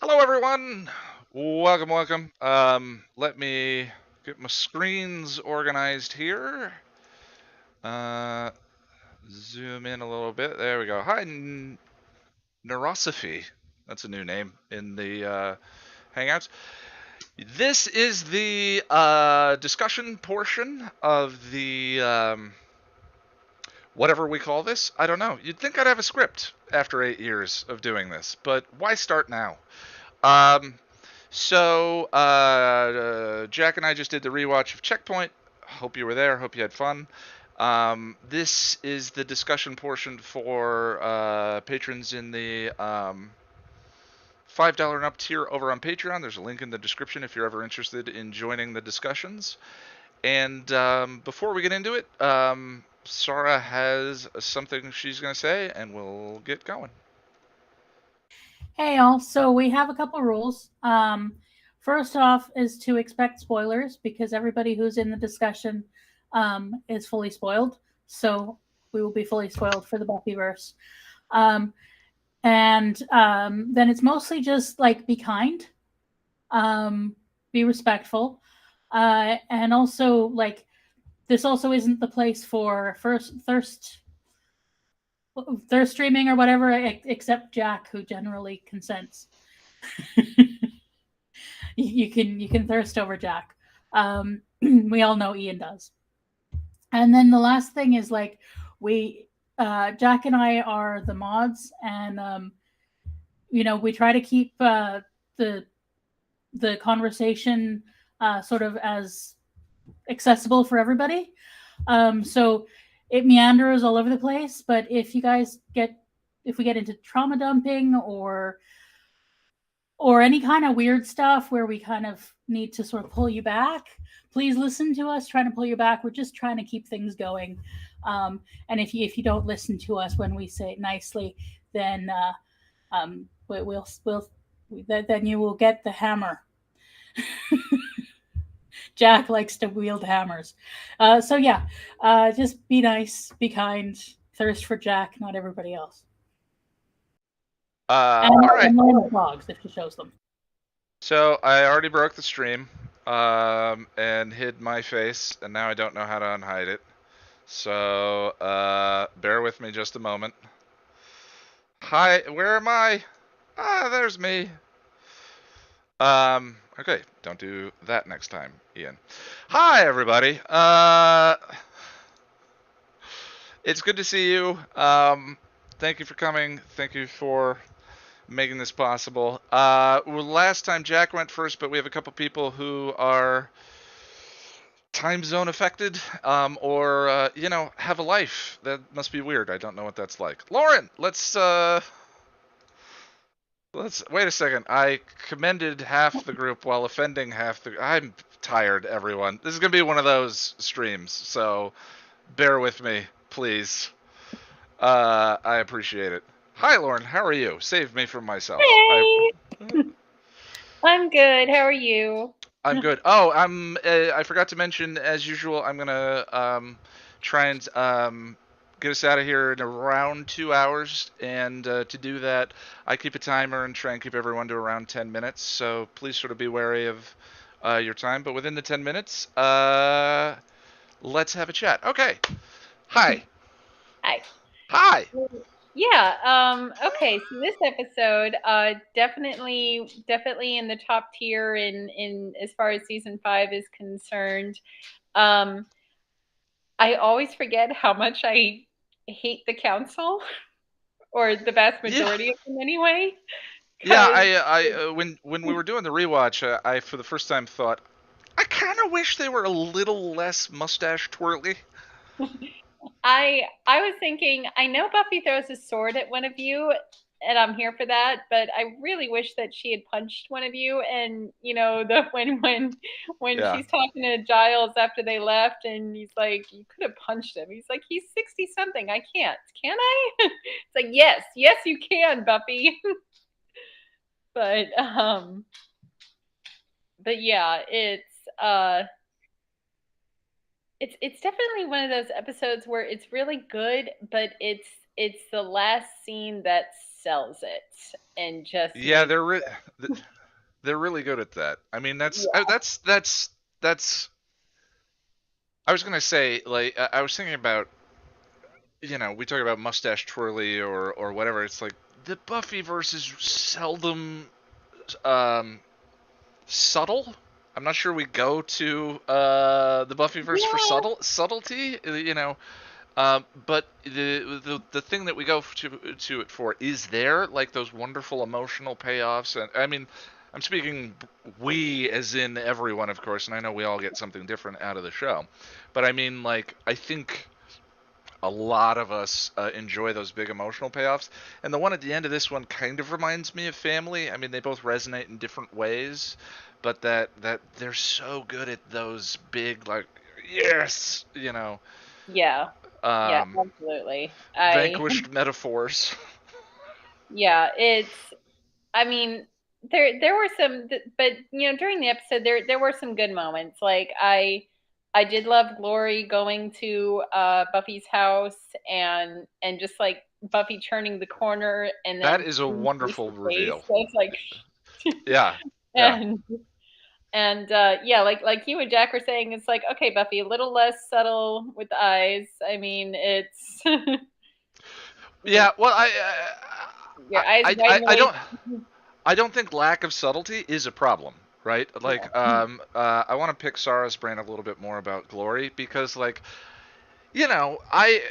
Hello, everyone. Welcome. Let me get my screens organized here. Uh, Zoom in a little bit. There we go. Hi, Neurosophy. That's a new name in the Hangouts. This is the discussion portion of the whatever we call this. I don't know. You'd think I'd have a script after 8 years of doing this, but why start now? Um, Jack and I just did the rewatch of Checkpoint. Hope you were there. Hope you had fun. This is the discussion portion for patrons in the $5 and up tier over on Patreon. There's a link in the description if you're ever interested in joining the discussions. And before we get into it, Sarah has something she's going to say, and we'll get going. Hey y'all, so we have a couple rules. First off is to expect spoilers because everybody who's in the discussion is fully spoiled. So we will be fully spoiled for the Buffyverse. Um, and then it's mostly just like be kind, be respectful, and also like this also isn't the place for thirst streaming or whatever, except Jack, who generally consents. You can thirst over Jack. We all know Ian does. And then the last thing is like we Jack and I are the mods, and we try to keep the conversation sort of as accessible for everybody. So it meanders all over the place. But if we get into trauma dumping or any kind of weird stuff where we kind of need to sort of pull you back, please listen to us trying to pull you back. We're just trying to keep things going. And if you don't listen to us when we say it nicely, then then you will get the hammer. Jack likes to wield hammers. So yeah, just be nice, be kind, thirst for Jack, not everybody else. All right. And learn the dogs if she shows them. So I already broke the stream and hid my face, and now I don't know how to unhide it. So bear with me just a moment. Hi, where am I? Ah, there's me. Okay, don't do that next time, Ian. Hi, everybody. It's good to see you. Thank you for coming. Thank you for making this possible. Last time Jack went first, but we have a couple people who are time zone affected, or have a life. That must be weird. I don't know what that's like. Lauren, let's wait a second. I commended half the group while offending half the. I'm tired, everyone. This is gonna be one of those streams, so bear with me, please. I appreciate it. Hi, Lauren. How are you? Save me from myself. Hey, I'm good. How are you? I'm good. Oh, I forgot to mention, as usual, I'm gonna try and get us out of here in around 2 hours, and to do that, I keep a timer and try and keep everyone to around 10 minutes. So please sort of be wary of your time. But within the 10 minutes, let's have a chat. Okay. Hi. Hi. Hi. Yeah, okay, so this episode, definitely in the top tier in as far as season 5 is concerned. Um, I always forget how much I hate the council, or the vast Yeah. majority of them anyway. Yeah. 'Cause When we were doing the rewatch, I for the first time thought I kind of wish they were a little less mustache twirly. I was thinking, I know Buffy throws a sword at one of you, and I'm here for that, but I really wish that she had punched one of you. And the when Yeah. she's talking to Giles after they left, and he's like, "You could have punched him." He's like, "He's 60 something. I can't. Can I?" It's like, yes, you can, Buffy. but but yeah, it's definitely one of those episodes where it's really good, but it's the last scene that's sells it and just Yeah, makes they're really good at that. I mean, yeah. that's. I was gonna say, like, I was thinking about, we talk about mustache twirly or whatever. It's like the Buffyverse is seldom um subtle. I'm not sure we go to the Buffyverse for Yeah. subtlety, but the thing that we go to it for is there, like those wonderful emotional payoffs. And I mean, I'm speaking we as in everyone, of course, and I know we all get something different out of the show, but I mean, like, I think a lot of us enjoy those big emotional payoffs, and the one at the end of this one kind of reminds me of Family. I mean, they both resonate in different ways, but that they're so good at those big, like, yes, Yeah. Yeah, um, absolutely. vanquished metaphors. Yeah, I mean, there were some, but during the episode there were some good moments. Like I did love Glory going to Buffy's house and just like Buffy turning the corner and That then is a face wonderful to face. reveal. So it's like Yeah, yeah, and yeah, like you and Jack were saying, it's like, okay, Buffy, a little less subtle with the eyes. I mean, it's yeah. Well, your eyes I, widen I away. don't. I don't think lack of subtlety is a problem, right? Like, Yeah. I want to pick Sarah's brain a little bit more about Glory because, like,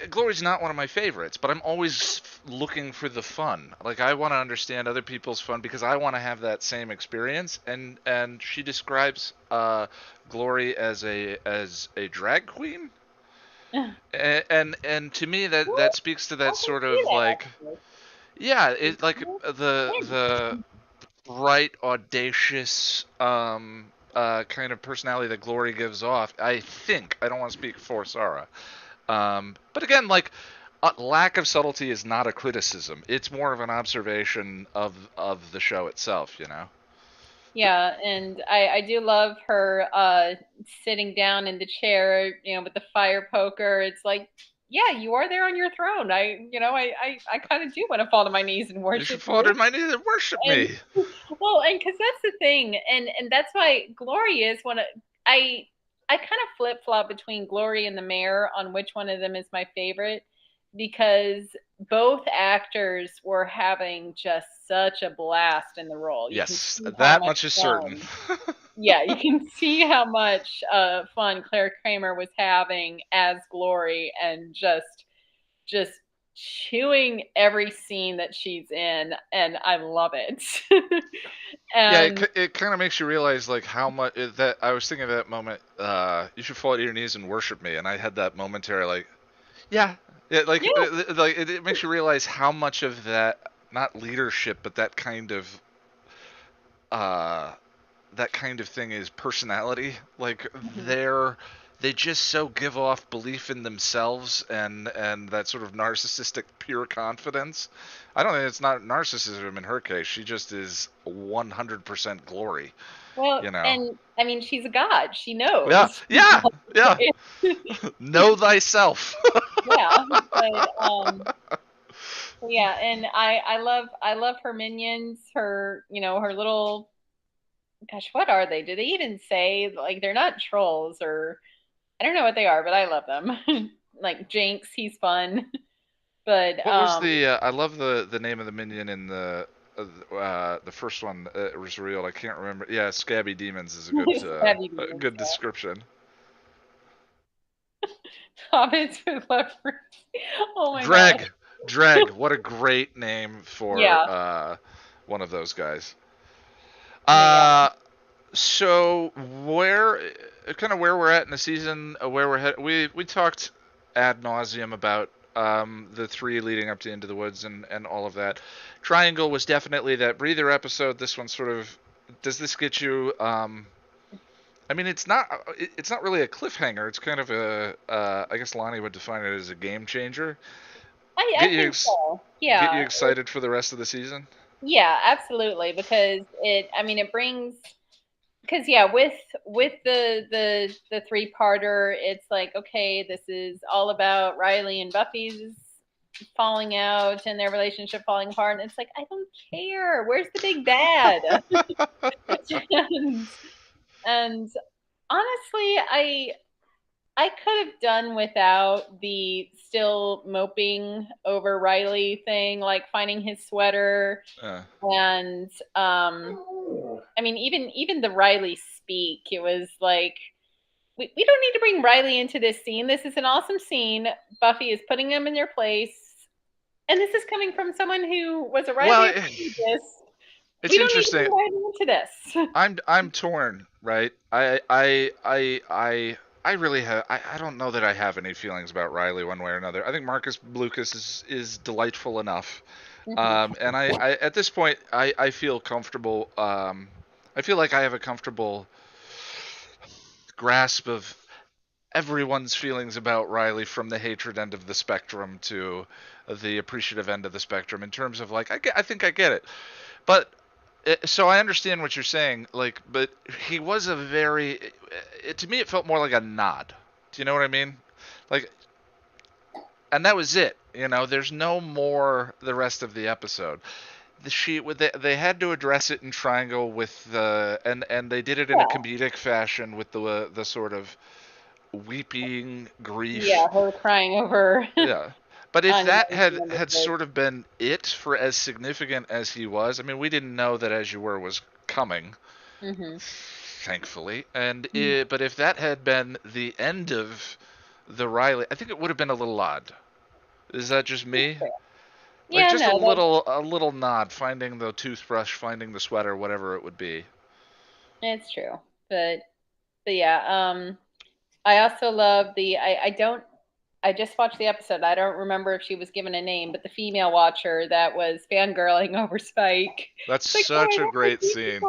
Glory's not one of my favorites, but I'm always looking for the fun. Like, I want to understand other people's fun because I want to have that same experience. And she describes Glory as a drag queen, and to me that speaks to that I can sort see of, like, that yeah, it, like, actually. the bright, audacious kind of personality that Glory gives off. I think, I don't want to speak for Sarah, but again, like, lack of subtlety is not a criticism. It's more of an observation of the show itself. Yeah, and I do love her sitting down in the chair, with the fire poker. It's like, yeah, you are there on your throne. I kind of do want to fall to my knees and You should worship fall to you. my knees and worship And me. well, and because that's the thing, and that's why Glory is one of I kind of flip flop between Glory and the Mayor on which one of them is my favorite because both actors were having just such a blast in the role. You can Yes, see how that much much is certain. fun. Yeah, you can see how much fun Claire Kramer was having as Glory and just chewing every scene that she's in, and I love it. Yeah, And it kind of makes you realize, like, how much that I was thinking of that moment. You should fall to your knees and worship me, and I had that momentary, like, yeah, like, yeah, like it makes you realize how much of that, not leadership, but uh, that kind of thing is personality. Like, mhm. they just so give off belief in themselves and that sort of narcissistic pure confidence. I don't think it's not narcissism in her case. She just is 100% Glory. Well, You know. and I mean, she's a god. She Yeah, knows. yeah, yeah. Know thyself. Yeah, but yeah, and I love her minions. Her little, gosh, what are they? Do they even say, like, they're not trolls, or I don't know what they are, but I love them. Like Jinx, he's fun. But What was the? I love the name of the minion in the first one. Was real. I can't remember. Yeah, Scabby Demons is Stabby a demons, good description. hobbits with leopards. Oh my gosh. Dreg, Dreg. What a great name for Yeah. one of those guys. But yeah. Uh, so where we're at in the season, where we're headed. We talked ad nauseum about the three leading up to Into the Woods and all of that. Triangle was definitely that breather episode. This one sort of, does this get you? I mean, it's not really a cliffhanger. It's kind of a I guess Lonnie would define it as a game changer. I Get you think ex- so. get you Yeah. excited for the rest of the season. Yeah, absolutely. Because it brings, because yeah, with the three-parter, it's like, okay, this is all about Riley and Buffy's falling out and their relationship falling apart. And it's like, I don't care. Where's the big bad? and, and honestly, I could have done without the still moping over Riley thing, like finding his sweater, and I mean, even the Riley speak, it was like, we don't need to bring Riley into this scene. This is an awesome scene. Buffy is putting them in their place, and this is coming from someone who was a Riley enthusiast. It's we don't interesting. Need to bring Riley into this. I'm torn, right? I really have. I don't know that I have any feelings about Riley one way or another. I think Marcus Blucas is delightful enough, and I at this point I feel comfortable. I feel like I have a comfortable grasp of everyone's feelings about Riley, from the hatred end of the spectrum to the appreciative end of the spectrum, in terms of like I think I get it, but. So I understand what you're saying, like, but he was a very, to me it felt more like a nod. Do you know what I mean? Like, and that was it. You know, there's no more the rest of the episode. They had to address it in Triangle with the, and they did it in a comedic fashion with the sort of weeping grief. Yeah, her crying over. Yeah. But if that had sort of been it for as significant as he was, I mean, we didn't know that As You Were was coming, thankfully. And but if that had been the end of the Riley, I think it would have been a little odd. Is that just me? Like, just a little nod, finding the toothbrush, finding the sweater, whatever it would be. It's true, but yeah. I also love I just watched the episode. I don't remember if she was given a name, but the female watcher that was fangirling over Spike. That's such a great scene.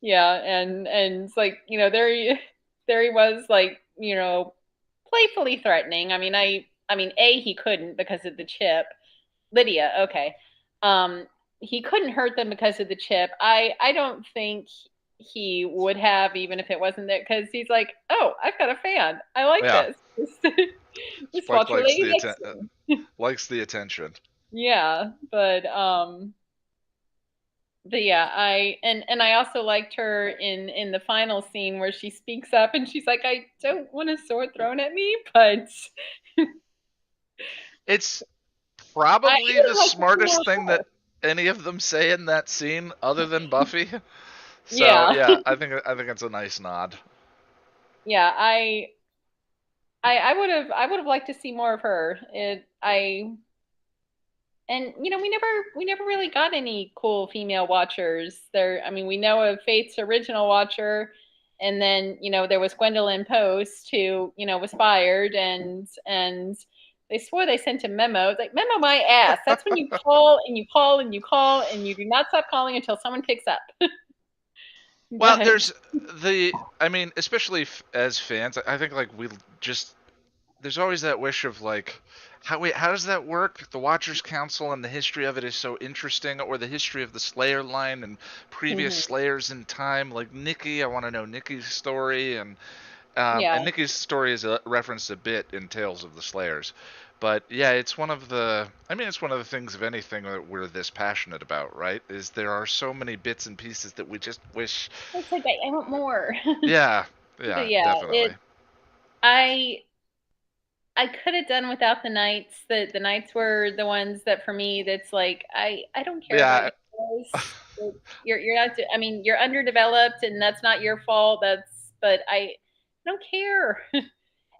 Yeah, and it's like, you know, there he was, like, you know, playfully threatening. I mean, he couldn't because of the chip. Lydia, okay. He couldn't hurt them because of the chip. I don't think he would have, even if it wasn't there, because he's like, oh, I've got a fan. I like this. Just watch her lady next to me. Likes the attention. Yeah, but yeah, I also liked her in the final scene where she speaks up and she's like, I don't want a sword thrown at me, but it's probably the smartest thing that any of them say in that scene, other than Buffy. So yeah, I think it's a nice nod. Yeah, I would have liked to see more of her. And you know, we never really got any cool female watchers there. I mean, we know of Faith's original watcher, and then, you know, there was Gwendolyn Post, who, you know, was fired, and they swore they sent a memo. It's like, memo my ass. That's when you call and you call and you call and you do not stop calling until someone picks up. Well, there's I mean, especially as fans, I think, like, there's always that wish of, like, how does that work? The Watchers Council and the history of it is so interesting, or the history of the Slayer line and previous Slayers in time. Like Nikki, I want to know Nikki's story, and Nikki's story is referenced a bit in Tales of the Slayers. But yeah, it's one of the things, of anything, that we're this passionate about, right? Is there are so many bits and pieces that we just wish. It's like, I want more. Yeah, definitely. I could have done without the Knights. The Knights were the ones that, for me, that's like, I don't care about you guys. You're not. I mean, you're underdeveloped, and that's not your fault. But I don't care.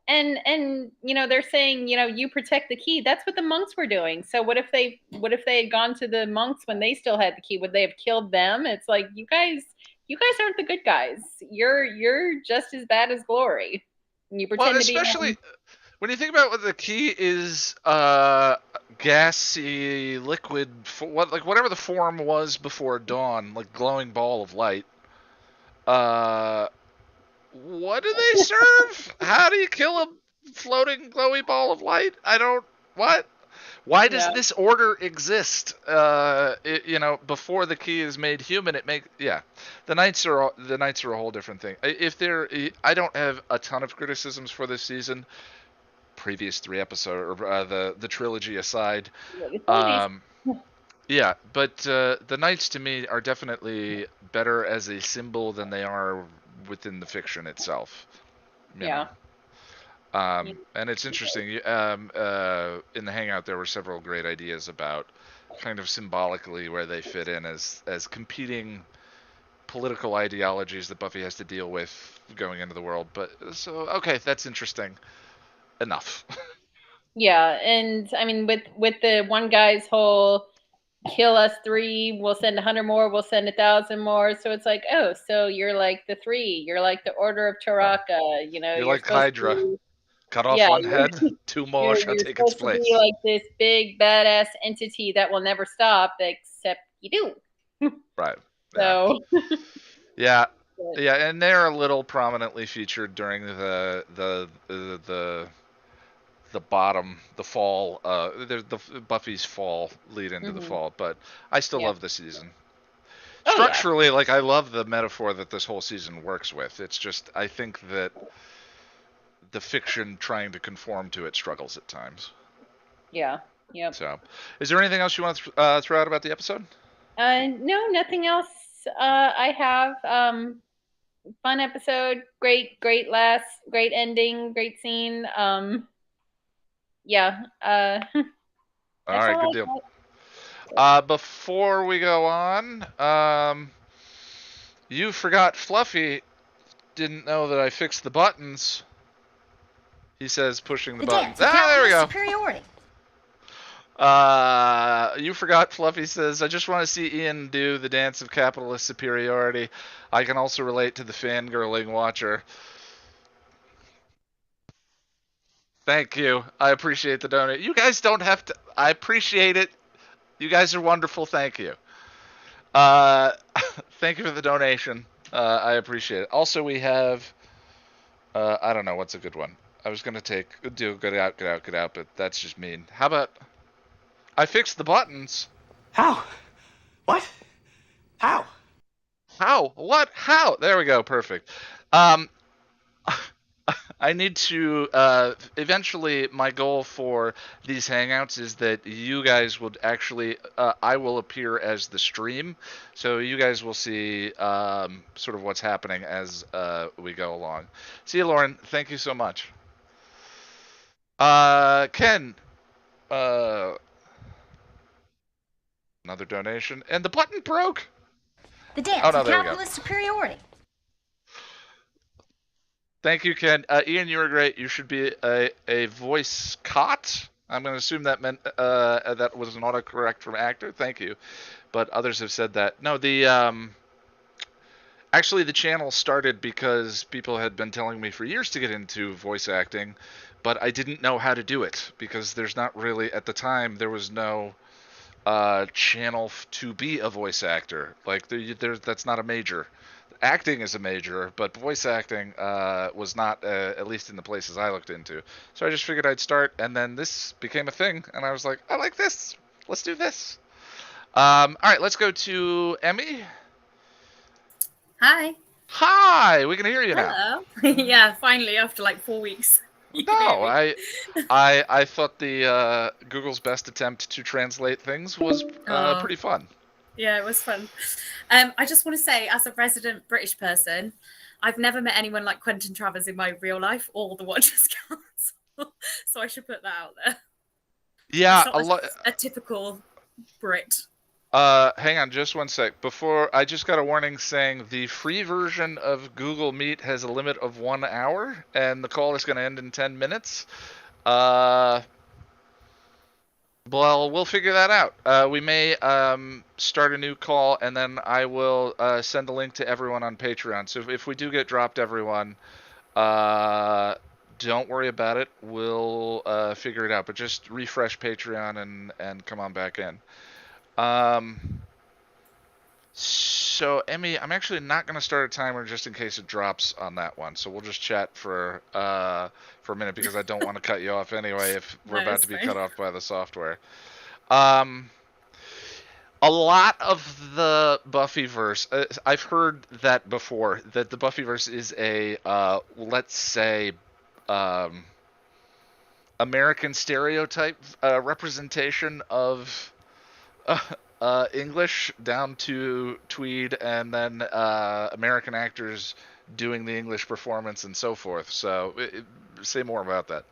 And you know, they're saying, you know, you protect the key. That's what the monks were doing. So what if they had gone to the monks when they still had the key? Would they have killed them? It's like, you guys aren't the good guys. You're just as bad as Glory. And you pretend to be. Especially when you think about what the key is, gassy liquid, whatever the form was before dawn, like glowing ball of light. What do they serve? How do you kill a floating glowy ball of light? What? Why does Yeah. this order exist? Before the key is made human, the knights are a whole different thing. I don't have a ton of criticisms for this season. Previous 3 episodes, or the trilogy aside, yeah, but the knights to me are definitely better as a symbol than they are within the fiction itself. You Yeah. know? And it's interesting. In the Hangout, there were several great ideas about kind of symbolically where they fit in as competing political ideologies that Buffy has to deal with going into the world. But so okay, that's interesting. Enough. Yeah, and I mean, with the one guy's whole kill us 3, we'll send 100 more, we'll send 1,000 more. So it's like, oh, so you're like the 3, you're like the Order of Taraka, You're like supposed Hydra. To Cut off yeah, one head, 2 more shall you're take its supposed to be place. like this big badass entity that will never stop, except you do. Right. Yeah. So Yeah. Yeah, and they're a little prominently featured during the bottom, the fall, the Buffy's fall lead into the fall. But I still love the season. Structurally, like, I love the metaphor that this whole season works with. It's just, I think that the fiction trying to conform to it struggles at times. Yeah. Yep. So, is there anything else you want to throw out about the episode? No, nothing else. I have fun episode, great ending, great scene. Yeah. All right, good deal. Before we go on, you forgot Fluffy didn't know that I fixed the buttons. He says, pushing the buttons. There we go. Superiority. You forgot Fluffy says, I just want to see Ian do the dance of capitalist superiority. I can also relate to the fangirling watcher. Thank you. I appreciate the donate. You guys don't have to. I appreciate it. You guys are wonderful. Thank you. Thank you for the donation. I appreciate it. Also, we have, I don't know, what's a good one? I was going to do get out, but that's just mean. How about, I fixed the buttons. How? What? How? How? What? How? There we go. Perfect. I need to, eventually, my goal for these Hangouts is that you guys would actually, I will appear as the stream, so you guys will see sort of what's happening as we go along. See you, Lauren. Thank you so much. Ken, another donation, and the button broke. The dance Oh, no, of there we go. capitalist superiority. Thank you, Ken. Ian, you were great. You should be a voice cot. I'm going to assume that meant that was an autocorrect from actor. Thank you. But others have said that. No, actually the channel started because people had been telling me for years to get into voice acting, but I didn't know how to do it because there's not really, at the time, there was no channel to be a voice actor. Like, that's not a major. Acting is a major, but voice acting was not, at least in the places I looked into. So I just figured I'd start, and then this became a thing, and I was like, I like this. Let's do this. All right, let's go to Emmy. Hi. Hi, we can hear you now. Hello. Yeah, finally, after like 4 weeks. No, I thought the Google's best attempt to translate things was pretty fun. Yeah, it was fun. I just want to say, as a resident British person, I've never met anyone like Quentin Travers in my real life or the Watchers Council. So I should put that out there. Yeah, a typical Brit. Hang on just one sec. Before, I just got a warning saying the free version of Google Meet has a limit of 1 hour, and the call is going to end in 10 minutes. Well, we'll figure that out. We may start a new call, and then I will send a link to everyone on Patreon. So if we do get dropped, everyone, don't worry about it. We'll figure it out. But just refresh Patreon and come on back in. So, Emmy, I'm actually not going to start a timer just in case it drops on that one. So we'll just chat for a minute because I don't want to cut you off anyway if we're No, about it's to be fine. cut off by the software. A lot of the Buffyverse, I've heard that before, that the Buffyverse is a, let's say, American stereotype representation of English down to Tweed, and then American actors doing the English performance and so forth. So, say more about that.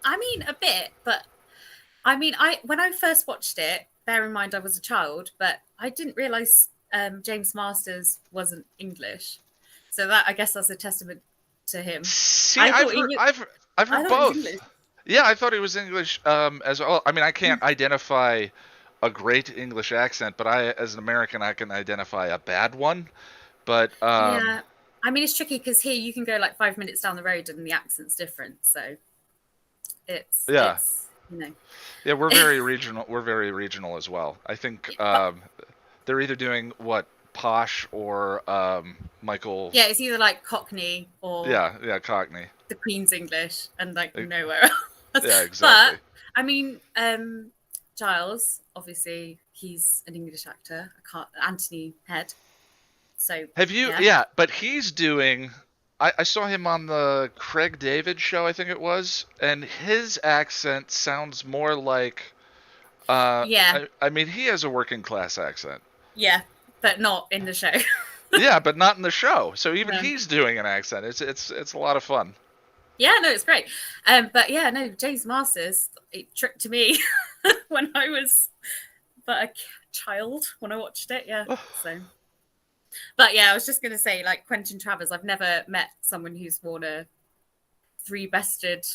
I mean, a bit, but I mean, when I first watched it, bear in mind I was a child, but I didn't realize James Masters wasn't English. So that, I guess, that's a testament to him. See, I I've thought he heard, knew- I've I heard thought he was both. English. Yeah, I thought he was English as well. I mean, I can't identify a great English accent, but as an American, I can identify a bad one. But Yeah, I mean, it's tricky because here you can go like 5 minutes down the road and the accent's different. So it's Yeah. it's, you know. yeah, we're very regional. We're very regional as well. I think they're either doing what posh or Michael. Yeah, it's either like Cockney or Yeah, Cockney. the Queen's English and like Ex- nowhere else. Yeah, exactly. But I mean, Giles, obviously, he's an English actor. Anthony Head. So Have you? yeah. Yeah, but he's doing. I saw him on the Craig David show, I think it was, and his accent sounds more like. Yeah. I mean, he has a working class accent. Yeah, but not in the show. Yeah, but not in the show. So even No. he's doing an accent. It's a lot of fun. Yeah, no, it's great. But yeah, no, James Masters, it tricked me when I was but a child when I watched it. Yeah. So, but yeah, I was just gonna say, like Quentin Travers, I've never met someone who's worn a three-bested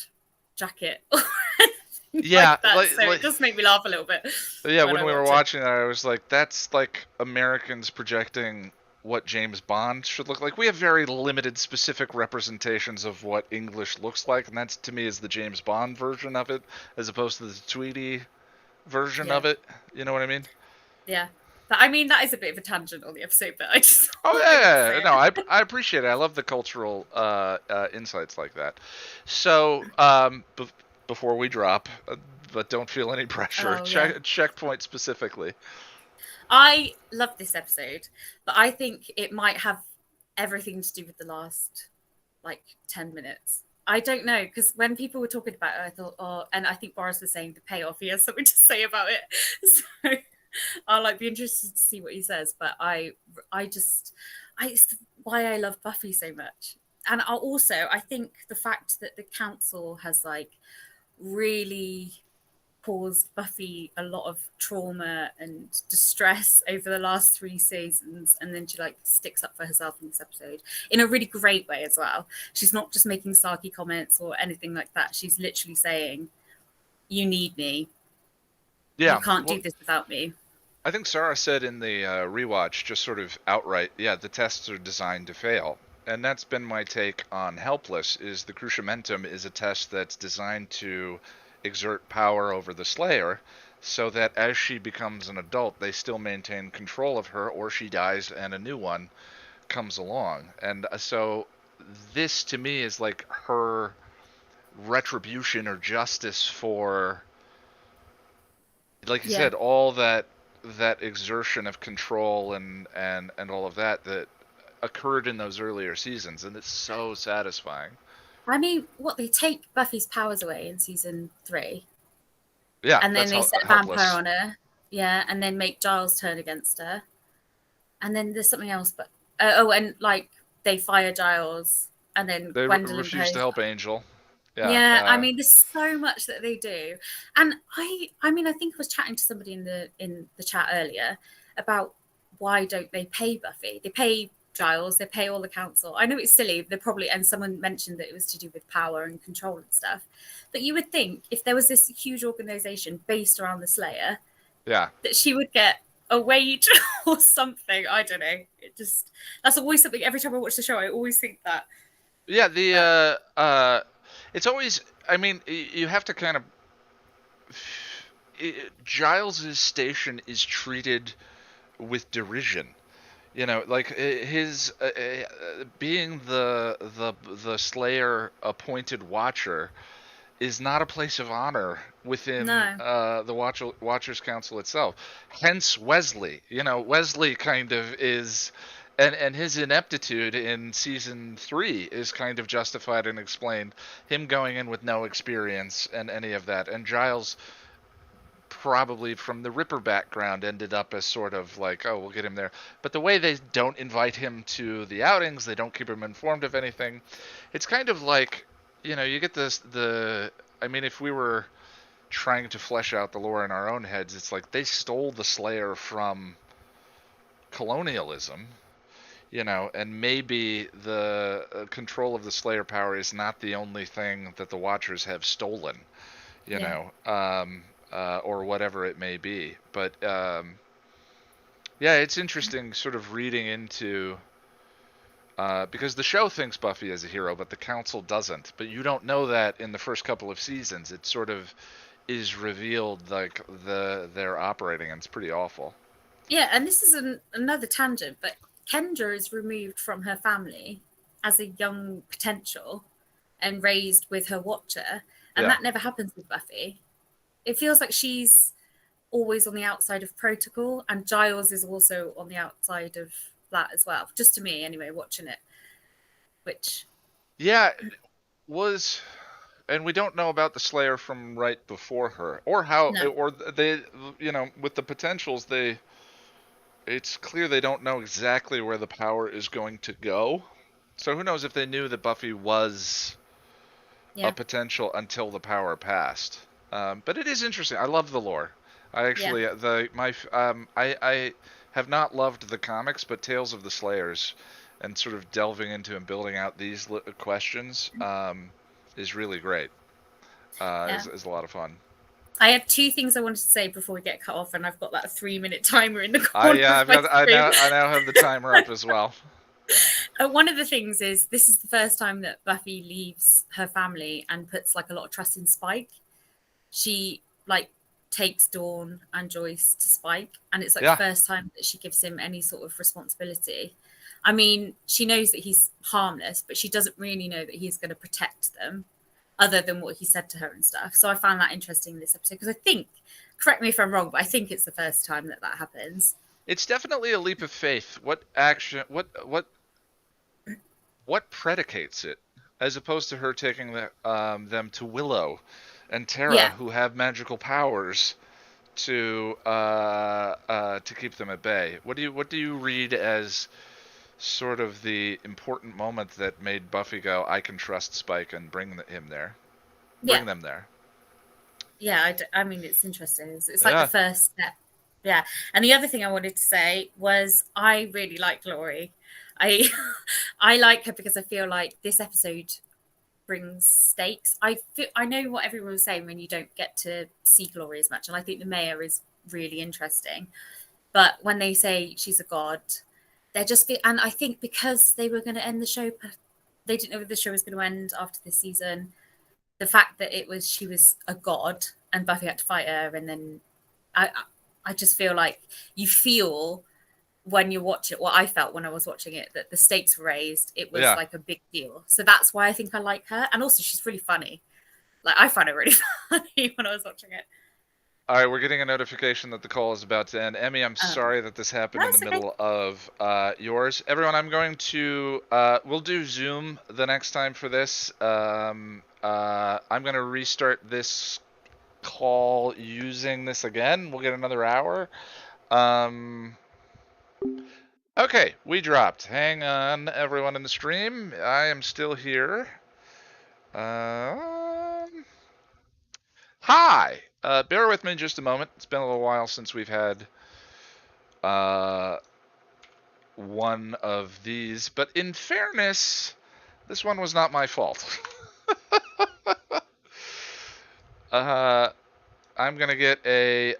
jacket. Or anything Yeah, like that. like- So like- it just made me laugh a little bit. Yeah, when when I we were watch it. watching that, I was like, that's like Americans projecting what James Bond should look like. We have very limited specific representations of what English looks like, and that's to me is the James Bond version of it, as opposed to the Tweety version Yeah. of it. You know what I mean? Yeah. But I mean, that is a bit of a tangent on the episode, but I just. Oh thought I would yeah, say it. no, I appreciate it. I love the cultural insights like that. So before we drop, but don't feel any pressure. Oh, yeah. Checkpoint specifically. I love this episode, but I think it might have everything to do with the last like 10 minutes. I don't know, because when people were talking about it, I thought, oh, and I think Boris was saying the payoff. He has something to say about it. So I'll like be interested to see what he says. But it's why I love Buffy so much. And I think the fact that the council has like really caused Buffy a lot of trauma and distress over the last 3 seasons, and then she like sticks up for herself in this episode in a really great way as well. She's not just making snarky comments or anything like that. She's literally saying, you need me. Yeah, You can't well, do this without me. I think Sarah said in the rewatch, just sort of outright, yeah, the tests are designed to fail. And that's been my take on Helpless, is the Cruciamentum is a test that's designed to exert power over the Slayer, so that as she becomes an adult, they still maintain control of her, or she dies and a new one comes along. And so this, to me, is like her retribution or justice for, like you Yeah. said, all that exertion of control and all of that occurred in those earlier seasons, and it's so satisfying. I mean, what, they take Buffy's powers away in season 3, Yeah, and then that's they set Helpless. vampire on her, yeah, and then make Giles turn against her, and then there's something else, but and like they fire Giles, and then They Gwendolyn refuse Poe. to help Angel. Yeah, I mean, there's so much that they do, and I mean, I think I was chatting to somebody in the chat earlier about why don't they pay Buffy? They pay Giles, they pay all the council. I know it's silly, they probably, and someone mentioned that it was to do with power and control and stuff, but you would think if there was this huge organization based around the Slayer, yeah, that she would get a wage or something. I don't know. It just, that's always something. Every time I watch the show, I always think that. yeah. The it's always. I mean, you have to kind of. Giles's station is treated with derision. You know, like his being the Slayer appointed Watcher is not a place of honor within No. the Watchers Council itself. Hence Wesley. You know, Wesley kind of is, and his ineptitude in season 3 is kind of justified and explained. Him going in with no experience and any of that, and Giles probably from the Ripper background ended up as sort of like, oh, we'll get him there. But the way they don't invite him to the outings, they don't keep him informed of anything. It's kind of like, you know, you get I mean, if we were trying to flesh out the lore in our own heads, it's like they stole the Slayer from colonialism, you know, and maybe the control of the Slayer power is not the only thing that the Watchers have stolen, you know, or whatever it may be. But yeah, it's interesting sort of reading into because the show thinks Buffy is a hero, but the council doesn't. But you don't know that in the first couple of seasons. It sort of is revealed like they're operating, and it's pretty awful. Yeah, and this is another tangent, but Kendra is removed from her family as a young potential and raised with her Watcher, and that never happens with Buffy. It feels like she's always on the outside of protocol, and Giles is also on the outside of that as well. Just to me, anyway, watching it. Which, yeah, was, and we don't know about the Slayer from right before her, or how, or they, you know, with the potentials, it's clear they don't know exactly where the power is going to go. So who knows if they knew that Buffy was a potential until the power passed. But it is interesting. I love the lore. I actually I have not loved the comics, but Tales of the Slayers and sort of delving into and building out these questions is really great. Is a lot of fun. I had 2 things I wanted to say before we get cut off, and I've got that 3-minute timer in the corner. I now have the timer up as well. One of the things is this is the first time that Buffy leaves her family and puts like a lot of trust in Spike. She like takes Dawn and Joyce to Spike, and it's like the first time that she gives him any sort of responsibility. I mean, she knows that he's harmless, but she doesn't really know that he's going to protect them other than what he said to her and stuff. So I found that interesting in this episode because I think, correct me if I'm wrong, but I think it's the first time that happens. It's definitely a leap of faith. What action, what predicates it, as opposed to her taking them to Willow and Tara, who have magical powers to keep them at bay. What do you read as sort of the important moment that made Buffy go, I can trust Spike and bring them there? Yeah, I mean, it's interesting. It's like the first step. Yeah. And the other thing I wanted to say was I really like Glory. I like her because I feel like this episode brings stakes. I know what everyone was saying when you don't get to see Glory as much, and I think the mayor is really interesting. But when they say she's a god, they're just, and I think because they were going to end the show, they didn't know if the show was going to end after this season. The fact that she was a god and Buffy had to fight her, and then I just feel like you feel when you watch it, what I felt when I was watching it, that the stakes were raised. It was like a big deal. So that's why I think I like her. And also she's really funny. Like I found it really funny when I was watching it. All right, we're getting a notification that the call is about to end. Emmy, I'm sorry that this happened in the middle of yours. Everyone, I'm going to, we'll do Zoom the next time for this. I'm going to restart this call using this again. We'll get another hour. Okay, we dropped. Hang on, everyone in the stream. I am still here. Hi! Bear with me just a moment. It's been a little while since we've had one of these, but in fairness, this one was not my fault. I'm gonna get a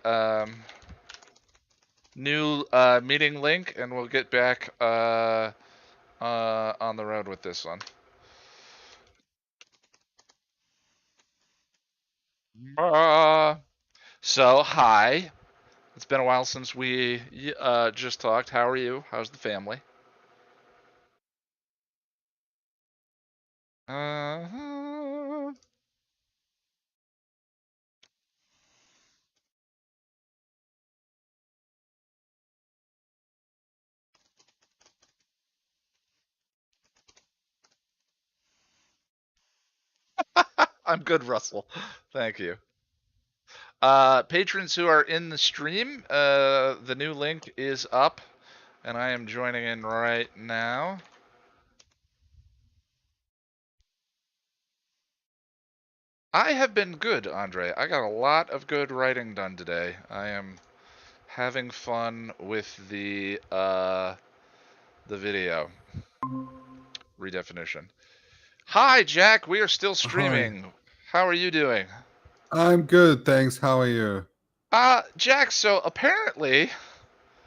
new meeting link, and we'll get back on the road with this one. So, hi. It's been a while since we just talked. How are you? How's the family? Uh-huh. I'm good, Russell. Thank you. Patrons who are in the stream, the new link is up, and I am joining in right now. I have been good, Andre. I got a lot of good writing done today. I am having fun with the video redefinition. Hi, Jack. We are still streaming. Hi. How are you doing? I'm good, thanks. How are you? Jack. So apparently,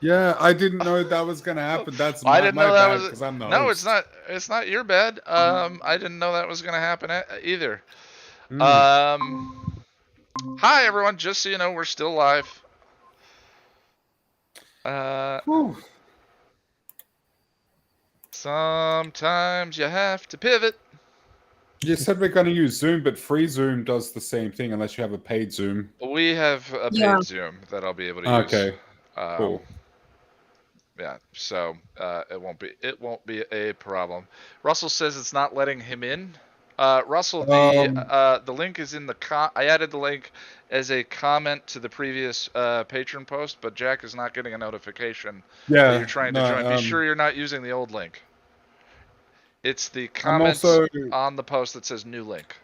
Yeah, I didn't know that was gonna happen. That's I my didn't know that bad was. because I'm the No, host. it's not your bad. I didn't know that was gonna happen either. Mm. Hi everyone. Just so you know, we're still live. Whew. Sometimes you have to pivot. You said we're gonna use Zoom, but free Zoom does the same thing unless you have a paid Zoom. We have a paid Zoom that I'll be able to use. Okay. Cool. Yeah, so it won't be a problem. Russell says it's not letting him in. Russell, the link is in the I added the link as a comment to the previous patron post, but Jack is not getting a notification that you're trying to join. Be sure you're not using the old link. It's the comment on the post that says new link.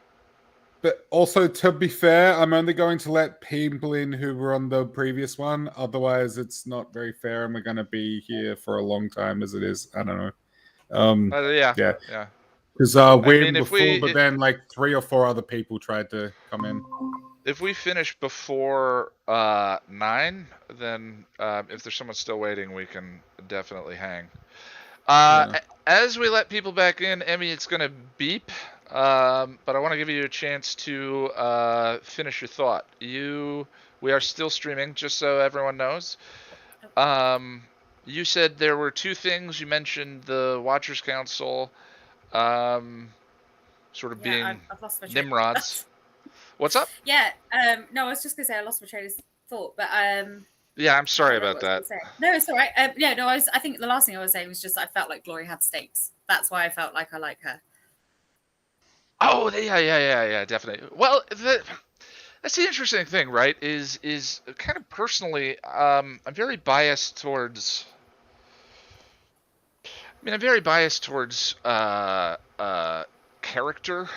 But also, to be fair, I'm only going to let people in who were on the previous one. Otherwise, it's not very fair, and we're going to be here for a long time as it is. I don't know. Yeah. Because we were before, but then like 3 or 4 other people tried to come in. If we finish before 9, then if there's someone still waiting, we can definitely hang. As we let people back in, Emmy, it's going to beep, but I want to give you a chance to finish your thought. We are still streaming, just so everyone knows. You said there were 2 things. You mentioned the Watchers Council sort of being I've lost my Nimrods. What's up? Yeah, no, I was just going to say I lost my train of thought, but yeah, I'm sorry about that. No, it's all right. I think the last thing I was saying was just I felt like Glory had stakes. That's why I felt like I like her. Oh, yeah, definitely. Well, that's the interesting thing, right? Is kind of personally, I'm very biased towards. I'm very biased towards character,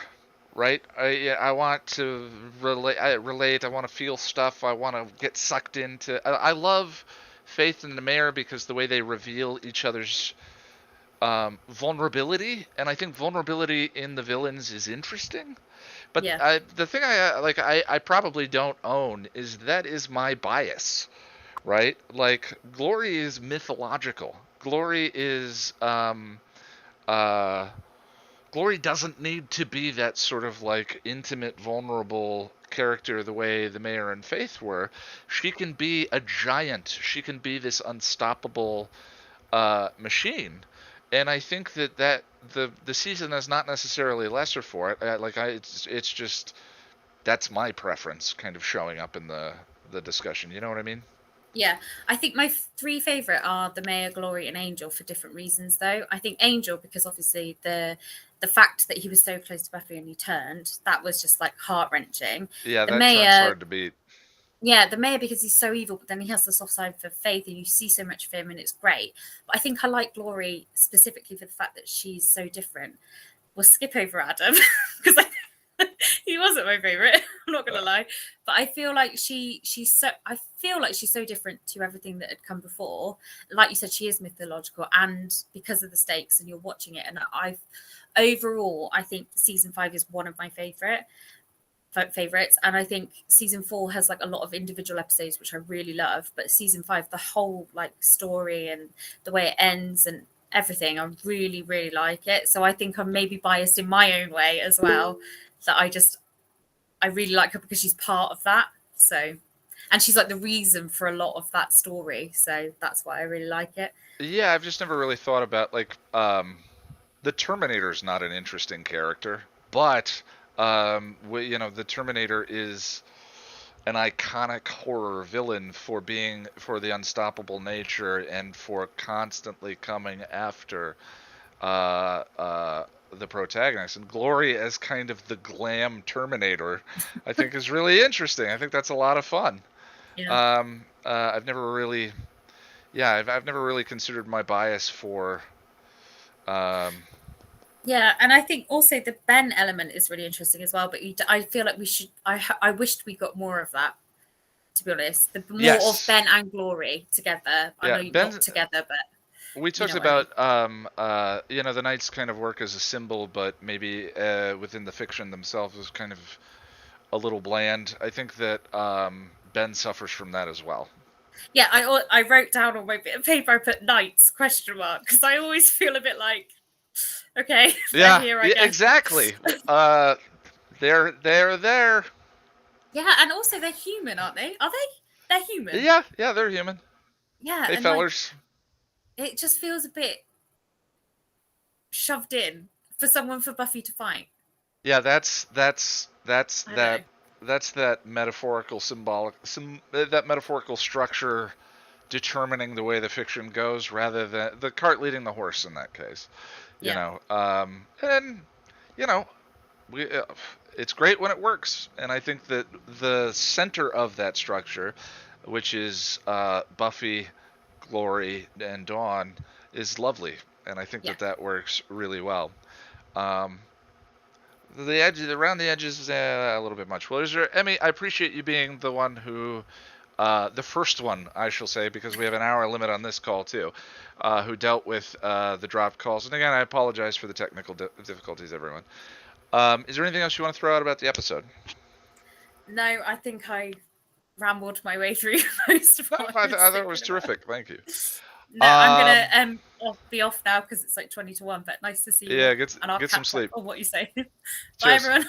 right? I want to relate. I want to feel stuff. I want to get sucked into. I love Faith and the Mayor because the way they reveal each other's vulnerability, and I think vulnerability in the villains is interesting. But the thing I probably don't own is that is my bias, right? Like Glory is mythological. Glory is Glory doesn't need to be that sort of like intimate, vulnerable character the way the Mayor and Faith were. She can be a giant. She can be this unstoppable machine. And I think that the season is not necessarily lesser for it. It's just that's my preference kind of showing up in the discussion. You know what I mean? Yeah, I think my 3 favorite are the Mayor, Glory, and Angel for different reasons. Though I think Angel because obviously the fact that he was so close to Buffy and he turned, that was just like heart wrenching. Yeah, the that Mayor, turn's hard to beat. Yeah, the Mayor because he's so evil, but then he has the soft side for Faith, and you see so much of him, and it's great. But I think I like Glory specifically for the fact that she's so different. We'll skip over Adam because he wasn't my favorite. I'm not gonna lie, but I feel like she's so different to everything that had come before. Like you said, she is mythological, and because of the stakes, and you're watching it. And overall, I think season 5 is one of my favorites, and I think season 4 has like a lot of individual episodes which I really love. But season 5, the whole like story and the way it ends and everything, I really, really like it. So I think I'm maybe biased in my own way as well. That I really like her because she's part of that. So and she's like the reason for a lot of that story. So that's why I really like it. Yeah, I've just never really thought about like the Terminator's not an interesting character, but the Terminator is an iconic horror villain for the unstoppable nature and for constantly coming after the protagonist. And Glory as kind of the glam Terminator, I think is really interesting. I think that's a lot of fun. Yeah. I've never really, I've never really considered my bias for. Yeah, and I think also the Ben element is really interesting as well. But I feel like we should. I wished we got more of that. To be honest, the more of Ben and Glory together. I know not together, but we talked about the Knights kind of work as a symbol, but maybe within the fiction themselves is kind of a little bland. I think that Ben suffers from that as well. Yeah, I wrote down on my bit of paper, I put Knights ? Because I always feel a bit like, okay, yeah, here, I guess. Exactly. They're there. Yeah, and also they're human, aren't they? Are they? They're human. Yeah, they're human. Yeah, hey fellers. It just feels a bit shoved in for Buffy to fight. Yeah, that's that metaphorical that metaphorical structure determining the way the fiction goes, rather than the cart leading the horse in that case. It's great when it works, and I think that the center of that structure, which is Buffy, Glory, and Dawn, is lovely, and I think that works really well. The edges, around the edges, a little bit much. Well, Emmy, I appreciate you being the one who, the first one, I shall say, because we have an hour limit on this call too, who dealt with the dropped calls. And again, I apologize for the technical difficulties, everyone. Is there anything else you want to throw out about the episode? No, I think I rambled my way through most of it. I thought it was terrific. Thank you. No, I'm gonna be off now because it's like 20 to 1. But nice to see you. Yeah, get some sleep. On what you say. Bye, everyone.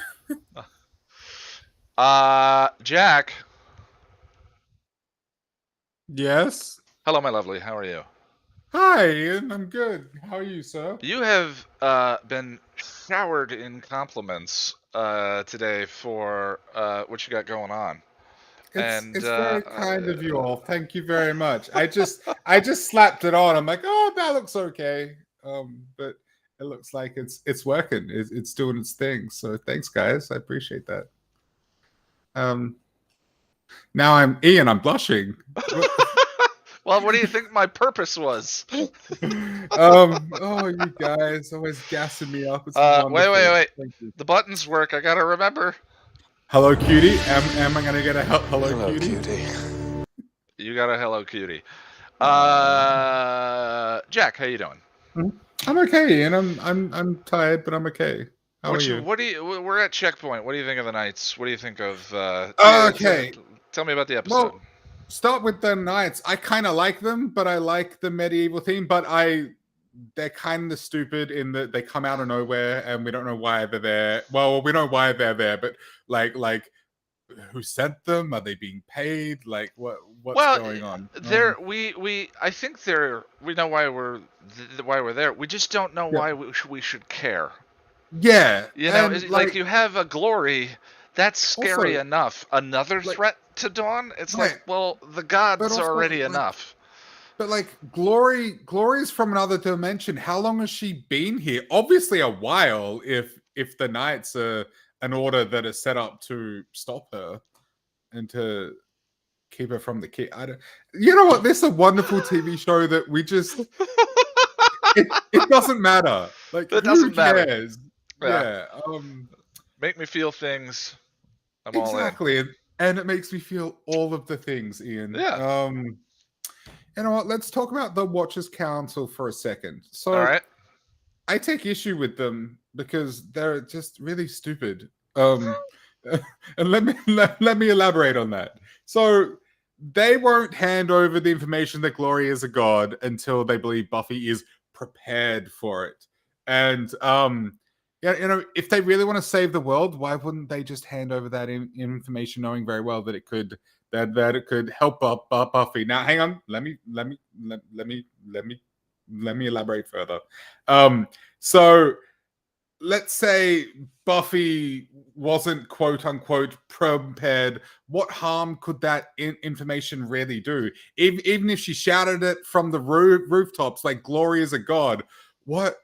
Jack. Yes. Hello, my lovely. How are you? Hi, Ian. I'm good. How are you, sir? You have been showered in compliments today for what you got going on. It's very kind of you all. Thank you very much. I just slapped it on. I'm like, oh, that looks okay. But it looks like it's working. It's doing its thing. So thanks, guys. I appreciate that. Now I'm Ian. I'm blushing. Well, what do you think my purpose was? Oh, you guys always gassing me up. It's wait. The buttons work. I gotta remember. Hello, cutie. Am I gonna get a hello, cutie? You got a hello, cutie. Jack, how you doing? I'm okay, Ian. I'm tired, but I'm okay. How are you? We're at checkpoint. What do you think of the Knights? What do you think of? Okay. Tell me about the episode. Well, start with the Knights. I kind of like them, but I like the medieval theme. But they're kind of stupid in that they come out of nowhere and we don't know why they're there. Well, we know why they're there, but like who sent them? Are they being paid? Like what's going on? I think we know why we're there. We just don't know why we should care. Yeah, like you have a Glory. That's scary enough. Another threat to Dawn? It's like, well, the gods are already enough. But like Glory's from another dimension. How long has she been here? Obviously a while if the Knights are an order that is set up to stop her and to keep her from the kid. You know what? This is a wonderful TV show that we just it doesn't matter. Like it doesn't matter. Yeah. Make me feel things. I'm exactly. all in. And it makes me feel all of the things, Ian. Yeah. You know what? Let's talk about the Watchers Council for a second. So, all right. I take issue with them because they're just really stupid. And let me elaborate on that. So, they won't hand over the information that Glory is a god until they believe Buffy is prepared for it. And Yeah, if they really want to save the world, why wouldn't they just hand over that information, knowing very well that it could help Buffy? Now, hang on, let me elaborate further. So let's say Buffy wasn't quote unquote prepared. What harm could that information really do? Even if she shouted it from the rooftops like "Glory is a god," what?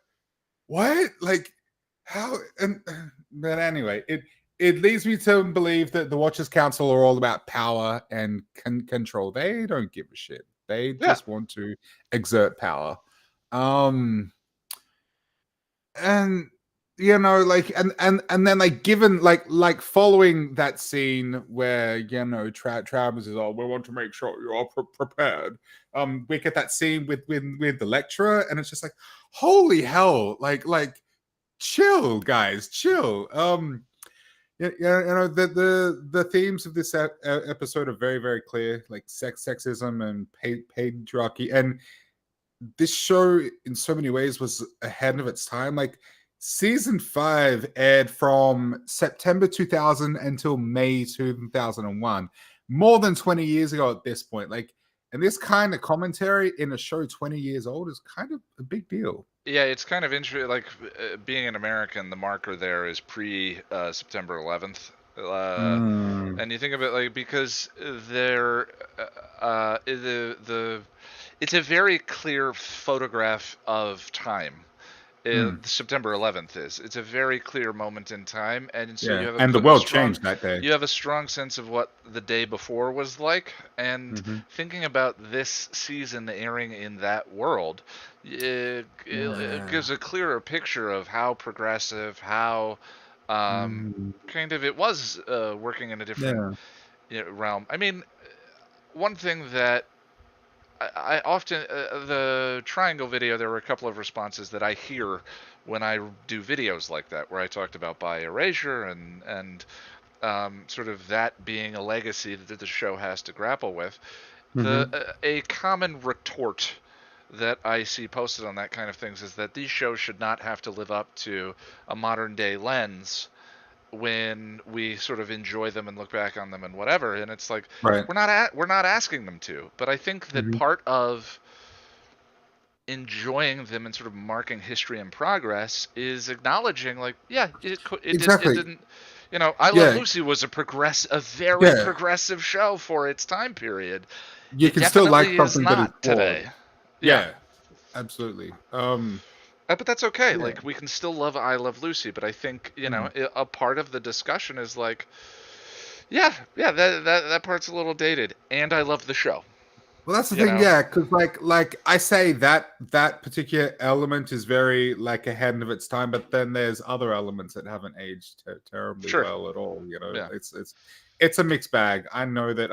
Like, how? But anyway, it leads me to believe that the Watchers Council are all about power and control. They don't give a shit. They just want to exert power. And like, and then like, given like following that scene where Travers is, we want to make sure you're prepared. We get that scene with the lecturer, and it's just like, holy hell, like chill, guys, chill. The themes of this episode are very, very clear, like sexism and patriarchy, and this show in so many ways was ahead of its time. Like, season 5 aired from September 2000 until May 2001, more than 20 years ago at this point. Like, and this kind of commentary in a show 20 years old is kind of a big deal. Yeah, it's kind of interesting. Like, being an American, the marker there is pre September 11th. And you think of it like, because they're it's a very clear photograph of time. September 11th is. It's a very clear moment in time, and so you have the world changed that day. You have a strong sense of what the day before was like, and thinking about this season airing in that world, it gives a clearer picture of how progressive, how kind of it was working in a different realm. I mean, one thing that I often, the Triangle video, there were a couple of responses that I hear when I do videos like that, where I talked about By Erasure and sort of that being a legacy that the show has to grapple with. A common retort that I see posted on that kind of things is that these shows should not have to live up to a modern day lens when we sort of enjoy them and look back on them and whatever. And it's like, we're not asking them to, but I think that part of enjoying them and sort of marking history and progress is acknowledging, like, it didn't, I Love Lucy was a very progressive show for its time period. You can still like something that is today. Yeah, absolutely. But that's okay. Like, we can still love I Love Lucy, but I think, a part of the discussion is like, that part's a little dated, and I love the show. Well, that's the thing, because like I say that particular element is very like ahead of its time, but then there's other elements that haven't aged terribly well at all. It's a mixed bag. I know that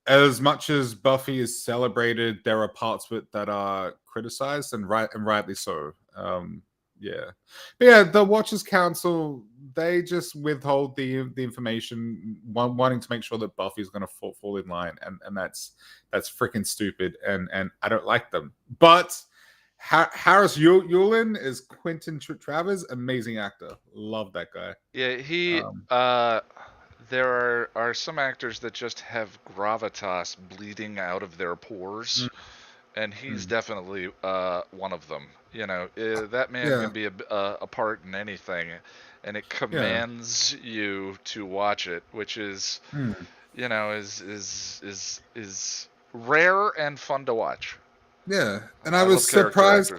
as much as Buffy is celebrated, there are parts of it that are criticized, and rightly so. But the Watchers Council, they just withhold the information, wanting to make sure that Buffy's going to fall in line, and that's freaking stupid, and I don't like them. But Harris Yulin is Quentin Travers, amazing actor, love that guy. Yeah, he there are some actors that just have gravitas bleeding out of their pores, and he's definitely one of them. That man can be a part in anything, and it commands you to watch it, which is is rare and fun to watch. Yeah, and I was surprised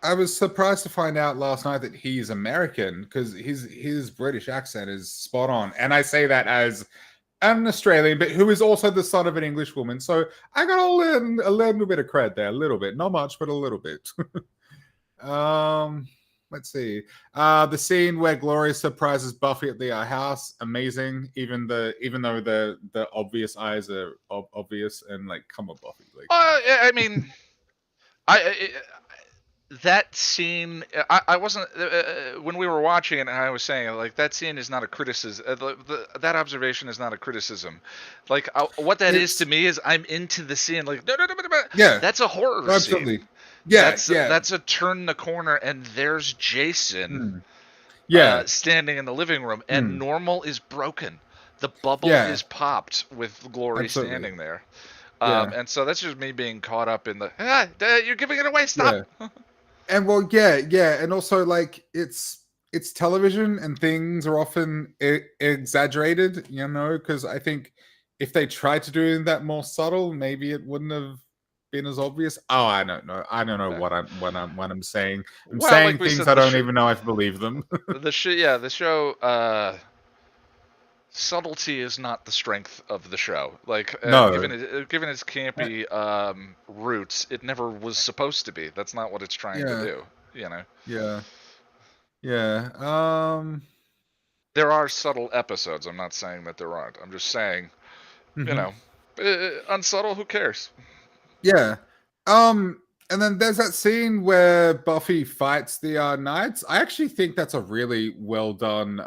I was surprised to find out last night that he's American, because his British accent is spot on. And I say that as an Australian, but who is also the son of an English woman. So I got a little bit of cred there, a little bit. Not much, but a little bit. Let's see. The scene where Gloria surprises Buffy at the house, amazing. Even though the obvious eyes are obvious, and like, come on, Buffy. Like, I mean, that scene, I wasn't when we were watching it, and I was saying, like, that scene is not a criticism. That observation is not a criticism. Like, what that is to me is I'm into the scene. Like, no, that's a horror absolutely. scene. Yeah, That's a turn the corner, and there's Jason Yeah, standing in the living room, and normal is broken. The bubble Yeah. is popped with Glory Absolutely. standing there. Yeah. And so that's just me being caught up in the, you're giving it away, stop! And well, yeah, and also like it's television, and things are often exaggerated, because I think if they tried to do that more subtle, maybe it wouldn't have been as obvious. Oh, I don't know. I don't know what I'm saying. I'm Well, saying like we things said, I don't even know if I believe them. the show, subtlety is not the strength of the show. Like, No. given its campy roots, it never was supposed to be. That's not what it's trying to do. Yeah. There are subtle episodes. I'm not saying that there aren't. I'm just saying, unsubtle. Who cares? Yeah. And then there's that scene where Buffy fights the Knights. I actually think that's a really well done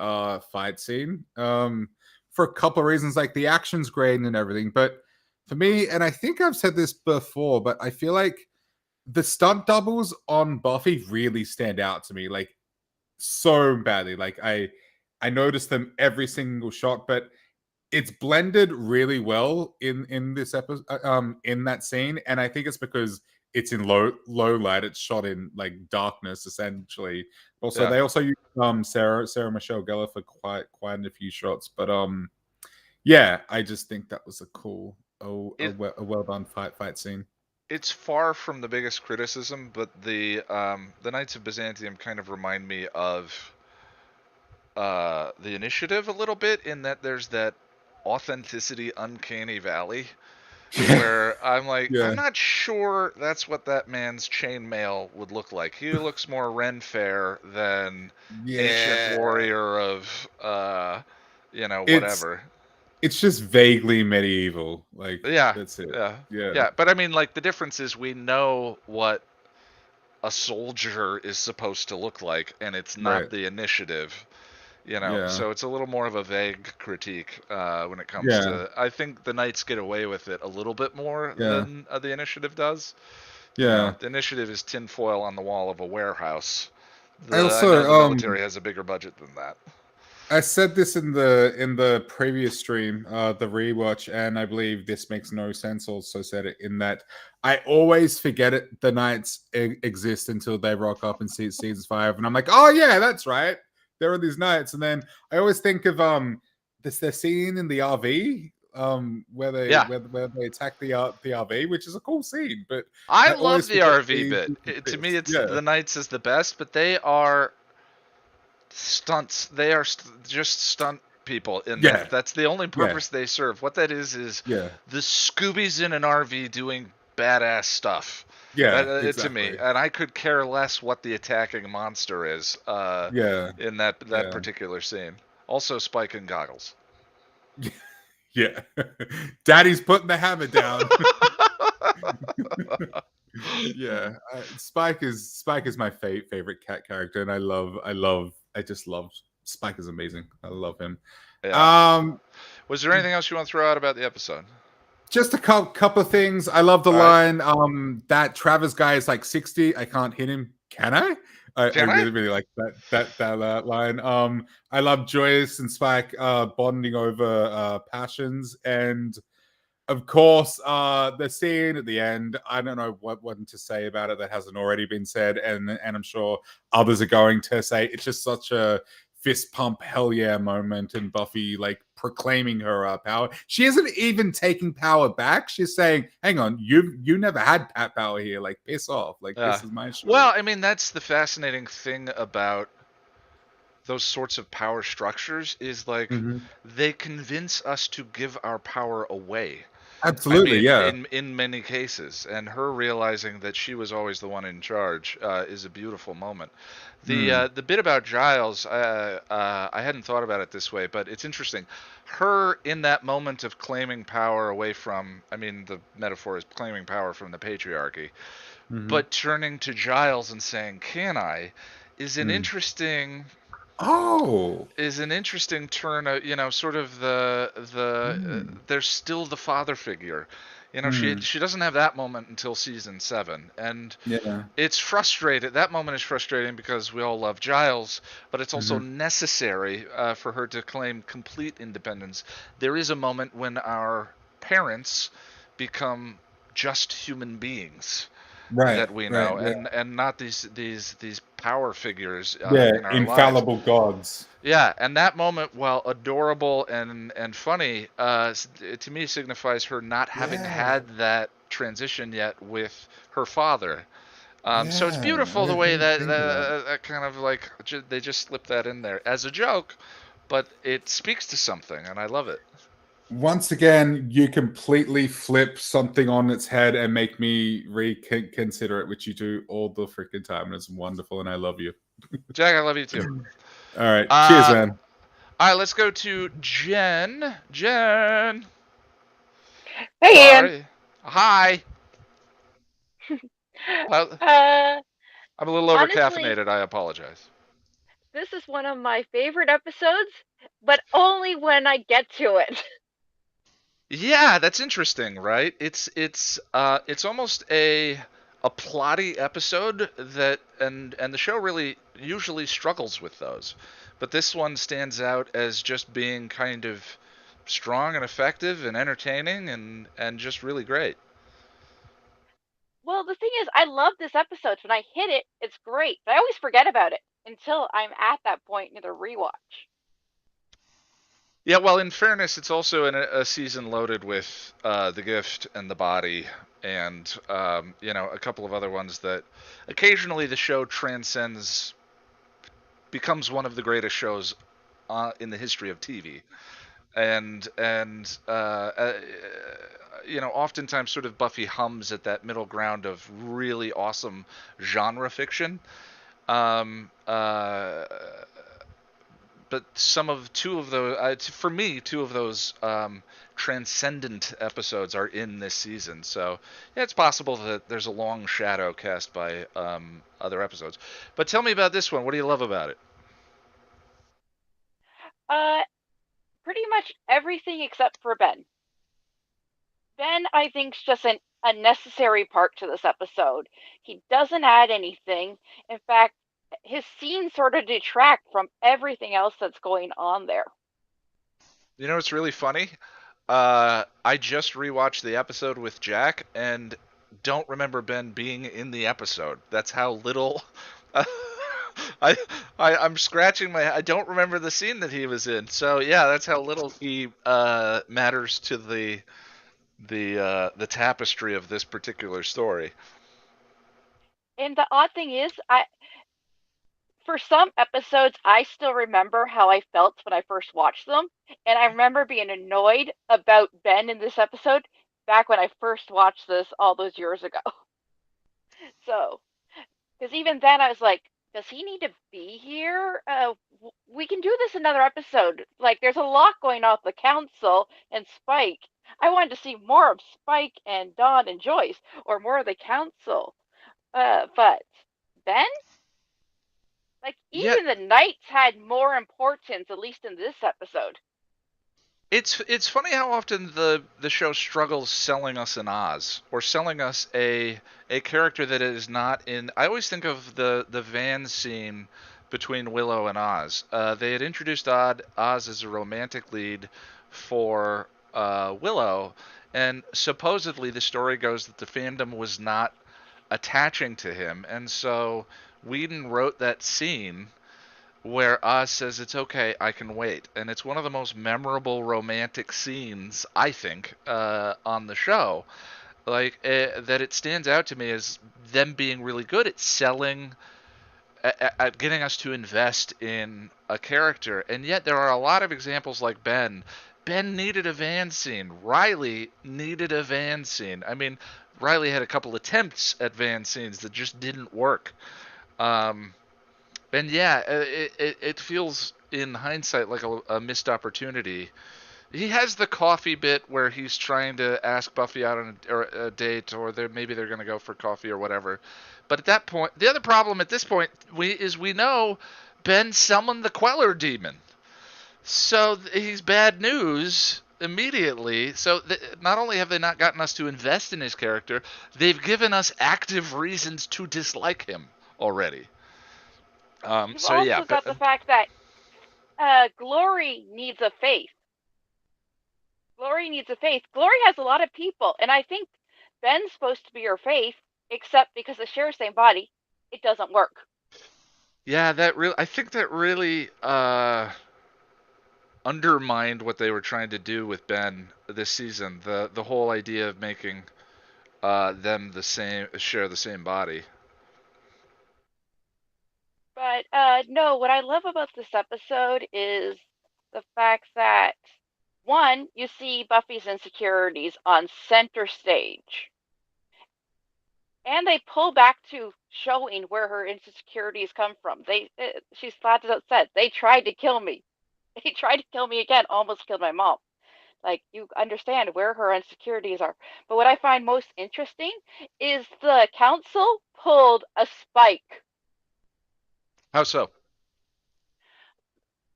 fight scene. For a couple of reasons, like the action's great and everything. But for me, and I think I've said this before, but I feel like the stunt doubles on Buffy really stand out to me, like so badly. Like I noticed them every single shot, but it's blended really well in this episode, in that scene, and I think it's because it's in low light. It's shot in like darkness, essentially. Also, they also use Sarah Michelle Gellar for quite a few shots, but yeah, I just think that was a cool, a well done fight scene. It's far from the biggest criticism, but the Knights of Byzantium kind of remind me of the Initiative a little bit, in that there's that authenticity uncanny valley where I'm like, I'm not sure that's what that man's chainmail would look like. He looks more Ren Fair than ancient warrior of whatever. It's just vaguely medieval, like that's it. Yeah, but I mean, like, the difference is we know what a soldier is supposed to look like, and it's not the Initiative. So it's a little more of a vague critique when it comes to. I think the Knights get away with it a little bit more than the Initiative does. The Initiative is tinfoil on the wall of a warehouse. I know the military has a bigger budget than that. I said this in the previous stream, the rewatch, and I believe this makes no sense. Also said it in that I always forget it. The Knights exist until they rock up in season 5, and I'm like, oh yeah, that's right. There are these Knights, and then I always think of the scene in the RV, where they attack the RV, which is a cool scene. But I love the RV bit. To me, it's the Knights is the best, but they are stunts. They are just stunt people in that. That's the only purpose they serve. What that is the Scoobies in an RV doing badass stuff. Exactly. To me, and I could care less what the attacking monster is. In that particular scene. Also, Spike and goggles. Yeah, Daddy's putting the hammer down. Spike is my favorite cat character, and I just love Spike. Is amazing. I love him. Was there anything else you want to throw out about the episode? Just a couple of things. I love the line that Travis guy is like 60. I can't hit him. Can I? I really like that line. I love Joyce and Spike bonding over passions, and of course the scene at the end. I don't know what to say about it that hasn't already been said, and I'm sure others are going to say it's just such a fist pump hell yeah moment, and Buffy like proclaiming her power. She isn't even taking power back. She's saying, hang on, you never had power here, like piss off, like this is my show. Well, I mean, that's the fascinating thing about those sorts of power structures is like they convince us to give our power away. Absolutely, in many cases, and her realizing that she was always the one in charge is a beautiful moment. The bit about Giles, I hadn't thought about it this way, but it's interesting. Her in that moment of claiming power away from, I mean, the metaphor is claiming power from the patriarchy, but turning to Giles and saying, "Can I?" is an interesting. Is an interesting turn. Sort of the there's still the father figure. You know, she doesn't have that moment until season 7, and Yeah. it's frustrating. That moment is frustrating because we all love Giles, but it's also necessary for her to claim complete independence. There is a moment when our parents become just human beings Right. that we right, know, yeah. and not these power figures Yeah, in our lives. infallible gods. Yeah, and that moment, while adorable and funny, to me signifies her not having Yeah. had that transition yet with her father. So it's Yeah, beautiful I the way didn't that think of that. that kind of like they just slipped that in there as a joke, but it speaks to something, and I love it. Once again, you completely flip something on its head and make me reconsider it, which you do all the freaking time, and it's wonderful, and I love you. Jack, I love you too. All right, cheers, man. All right, let's go to Jen. Jen. Hey, Ian. Sorry. Hi. Well, I'm a little Honestly, overcaffeinated. I apologize. this is one of my favorite episodes, but only when I get to it. Yeah, that's interesting, right? It's almost a plotty episode that and the show really usually struggles with those. But this one stands out as just being kind of strong and effective and entertaining and just really great. Well, the thing is, I love this episode. When I hit it, it's great. But I always forget about it until I'm at that point in the rewatch. Yeah, well, in fairness, it's also a season loaded with The Gift and The Body, and a couple of other ones that occasionally the show becomes one of the greatest shows in the history of TV, and oftentimes sort of Buffy hums at that middle ground of really awesome genre fiction. Um, uh, but two of those, for me, two of those transcendent episodes are in this season. So yeah, it's possible that there's a long shadow cast by other episodes. But tell me about this one. What do you love about it? Pretty much everything except for Ben. Ben, I think, is just an unnecessary part to this episode. He doesn't add anything. In fact, his scenes sort of detract from everything else that's going on there. You know what's really funny? I just rewatched the episode with Jack and don't remember Ben being in the episode. That's how little. I'm scratching my. I don't remember the scene that he was in. So yeah, that's how little he matters to the tapestry of this particular story. And the odd thing is, for some episodes, I still remember how I felt when I first watched them, and I remember being annoyed about Ben in this episode back when I first watched this all those years ago. So, because even then I was like, does he need to be here? We can do this another episode. Like, there's a lot going on with the council and Spike. I wanted to see more of Spike and Dawn and Joyce, or more of the council. But Ben? Like, even the Knights had more importance, at least in this episode. It's funny how often the show struggles selling us an Oz or selling us a character that is not in. I always think of the van scene between Willow and Oz. They had introduced Oz as a romantic lead for Willow, and supposedly the story goes that the fandom was not attaching to him, and so Whedon wrote that scene where Oz says it's okay, I can wait, and it's one of the most memorable romantic scenes I think on the show. Like that, it stands out to me as them being really good at selling, at getting us to invest in a character, and yet there are a lot of examples like Ben. Ben needed a van scene. Riley needed a van scene. I mean, Riley had a couple attempts at van scenes that just didn't work. And yeah, it feels in hindsight like a missed opportunity. He has the coffee bit where he's trying to ask Buffy out on a date, or maybe they're going to go for coffee or whatever. But at that point, the other problem at this point is we know Ben summoned the Queller demon, so he's bad news immediately. So not only have they not gotten us to invest in his character, they've given us active reasons to dislike him already. You've So also yeah, got the fact that Glory needs a faith. Glory needs a faith. Glory has a lot of people, and I think Ben's supposed to be her faith, except because they share the same body, it doesn't work. yeah, I think that really undermined what they were trying to do with Ben this season. The whole idea of making them share the same body. But no, what I love about this episode is the fact that one, you see Buffy's insecurities on center stage. And they pull back to showing where her insecurities come from. She's flat out said, they tried to kill me. They tried to kill me again, almost killed my mom. Like, you understand where her insecurities are. But what I find most interesting is the council pulled a Spike. How so?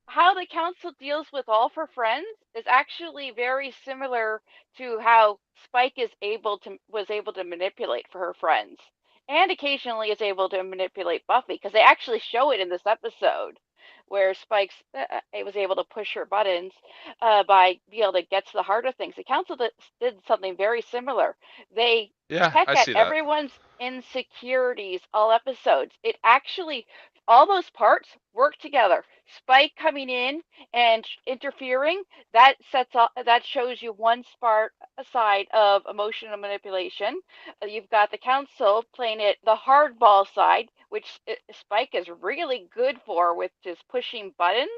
How the council deals with all of her friends is actually very similar to how Spike was able to manipulate for her friends, and occasionally is able to manipulate Buffy, because they actually show it in this episode where Spike was able to push her buttons by being able to get to the heart of things. The council did something very similar. They Yeah, peck I at see that. everyone's insecurities all episodes. It actually, all those parts work together. Spike coming in and interfering, that shows you one side of emotional manipulation. You've got the council playing it the hardball side, which Spike is really good for, with just pushing buttons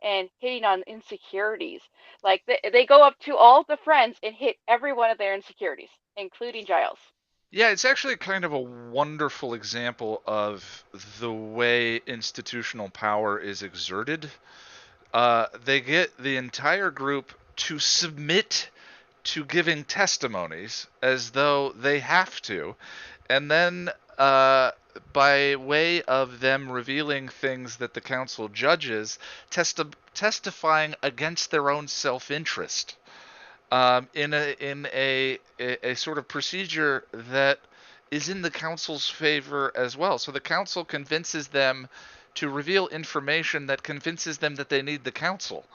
and hitting on insecurities. Like, they go up to all the friends and hit every one of their insecurities, including Giles. Yeah, it's actually kind of a wonderful example of the way institutional power is exerted. They get the entire group to submit to giving testimonies as though they have to, and then by way of them revealing things that the council judges, testifying against their own self-interest. In a sort of procedure that is in the council's favor as well. So the council convinces them to reveal information that convinces them that they need the council.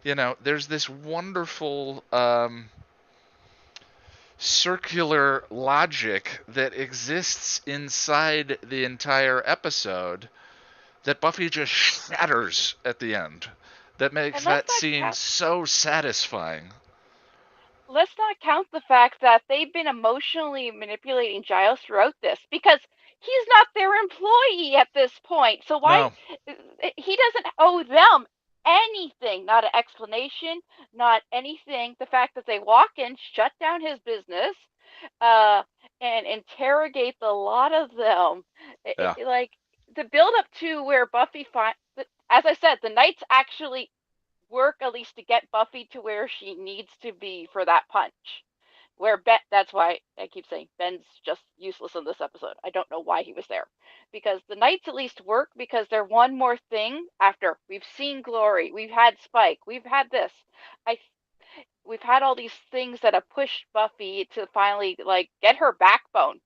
There's this wonderful circular logic that exists inside the entire episode that Buffy just shatters at the end. That makes that scene so satisfying. Let's not count the fact that they've been emotionally manipulating Giles throughout this, because he's not their employee at this point. So why? No. He doesn't owe them anything, not an explanation, not anything. The fact that they walk in, shut down his business, and interrogate the lot of them. Yeah. Like, the build up to where Buffy as I said, the Knights actually work at least to get Buffy to where she needs to be for that punch. That's why I keep saying Ben's just useless in this episode. I don't know why he was there, because the Knights at least work because they're one more thing after we've seen Glory, we've had Spike, we've had this. We've had all these things that have pushed Buffy to finally get her backbone.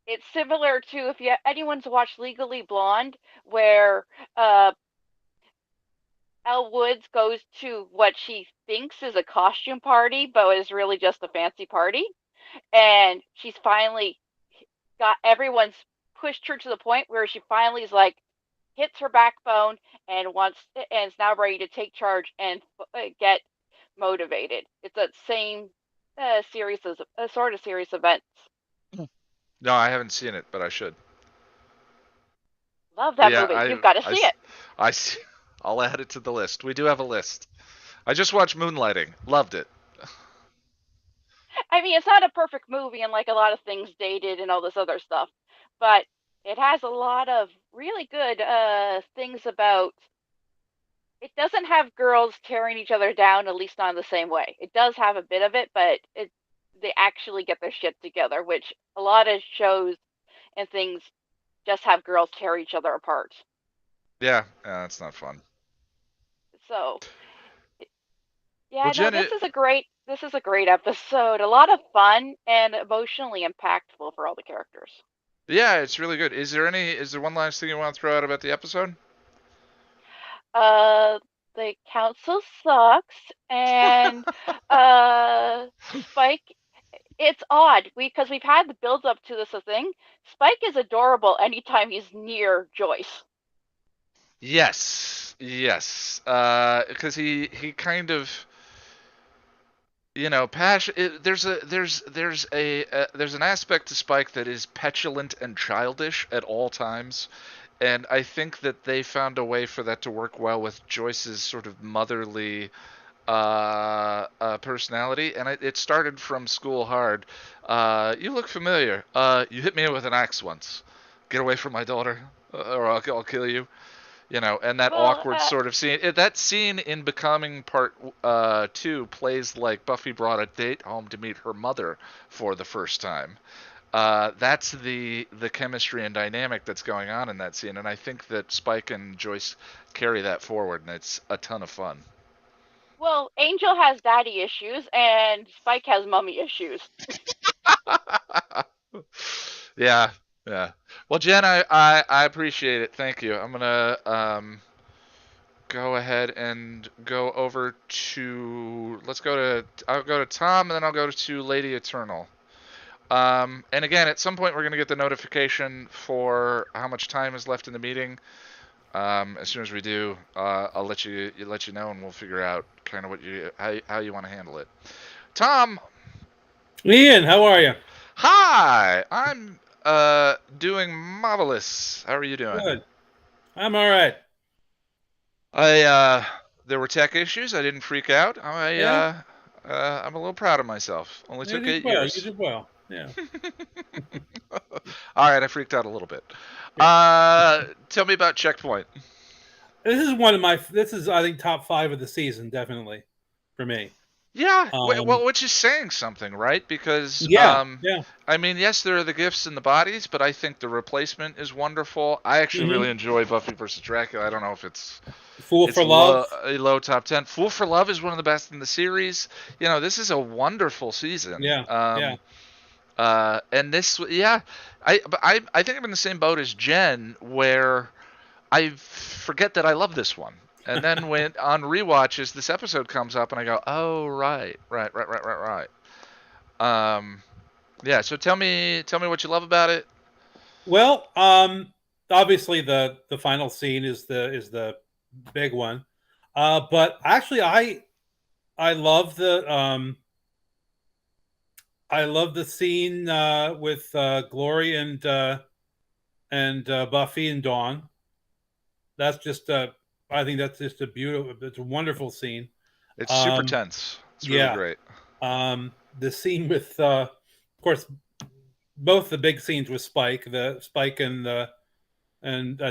It's similar to, if anyone's watched Legally Blonde, where Elle Woods goes to what she thinks is a costume party, but is really just a fancy party. And she's finally got everyone's pushed her to the point where she finally is hits her backbone and is now ready to take charge and get motivated. It's that same series of events. No, I haven't seen it, but I should. Love that movie. You've got to see it. I'll add it to the list. We do have a list. I just watched Moonlighting. Loved it. I mean, it's not a perfect movie, and a lot of things dated and all this other stuff, but it has a lot of really good things about. It doesn't have girls tearing each other down, at least not in the same way. It does have a bit of it, but they actually get their shit together, which a lot of shows and things just have girls tear each other apart. Yeah, that's not fun. So, Yeah, Well, no, Jen, this is a great episode. A lot of fun and emotionally impactful for all the characters. yeah, it's really good. Is there one last thing you want to throw out about the episode? Uh, the council sucks, and uh, Spike. It's odd because we've had the build up to this thing. Spike is adorable anytime he's near Joyce. Yes, yes. Because he kind of, passion. There's an aspect to Spike that is petulant and childish at all times, and I think that they found a way for that to work well with Joyce's sort of motherly personality, and it started from School Hard. You look familiar. You hit me with an axe once. Get away from my daughter, or I'll kill you. And that Well, awkward sort of scene. That scene in Becoming Part 2 plays like Buffy brought a date home to meet her mother for the first time. That's the chemistry and dynamic that's going on in that scene, and I think that Spike and Joyce carry that forward, and it's a ton of fun. well, Angel has daddy issues, and Spike has mummy issues. Yeah, yeah. Well, Jen, I appreciate it. Thank you. I'm gonna go ahead and go over to I'll go to Tom, and then I'll go to Lady Eternal. And again, at some point we're gonna get the notification for how much time is left in the meeting. As soon as we do, I'll let you know, and we'll figure out kind of how you want to handle it. Tom, Ian, how are you? hi. I'm doing marvelous. How are you doing? Good. I'm all right. There were tech issues. I didn't freak out. I'm a little proud of myself. Only took 8 years. You did well. Yeah. All right, I freaked out a little bit. Tell me about Checkpoint. This is I think top 5 of the season, definitely for me. Yeah, well, which is saying something, right? Because yeah. I mean, yes, there are the gifts and the bodies, but I think the replacement is wonderful. I actually really enjoy Buffy vs. Dracula. I don't know if it's for Love, a low top 10. Fool for Love is one of the best in the series. This is a wonderful season. Yeah. And this, I think I'm in the same boat as Jen, where I forget that I love this one. And then when on rewatches, this episode comes up, and I go, "Oh, right." Yeah. So tell me what you love about it. Well, obviously the final scene is the big one, but actually I love the scene with Glory and Buffy and Dawn. That's just I think that's just it's a wonderful scene. It's super tense. It's really great. The scene with, of course, both the big scenes with Spike and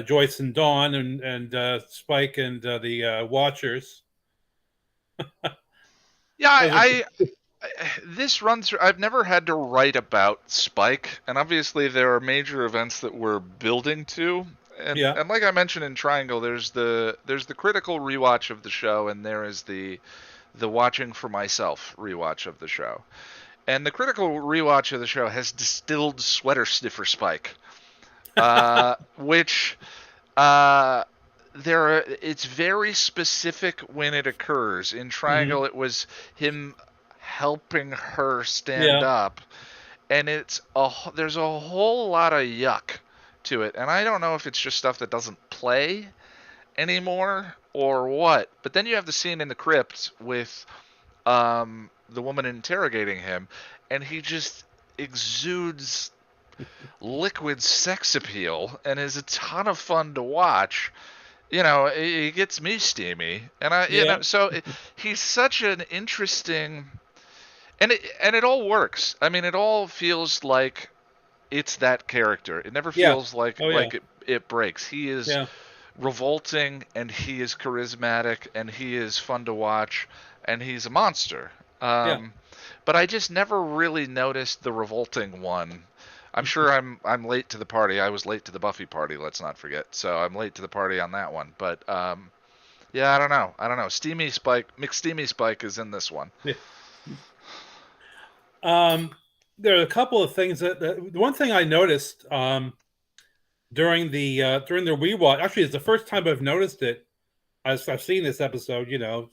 Joyce and Dawn, and Spike and the Watchers. Yeah, this run through. I've never had to write about Spike, and obviously there are major events that we're building to. And like I mentioned in Triangle, there's the critical rewatch of the show, and there is the watching for myself rewatch of the show. And the critical rewatch of the show has distilled Sweater Sniffer Spike, which it's very specific when it occurs. In Triangle, it was him helping her stand up, and there's a whole lot of yuck to it, and I don't know if it's just stuff that doesn't play anymore or what. But then you have the scene in the crypt with the woman interrogating him, and he just exudes liquid sex appeal and is a ton of fun to watch. He gets me steamy, and he's such an interesting, and it all works. I mean, it all feels like it's that character. It never feels like it breaks. He is revolting, and he is charismatic, and he is fun to watch, and he's a monster. But I just never really noticed the revolting one. I'm sure I'm late to the party. I was late to the Buffy party, let's not forget. So I'm late to the party on that one. But Yeah, I don't know. McSteamy Spike is in this one. There are a couple of things the one thing I noticed during the rewatch. Actually, it's the first time I've noticed it. I've seen this episode, a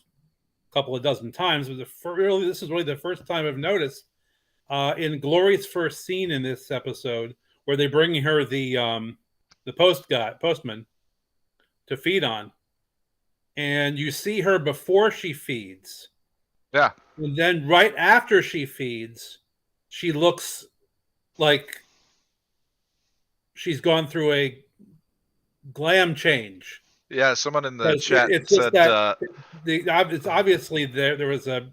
couple of dozen times, but this is really the first time I've noticed in Glory's first scene in this episode, where they bring her the postman to feed on, and you see her before she feeds. Yeah. And then right after she feeds, she looks like she's gone through a glam change. Yeah, someone in the chat it's said that it's obviously there was a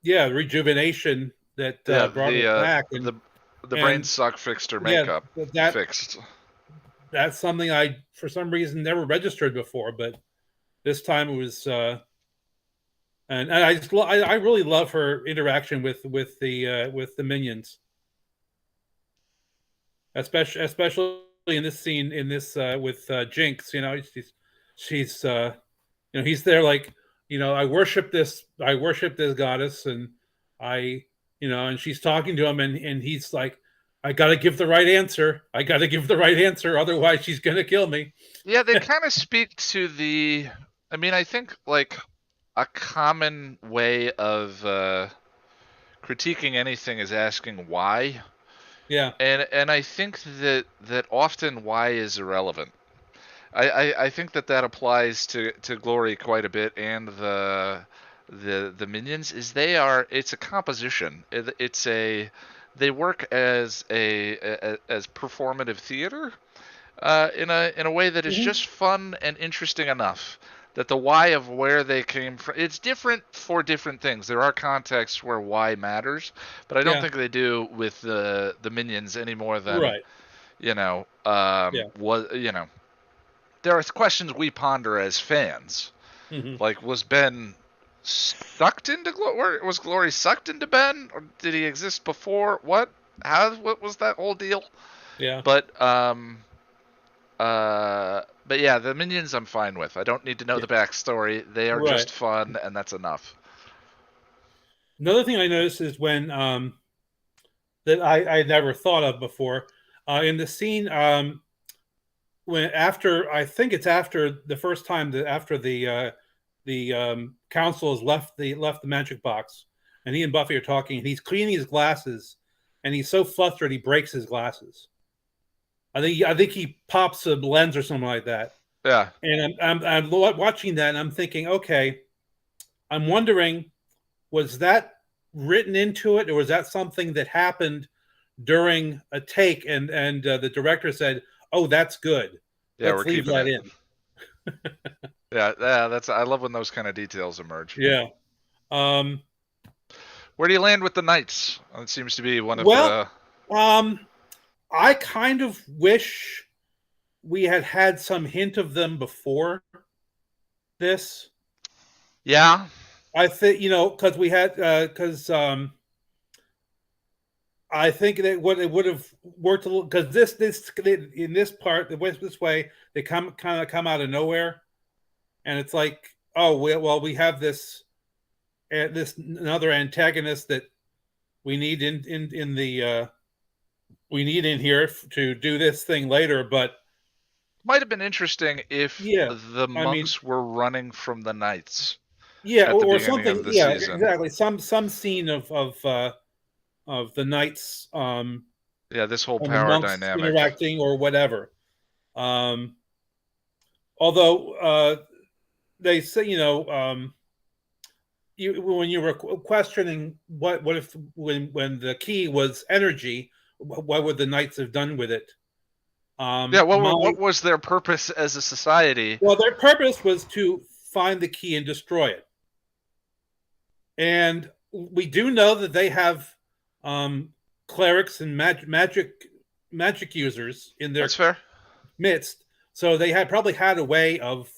rejuvenation that brought it back. And, the brain suck fixed her makeup. Fixed. That's something I, for some reason, never registered before, but this time it was. And I really love her interaction with the minions, especially in this scene with Jinx. She's he's there like, I worship this goddess, and and she's talking to him, and he's like, I gotta give the right answer. Otherwise she's gonna kill me. Yeah, they kind of speak to the. I mean, I think like a common way of critiquing anything is asking why. Yeah. And I think that often why is irrelevant. I think that applies to Glory quite a bit, and the minions is it's a composition. They work as performative theater in a way that is just fun and interesting enough that the why of where they came from, it's different for different things. There are contexts where why matters, but I don't think they do with the minions any more than there are questions we ponder as fans. Like, was Ben sucked into Glory? Was Glory sucked into Ben, or did he exist before? What was that whole deal? Yeah. But yeah, the minions I'm fine with. I don't need to know the backstory. They are just fun, and that's enough. Another thing I noticed is when that I never thought of before in the scene when I think it's after the first time after the council has left the magic box, and he and Buffy are talking, and he's cleaning his glasses, and he's so flustered he breaks his glasses. I think he pops a lens or something like that. Yeah. And I'm watching that, and I'm thinking, okay, I'm wondering, was that written into it, or was that something that happened during a take, and the director said, "Oh, that's good. Yeah, let's leave that in." yeah, I love when those kind of details emerge. Yeah. Where do you land with the Knights? It seems to be one of the. I kind of wish we had some hint of them before this. Yeah. I think, because we had, I think that it would have worked a little, because this in this part, this way, they come out of nowhere, and it's like, oh, we have this another antagonist that we need in the. We need in here to do this thing later, but might have been interesting if the monks were running from the Knights. Yeah, or something. Yeah, season. Exactly. Some scene of the Knights. This whole power dynamic interacting or whatever. Although they say, when you were questioning what if when the key was energy. What would the Knights have done with it? What was their purpose as a society? Well, their purpose was to find the key and destroy it. And we do know that they have clerics and magic users in their midst. So they probably had a way of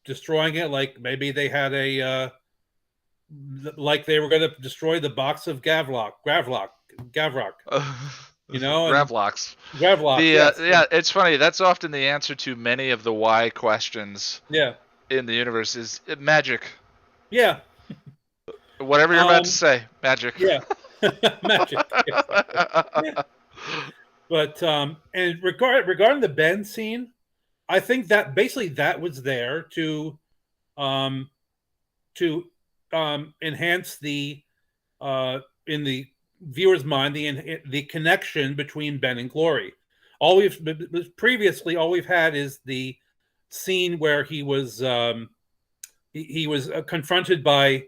destroying it. Like maybe they had like they were going to destroy the box of Gavrok. you know, and Gravlocks. Gravlocks. Yes. Yeah, it's funny. That's often the answer to many of the why questions Yeah. in the universe is magic. Yeah. Whatever you're about to say, magic. Yeah. Magic. But and regarding the Ben scene, I think that basically that was there to enhance the in the viewer's mind the connection between Ben and Glory. All we've had is the scene where he was confronted by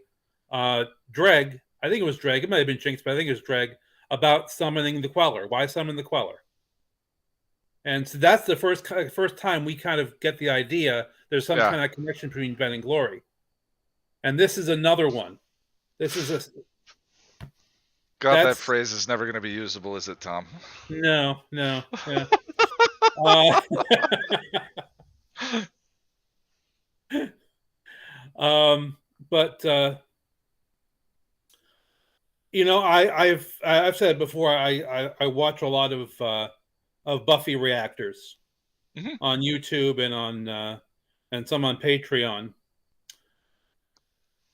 Dreg. I think it was Dreg. It might have been Jinx, but I think it was Dreg about summoning the Queller. Why summon the Queller? And so that's the first time we kind of get the idea there's some kind of connection between Ben and Glory. And this is another one. This is a God, that phrase is never going to be usable, is it, Tom? No. Yeah. But you know, I've said it before. I watch a lot of Buffy reactors on YouTube and on and some on Patreon,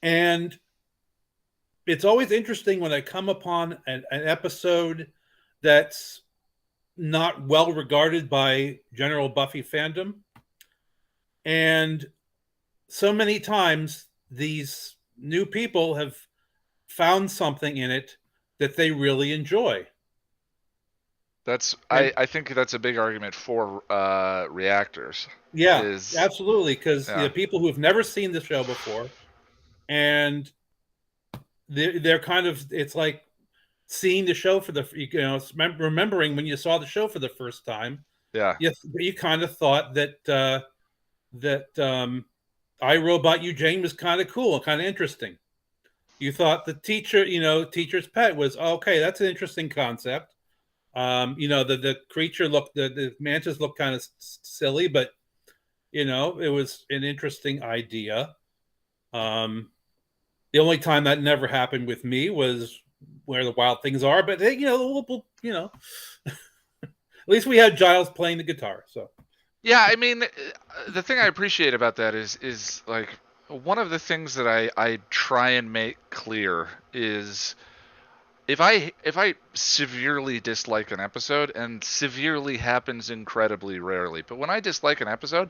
and it's always interesting when I come upon an episode that's not well regarded by general Buffy fandom, and so many times these new people have found something in it that they really enjoy. I think that's a big argument for reactors. Yeah, absolutely, because the people who have never seen the show before, and they're kind of, it's like seeing the show for remembering when you saw the show for the first time. Yeah, you kind of thought that I, Robot You Jane was kind of cool, kind of interesting. You thought the teacher's pet was okay. That's an interesting concept. The creature the mantis looked kind of silly, but it was an interesting idea. The only time that never happened with me was Where the Wild Things Are, but at least we had Giles playing the guitar. So yeah, I mean, the thing I appreciate about that is like one of the things that I try and make clear is if I severely dislike an episode, and severely happens incredibly rarely, but when I dislike an episode,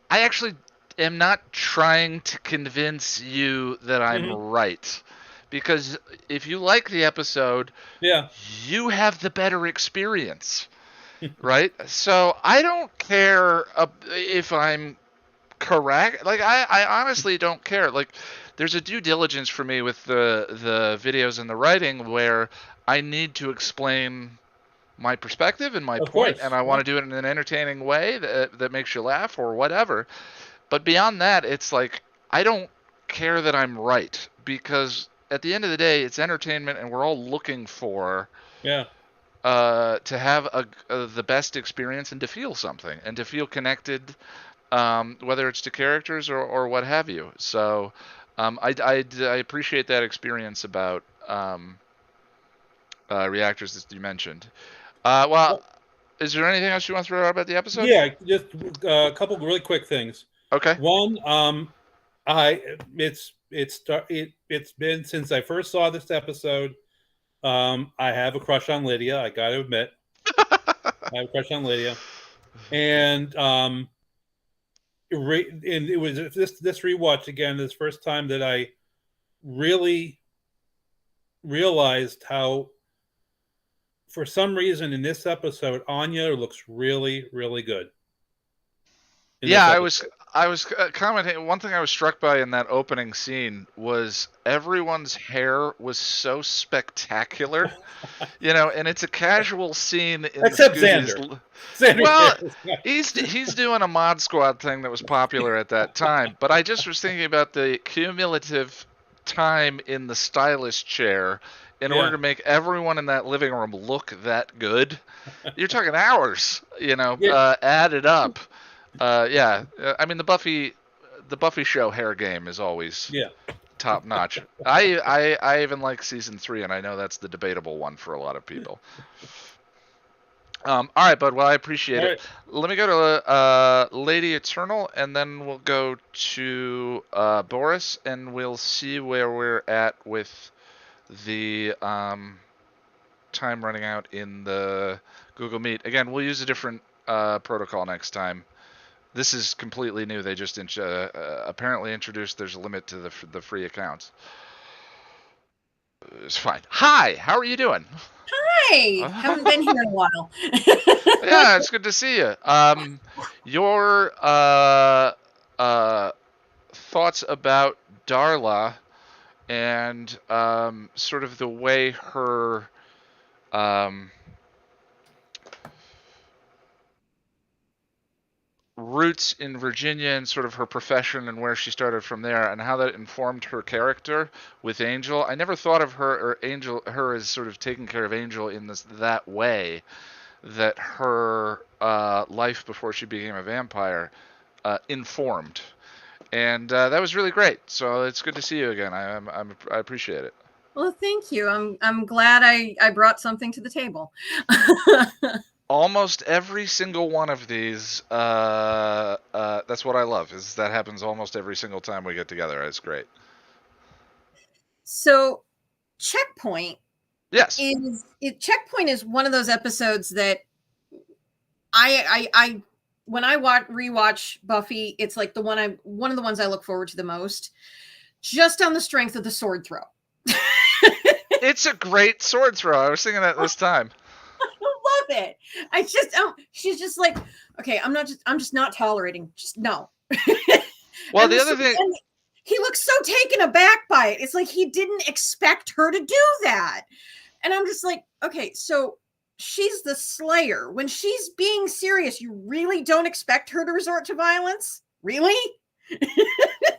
I actually am not trying to convince you that I'm right. Because if you like the episode, you have the better experience. Right? So I don't care if I'm correct. Like I honestly don't care. Like there's a due diligence for me with the videos and the writing where I need to explain my perspective and my point, and I want to do it in an entertaining way that makes you laugh or whatever. But beyond that, it's like I don't care that I'm right, because at the end of the day, it's entertainment, and we're all looking for to have the best experience and to feel something and to feel connected, whether it's to characters or what have you. So I appreciate that experience about reactors that you mentioned. Well, is there anything else you want to throw out about the episode? Yeah, just a couple really quick things. Okay. One, it's been since I first saw this episode. I have a crush on Lydia. I got to admit, I have a crush on Lydia, and it was this rewatch again. This first time that I really realized how, for some reason, in this episode, Anya looks really, really good. Yeah, I was commenting. One thing I was struck by in that opening scene was everyone's hair was so spectacular, and it's a casual scene. Except Xander. Well, he's doing a Mod Squad thing that was popular at that time. But I just was thinking about the cumulative time in the stylist chair in order to make everyone in that living room look that good. You're talking hours, added up. I mean the Buffy show hair game is always top notch. I even like season 3, and I know that's the debatable one for a lot of people. All right, bud. Well, I appreciate All it. Let me go to Lady Eternal, and then we'll go to Boris, and we'll see where we're at with the time running out in the Google Meet. Again, we'll use a different protocol next time. This is completely new. They just apparently introduced there's a limit to the free accounts. It's fine. Hi, how are you doing? Hey, haven't been here in a while. Yeah, it's good to see you. Your thoughts about Darla and sort of the way her roots in Virginia and sort of her profession and where she started from there, and how that informed her character with Angel. I never thought of her as sort of taking care of Angel in that way. That her life before she became a vampire informed, and that was really great. So it's good to see you again. I appreciate it. Well, thank you. I'm glad I brought something to the table. Almost every single one of these, that's what I love, is that happens almost every single time we get together. It's great. So, Checkpoint. Yes. Checkpoint is one of those episodes that I when I rewatch Buffy, it's like one of the ones I look forward to the most, just on the strength of the sword throw. It's a great sword throw. I was thinking that this time. I love it. She's just like, okay, I'm just not tolerating. Just no. Well, the other thing, he looks so taken aback by it. It's like he didn't expect her to do that. And I'm just like, okay, so she's the Slayer. When she's being serious, you really don't expect her to resort to violence? Really?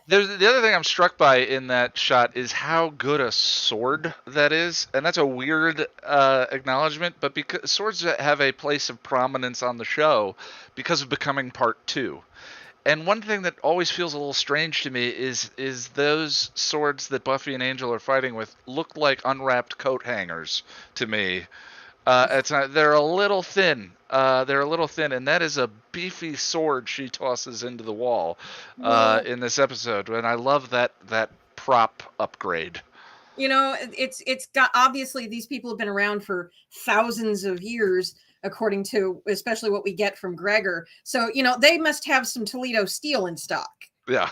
the other thing I'm struck by in that shot is how good a sword that is. And that's a weird acknowledgement, but because swords have a place of prominence on the show because of becoming part 2. And one thing that always feels a little strange to me is those swords that Buffy and Angel are fighting with look like unwrapped coat hangers to me. They're a little thin. And that is a beefy sword she tosses into the wall in this episode. And I love that prop upgrade. You know, it's got, obviously these people have been around for thousands of years, according to especially what we get from Gregor. So, you know, they must have some Toledo steel in stock. Yeah.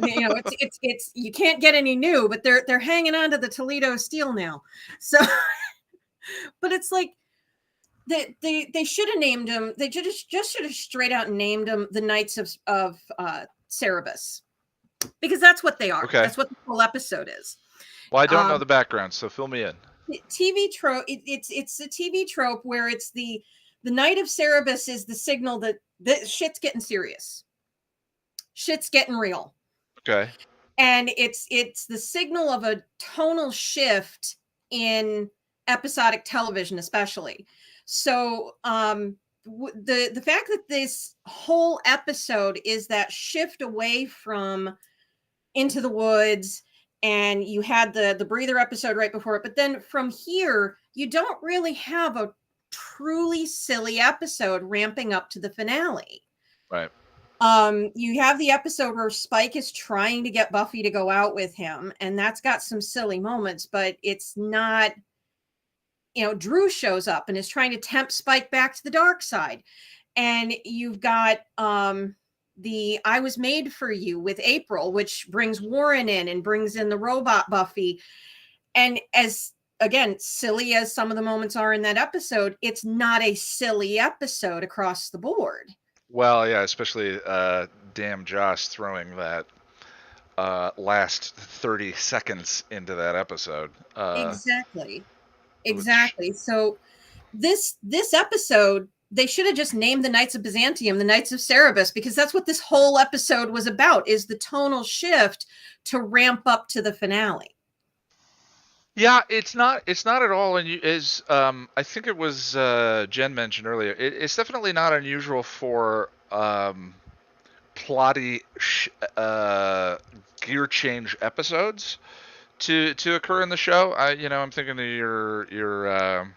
You know, it's you can't get any new, but they're hanging on to the Toledo steel now. So, but it's like they should have named them. They just should have straight out named them the Knights of Cerebus, because that's what they are. Okay. That's what the whole episode is. Well, I don't know the background, so fill me in. TV trope. It's a TV trope where it's the Knight of Cerebus is the signal that shit's getting serious. Shit's getting real. Okay. And it's the signal of a tonal shift in episodic television, especially. So the fact that this whole episode is that shift away from Into the Woods, and you had the breather episode right before it, but then from here you don't really have a truly silly episode ramping up to the finale. Right. You have the episode where Spike is trying to get Buffy to go out with him, and that's got some silly moments, but it's not, you know, Drew shows up and is trying to tempt Spike back to the dark side. And you've got the I Was Made for You with April, which brings Warren in and brings in the robot Buffy. And as, again, silly as some of the moments are in that episode, it's not a silly episode across the board. Well, yeah, especially damn Josh throwing that last 30 seconds into that episode. Exactly. So this episode, they should have just named the Knights of Byzantium the Knights of Cerebus, because that's what this whole episode was about, is the tonal shift to ramp up to the finale. Yeah, it's not at all. And I think it was Jen mentioned earlier. It's definitely not unusual for plotty gear change episodes to occur in the show. I'm thinking of your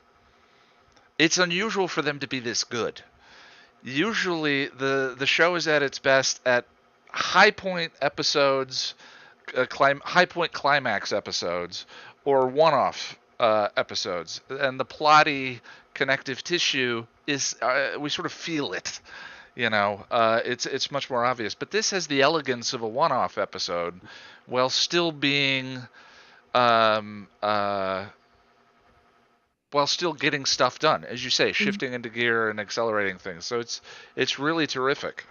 it's unusual for them to be this good. Usually, the show is at its best at high point episodes, high point climax episodes, or one-off episodes, and the plotty connective tissue is we sort of feel it. It's much more obvious. But this has the elegance of a one-off episode, while still being while still getting stuff done, as you say, shifting into gear and accelerating things. So it's really terrific.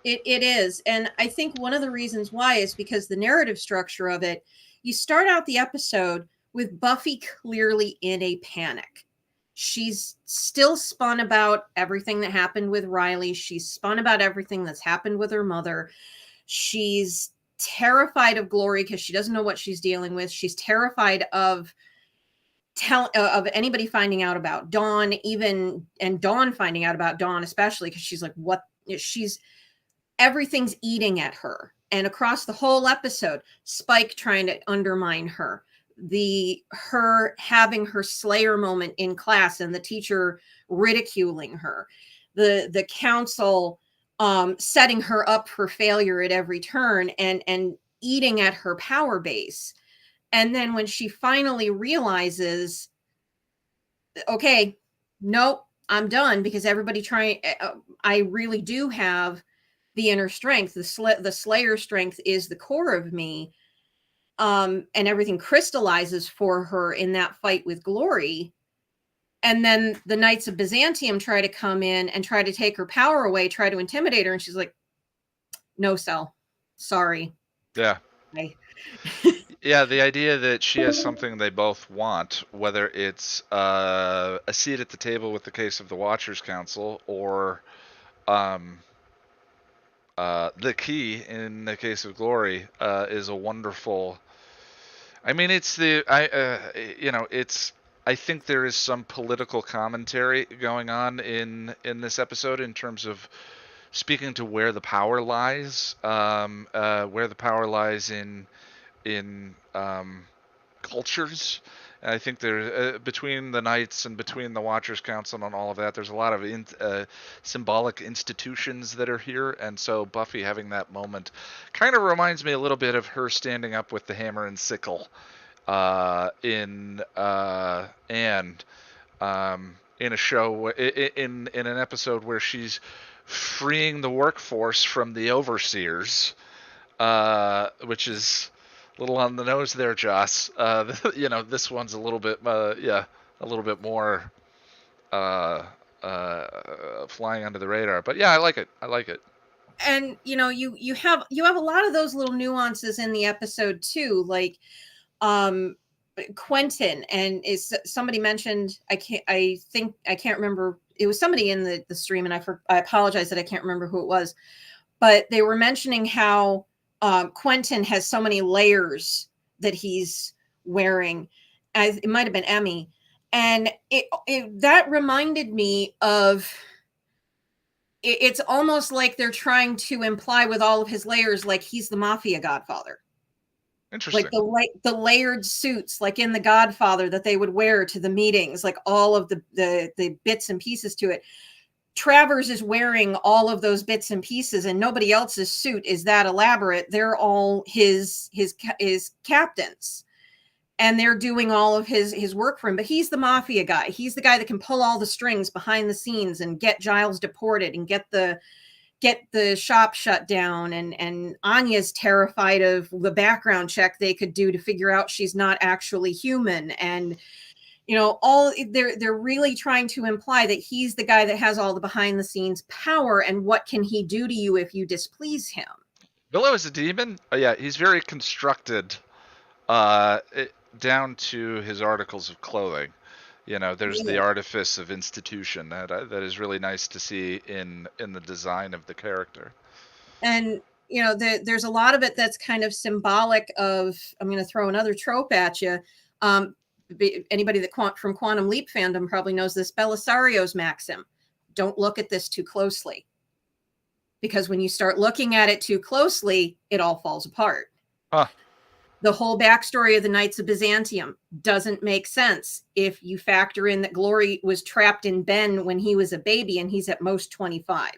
It is. And I think one of the reasons why is because the narrative structure of it, you start out the episode with Buffy clearly in a panic. She's still spun about everything that happened with Riley. She's spun about everything that's happened with her mother. She's terrified of Glory because she doesn't know what she's dealing with. She's terrified of anybody finding out about Dawn, and Dawn finding out about Dawn, especially because she's like, what? Everything's eating at her. And across the whole episode, Spike trying to undermine her, her having her Slayer moment in class and the teacher ridiculing her, the council setting her up for failure at every turn and eating at her power base. And then when she finally realizes, okay, nope, I'm done, because everybody I really do have the inner strength. The Slayer strength is the core of me. And everything crystallizes for her in that fight with Glory. And then the Knights of Byzantium try to come in and try to take her power away, try to intimidate her. And she's like, no, Cell, sorry. Yeah. Bye. Yeah, the idea that she has something they both want, whether it's a seat at the table with the case of the Watchers Council, or the key in the case of Glory, is a wonderful. I mean, I think there is some political commentary going on in this episode in terms of speaking to where the power lies, in cultures. And I think there, between the Knights and between the Watchers Council and all of that, there's a lot of symbolic institutions that are here. And so Buffy having that moment kind of reminds me a little bit of her standing up with the hammer and sickle in a show, in an episode where she's freeing the workforce from the overseers, which is a little on the nose there, Joss. This one's a little bit, a little bit more flying under the radar. But yeah, I like it. And you have a lot of those little nuances in the episode too, like Quentin, and is somebody mentioned, I can't remember, it was somebody in the stream, and I apologize that I can't remember who it was, but they were mentioning how Quentin has so many layers that he's wearing. It might have been Emmy, and that reminded me of. It's almost like they're trying to imply with all of his layers, like he's the mafia godfather. Interesting. Like the layered suits, like in The Godfather, that they would wear to the meetings, like all of the bits and pieces to it. Travers is wearing all of those bits and pieces, and nobody else's suit is that elaborate. They're all his captains, and they're doing all of his work for him. But he's the mafia guy. He's the guy that can pull all the strings behind the scenes and get Giles deported and get the shop shut down. And Anya's terrified of the background check they could do to figure out she's not actually human. And they're really trying to imply that he's the guy that has all the behind the scenes power, and what can he do to you if you displease him. Billow is a demon. Oh, yeah, he's very constructed down to his articles of clothing. There's the artifice of institution that is really nice to see in the design of the character. And there's a lot of it that's kind of symbolic of, I'm going to throw another trope at you. Anybody that from Quantum Leap fandom probably knows this. Belisario's maxim: don't look at this too closely, because when you start looking at it too closely, it all falls apart. Huh. The whole backstory of the Knights of Byzantium doesn't make sense if you factor in that Glory was trapped in Ben when he was a baby and he's at most 25.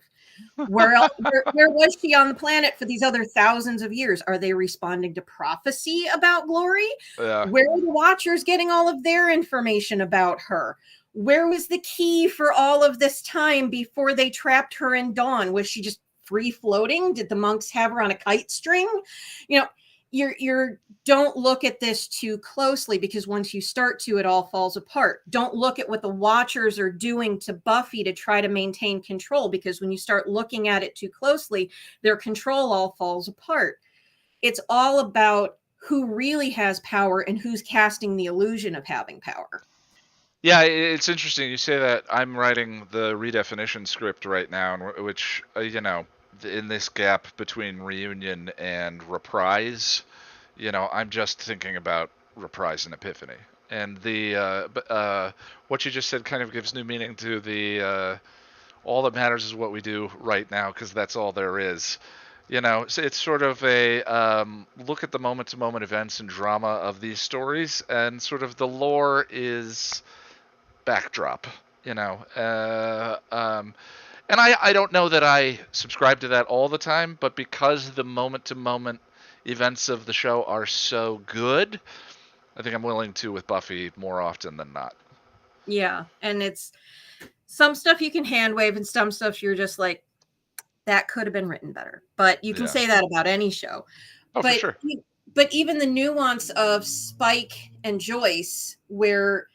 Where was she on the planet for these other thousands of years? Are they responding to prophecy about Glory? Yeah. Where are the Watchers getting all of their information about her? Where was the key for all of this time before they trapped her in Dawn? Was she just free floating? Did the monks have her on a kite string? You know, you're don't look at this too closely, because once you start to, it all falls apart. Don't look at what the Watchers are doing to Buffy to try to maintain control, because when you start looking at it too closely, their control all falls apart. It's all about who really has power and who's casting the illusion of having power. Yeah, it's interesting you say that. I'm writing the redefinition script right now, which, you know, in this gap between reunion and reprise, you know, I'm just thinking about reprise and epiphany. And the what you just said kind of gives new meaning to the all that matters is what we do right now, because that's all there is. You know, so it's sort of a look at the moment-to-moment events and drama of these stories, and sort of the lore is backdrop, you know. And I don't know that I subscribe to that all the time, but because the moment-to-moment events of the show are so good, I think I'm willing to with Buffy more often than not. Yeah, and it's some stuff you can hand wave, and some stuff you're just like, that could have been written better. But you can say that about any show. Oh, but, for sure. But even the nuance of Spike and Joyce, where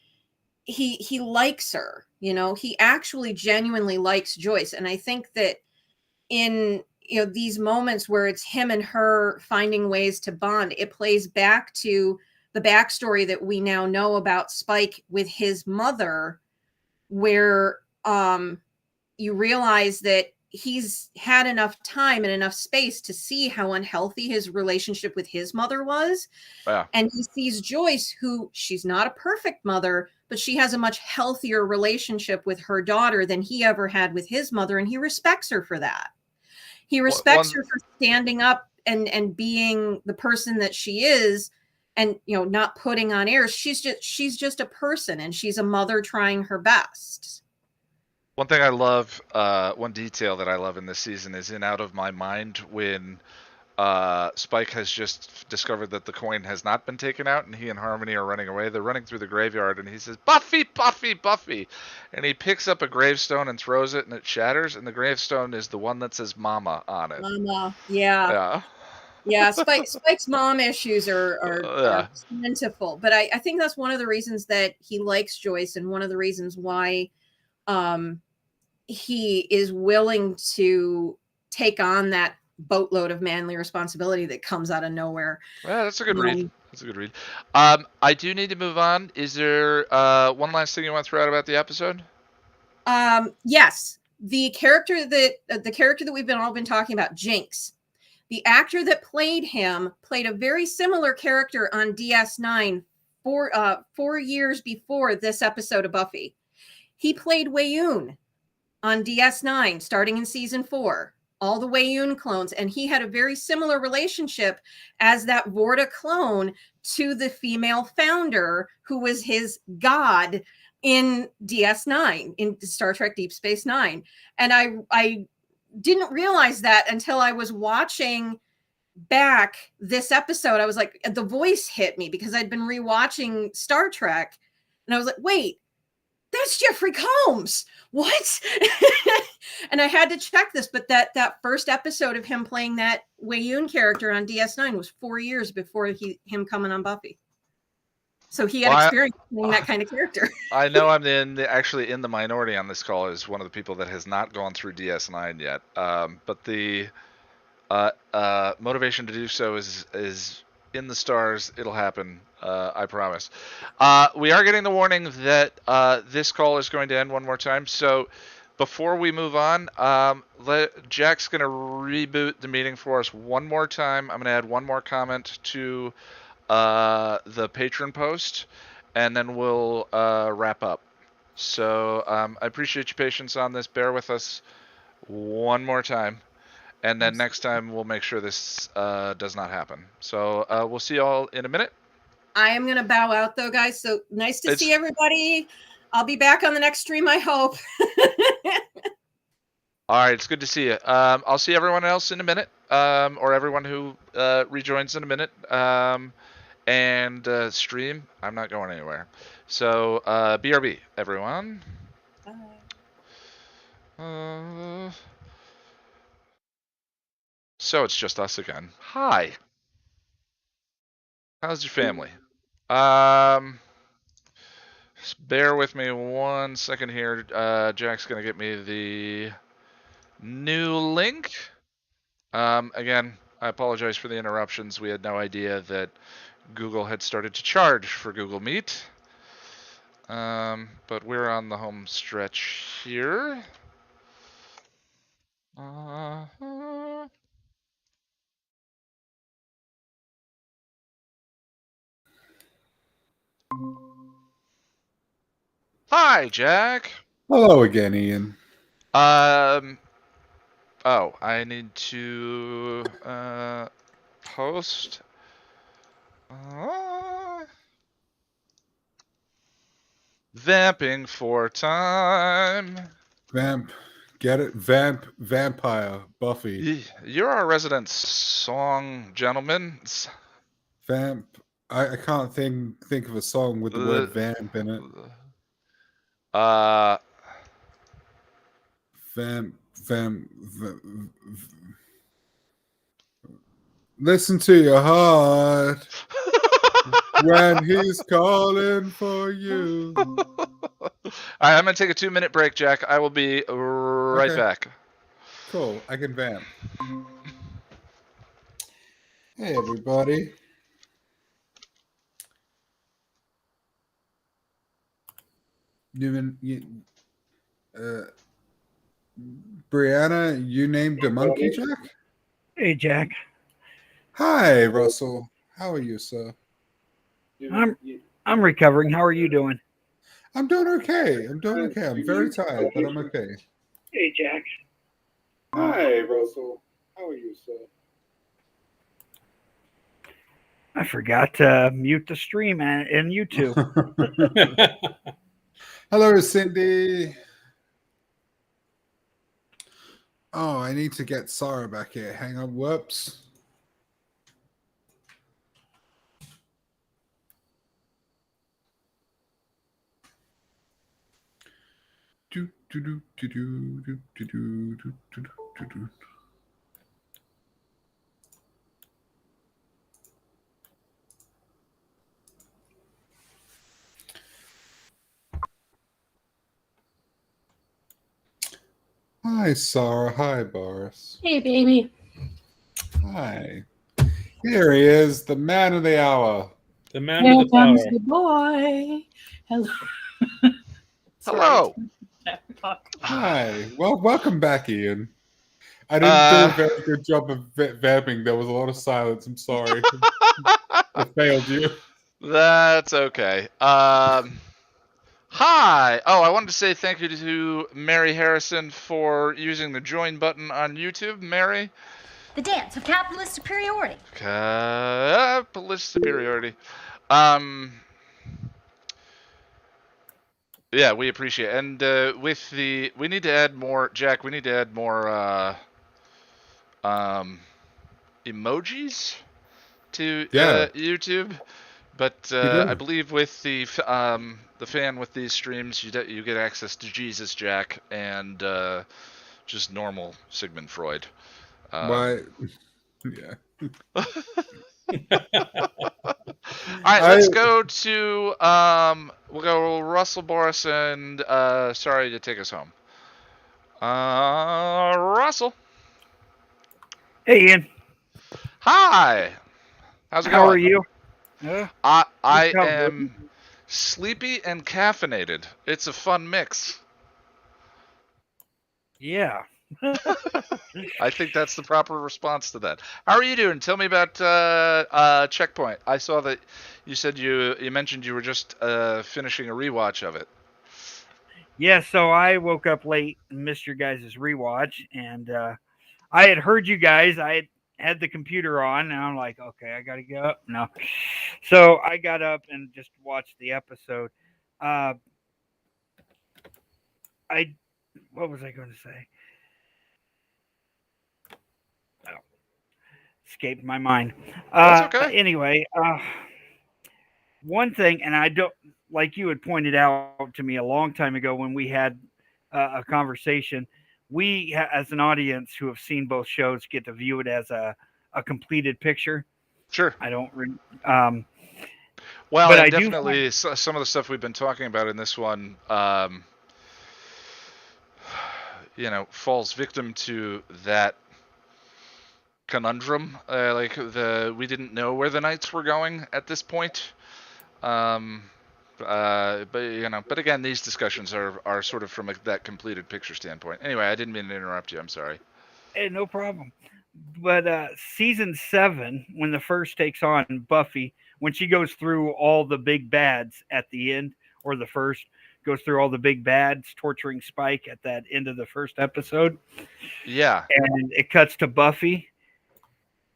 he likes her, you know, he actually genuinely likes Joyce. And I think that in, you know, these moments where it's him and her finding ways to bond, it plays back to the backstory that we now know about Spike with his mother, where you realize that he's had enough time and enough space to see how unhealthy his relationship with his mother was. Yeah. And he sees Joyce, who, she's not a perfect mother, but she has a much healthier relationship with her daughter than he ever had with his mother. And he respects her for that. He respects her for standing up and being the person that she is, and, you know, not putting on airs. She's just a person, and she's a mother trying her best. One thing I love, one detail that I love in this season is in Out of My Mind, when Spike has just discovered that the coin has not been taken out, and he and Harmony are running away. They're running through the graveyard, and he says, "Buffy, Buffy, Buffy!" And he picks up a gravestone and throws it, and it shatters, and the gravestone is the one that says Mama on it. Mama, yeah. Yeah, Spike's mom issues are plentiful. But I think that's one of the reasons that he likes Joyce, and one of the reasons why he is willing to take on that boatload of manly responsibility that comes out of nowhere. Yeah, that's a good read. That's a good read. I do need to move on. Is there one last thing you want to throw out about the episode? Yes. The character that we've all been talking about, Jinx. The actor that played him played a very similar character on DS9 4 years before this episode of Buffy. He played Weyoun on DS9 starting in season 4, all the Weyoun clones, and he had a very similar relationship as that Vorta clone to the female founder who was his god in DS9, in Star Trek Deep Space Nine. And I didn't realize that until I was watching back this episode. I was like, the voice hit me because I'd been rewatching Star Trek, and I was like, wait, that's Jeffrey Combs. What? And I had to check this, but that first episode of him playing that Weyoun character on DS9 was 4 years before him coming on Buffy. So he had experience playing that kind of character. I know I'm actually in the minority on this call as one of the people that has not gone through DS9 yet. But the motivation to do so is in the stars. It'll happen. I promise. We are getting the warning that this call is going to end one more time. So before we move on, Jack's going to reboot the meeting for us one more time. I'm going to add one more comment to the patron post, and then we'll wrap up. So I appreciate your patience on this. Bear with us one more time. And then next time we'll make sure this does not happen. So we'll see you all in a minute. I am going to bow out, though, guys. So nice to It's- see everybody. I'll be back on the next stream, I hope. All right, it's good to see you. I'll see everyone else in a minute, or everyone who rejoins in a minute. And stream, I'm not going anywhere. So BRB, everyone. So it's just us again. Hi. How's your family? Just bear with me 1 second here. Jack's gonna get me the new link. Again, I apologize for the interruptions. We had no idea that Google had started to charge for Google Meet. But we're on the home stretch here. Hi, Jack. Hello again, Ian. Oh, I need to post. Vamping for time. Vamp. Get it? Vampire. Buffy. You're our resident song gentleman. Vamp. I can't think of a song with the word vamp in it. Vamp. Listen to your heart when he's calling for you. All right, I'm gonna take a 2-minute break, Jack. I will be right Okay. back. Cool. I can vamp. Hey, everybody. Brianna, you named the monkey, Jack? Hey, Jack. Hi, Russell. How are you, sir? I'm recovering. How are you doing? I'm doing okay. I'm very tired, but I'm okay. Hey, Jack. Hi, Russell. How are you, sir? I forgot to mute the stream in YouTube. Hello, Cindy. Oh, I need to get Sarah back here. Hang on. Whoops. Hi, Sarah. Hi, Boris. Hey, baby. Hi. Here he is, the man of the hour. The man Here with the comes power. the boy. Hello. Hello. Hi. Well, welcome back, Ian. I didn't do a very good job of vamping. There was a lot of silence. I'm sorry. I failed you. That's okay. Hi. Oh, I wanted to say thank you to Mary Harrison for using the join button on YouTube. Mary. The dance of capitalist superiority. Capitalist superiority. Yeah, we appreciate it. And with the, we need to add more, Jack, we need to add more emojis to YouTube. But I believe with the fan with these streams, you get access to Jesus Jack and just normal Sigmund Freud. Why? Yeah. All right, let's go to we'll go Russell, Boris, and sorry to take us home. Russell. Hey, Ian. Hi. How's it going? How are you? I am sleepy and caffeinated. It's a fun mix. Yeah. I think that's the proper response to that. How are you doing? Tell me about Checkpoint. I saw that you said you mentioned you were just finishing a rewatch of it. Yeah, so I woke up late and missed your guys' rewatch, and I had heard you guys. I had the computer on, and I'm like, okay, I gotta get up. No, so I got up and just watched the episode. What was I going to say? Oh, escaped my mind. That's okay. Anyway, one thing, and I don't like you had pointed out to me a long time ago when we had a conversation. We, as an audience who have seen both shows, get to view it as a completed picture. Sure. I don't. Well, but and I do definitely some of the stuff we've been talking about in this one, falls victim to that conundrum. We didn't know where the Knights were going at this point. But again, these discussions are sort of from that completed picture standpoint. Anyway, I didn't mean to interrupt you. I'm sorry. Hey, no problem. But season 7, when the first takes on Buffy, when she goes through all the big bads at the end, or the first goes through all the big bads torturing Spike at that end of the first episode. Yeah. And it cuts to Buffy.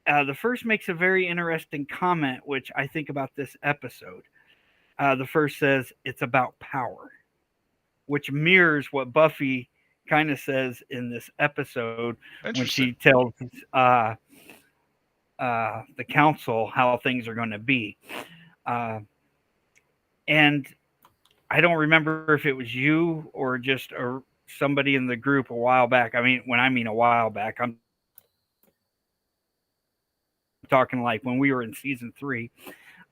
The first makes a very interesting comment, which I think about this episode. The first says it's about power, which mirrors what Buffy kind of says in this episode when she tells the council how things are going to be. And I don't remember if it was you or just somebody in the group a while back. I mean, when I mean a while back, I'm talking like when we were in season 3,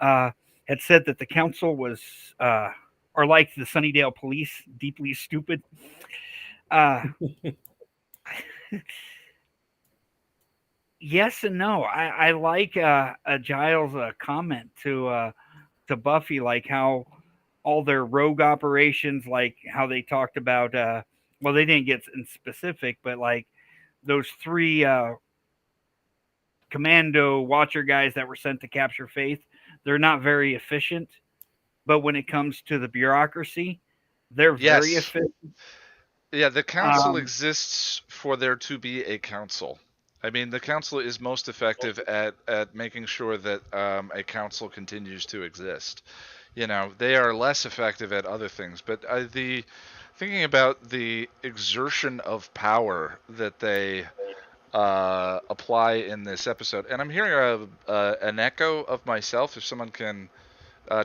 had said that the council was, or like the Sunnydale police, deeply stupid. Yes and no. I like a Giles' comment to Buffy, like how all their rogue operations, like how they talked about, well, they didn't get in specific, but like those 3 commando watcher guys that were sent to capture Faith, they're not very efficient. But when it comes to the bureaucracy, they're very efficient. Yeah, the council exists for there to be a council. I mean, the council is most effective at making sure that a council continues to exist. They are less effective at other things. But thinking about the exertion of power that they apply in this episode, and I'm hearing an echo of myself. If someone can,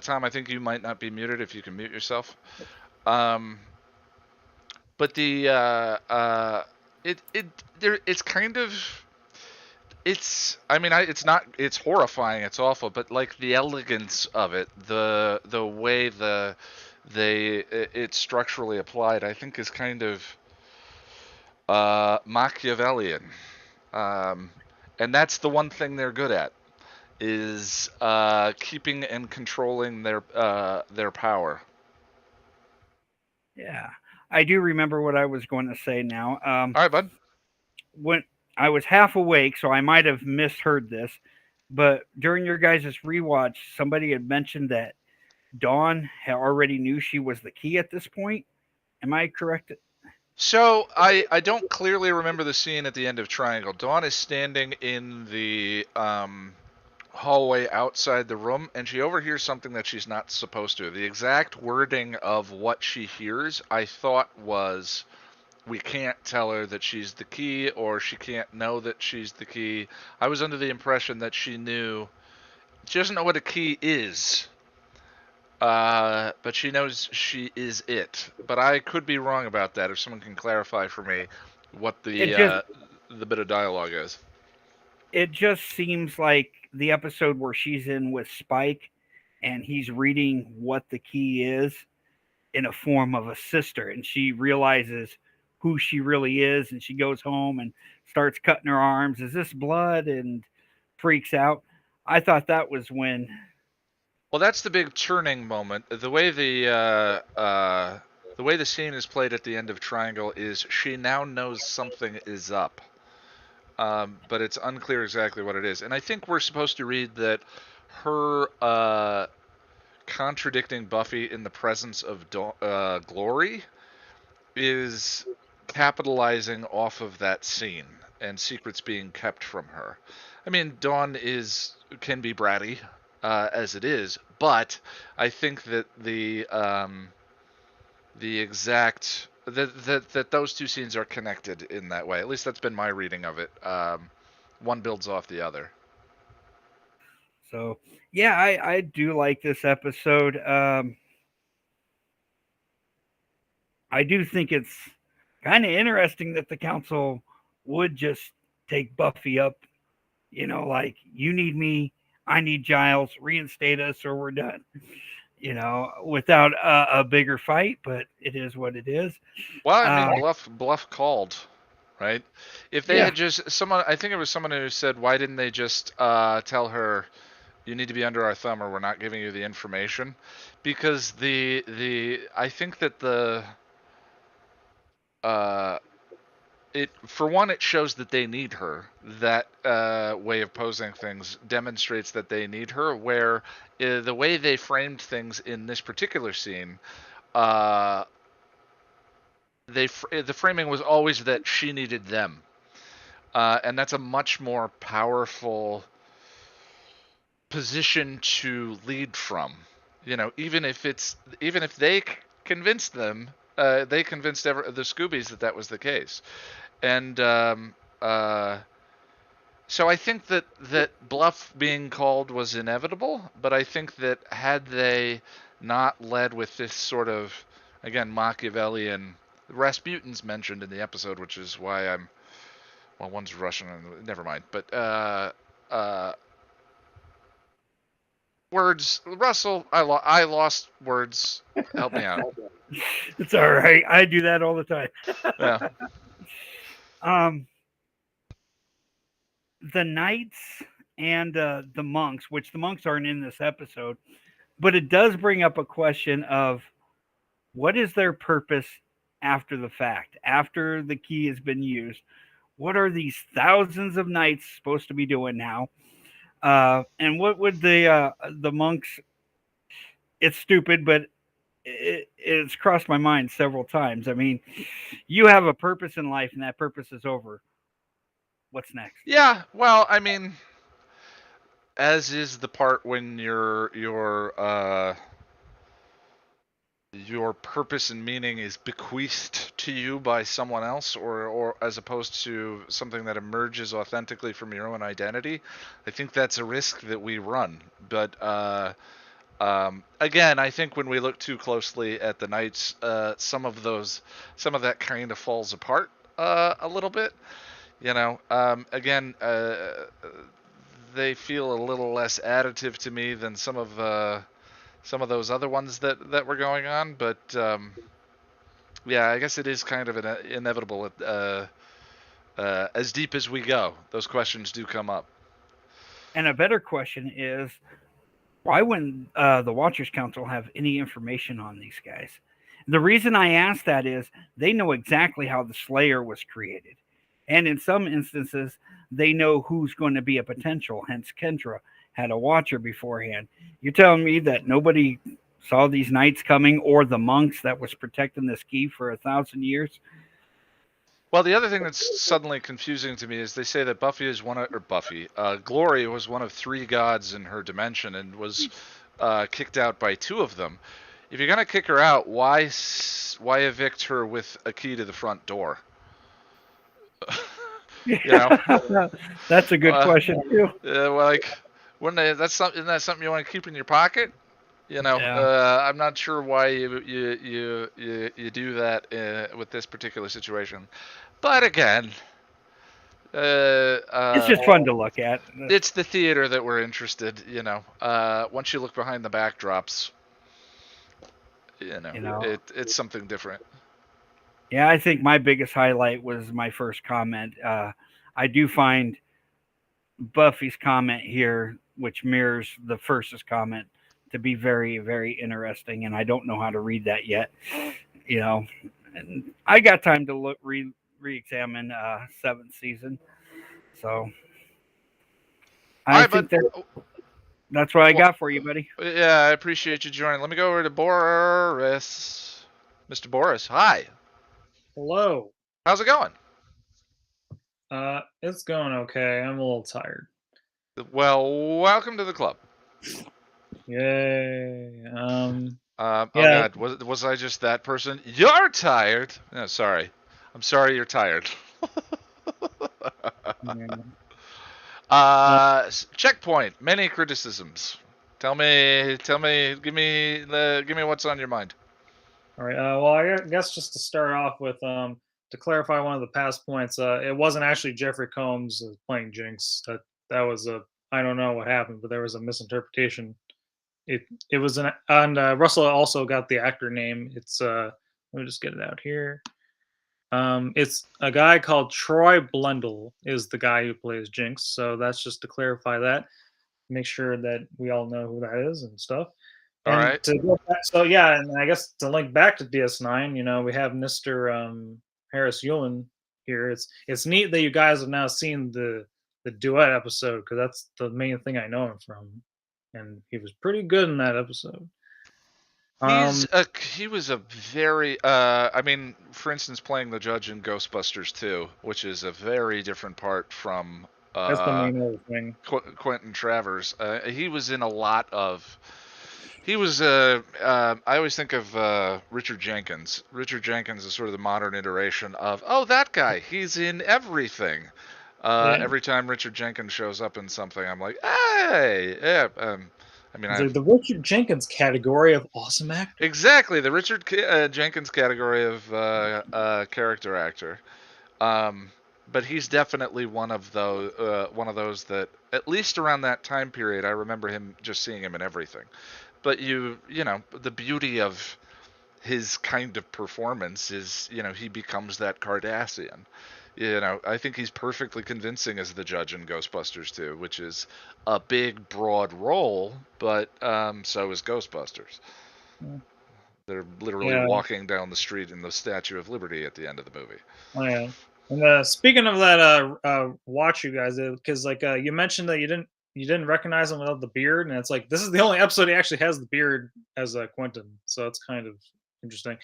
Tom, I think you might not be muted. If you can mute yourself. But it's kind of, it's horrifying, it's awful, but like the elegance of it, the way it's structurally applied, I think is kind of Machiavellian. And that's the one thing they're good at, is keeping and controlling their power. Yeah. I do remember what I was going to say now. All right, bud. When I was half awake, so I might have misheard this, but during your guys' rewatch, somebody had mentioned that Dawn had already knew she was the key at this point. Am I correct? So I don't clearly remember the scene at the end of Triangle. Dawn is standing in the hallway outside the room, and she overhears something that she's not supposed to. The exact wording of what she hears, I thought, was, we can't tell her that she's the key, or she can't know that she's the key. I was under the impression that she knew. She doesn't know what a key is, but she knows she is it. But I could be wrong about that. If someone can clarify for me what the bit of dialogue is. It just seems like the episode where she's in with Spike and he's reading what the key is in a form of a sister, and she realizes who she really is, and she goes home and starts cutting her arms. Is this blood? And freaks out. I thought that was when. Well, that's the big turning moment. The way the scene is played at the end of Triangle is she now knows something is up. But it's unclear exactly what it is. And I think we're supposed to read that her contradicting Buffy in the presence of Glory is capitalizing off of that scene. and secrets being kept from her. I mean, Dawn can be bratty as it is, but I think that the exact that those two scenes are connected in that way. At least that's been my reading of it. One builds off the other. So yeah, I do like this episode. I do think it's kind of interesting that the council would just take Buffy up, like, you need me, I need Giles, reinstate us or we're done, without a bigger fight, but it is what it is. Well, I mean, bluff called, right? If they had just I think it was someone who said, why didn't they just tell her, you need to be under our thumb or we're not giving you the information? Because I think that for one, it shows that they need her. That way of posing things demonstrates that they need her, where the way they framed things in this particular scene, the framing was always that she needed them. And that's a much more powerful position to lead from. Even if they convinced them, they convinced the Scoobies that was the case. And so I think that bluff being called was inevitable, but I think that had they not led with this sort of, again, Machiavellian, Rasputin's mentioned in the episode, which is why one's Russian, and never mind, but words, Russell, I lost words. Help me out. It's all right. I do that all the time. Yeah. The knights and the monks, which the monks aren't in this episode, but it does bring up a question of what is their purpose after the fact, after the key has been used. What are these thousands of knights supposed to be doing now? And what would the monks? It's stupid, but it's crossed my mind several times. I mean, you have a purpose in life, and that purpose is over. What's next? Yeah, well, I mean, as is the part when your purpose and meaning is bequeathed to you by someone else, or as opposed to something that emerges authentically from your own identity. I think that's a risk that we run. But again, I think when we look too closely at the Knights, some of that kind of falls apart a little bit. Again, they feel a little less additive to me than some of those other ones that were going on, but yeah, I guess it is kind of an inevitable. As deep as we go, those questions do come up. And a better question is, why wouldn't the Watchers Council have any information on these guys? The reason I ask that is they know exactly how the Slayer was created. And in some instances, they know who's going to be a potential. Hence, Kendra had a Watcher beforehand. You're telling me that nobody saw these knights coming, or the monks that was protecting this key for 1,000 years? Well, the other thing that's suddenly confusing to me is they say that Glory was one of 3 gods in her dimension and was kicked out by 2 of them. If you're gonna kick her out, why evict her with a key to the front door? That's a good question too. Isn't that something you want to keep in your pocket? I'm not sure why you do that with this particular situation, but again, it's just fun to look at. It's the theater that we're interested. Once you look behind the backdrops, it's something different. Yeah, I think my biggest highlight was my first comment. I do find Buffy's comment here, which mirrors the first's comment, to be very, very interesting, and I don't know how to read that yet. And I got time to re-examine 7th season, so I think that's what I got for you, buddy. Yeah, I appreciate you joining. Let me go over to Boris. Mr. Boris, hi. Hello. How's it going? It's going okay. I'm a little tired. Well, welcome to the club. Yay. Oh Yeah. God, was I just that person? You're tired. No, sorry. I'm sorry you're tired. Checkpoint. Many criticisms. Tell me. Give me what's on your mind. All right. Well, I guess just to start off with, to clarify one of the past points, it wasn't actually Jeffrey Combs playing Jinx. That was I don't know what happened, but there was a misinterpretation. It was and Russell also got the actor name. It's let me just get it out here. It's a guy called Troy Blundell is the guy who plays Jinx. So that's just to clarify that. Make sure that we all know who that is and stuff. All And right. to go back, so yeah, and I guess to link back to DS9, we have Mr. Harris Yulin here. It's neat that you guys have now seen the duet episode because that's the main thing I know him from, and he was pretty good in that episode. He was a very I mean, for instance, playing the judge in Ghostbusters 2, which is a very different part from That's the main other thing. Quentin Travers. He was in a lot of. He was. I always think of Richard Jenkins. Richard Jenkins is sort of the modern iteration of that guy. He's in everything. Every time Richard Jenkins shows up in something, I'm like, hey, yeah. I mean, the Richard Jenkins category of awesome actor. Exactly, the Richard Jenkins category of character actor. But he's definitely one of those that, at least around that time period, I remember him just seeing him in everything. But you know, the beauty of his kind of performance is, he becomes that Cardassian. I think he's perfectly convincing as the judge in Ghostbusters 2, which is a big, broad role, but so is Ghostbusters. They're literally walking down the street in the Statue of Liberty at the end of the movie. Oh yeah. And speaking of that, watch you guys, because you mentioned that you didn't recognize him without the beard, and it's like this is the only episode he actually has the beard as Quentin, so it's kind of interesting.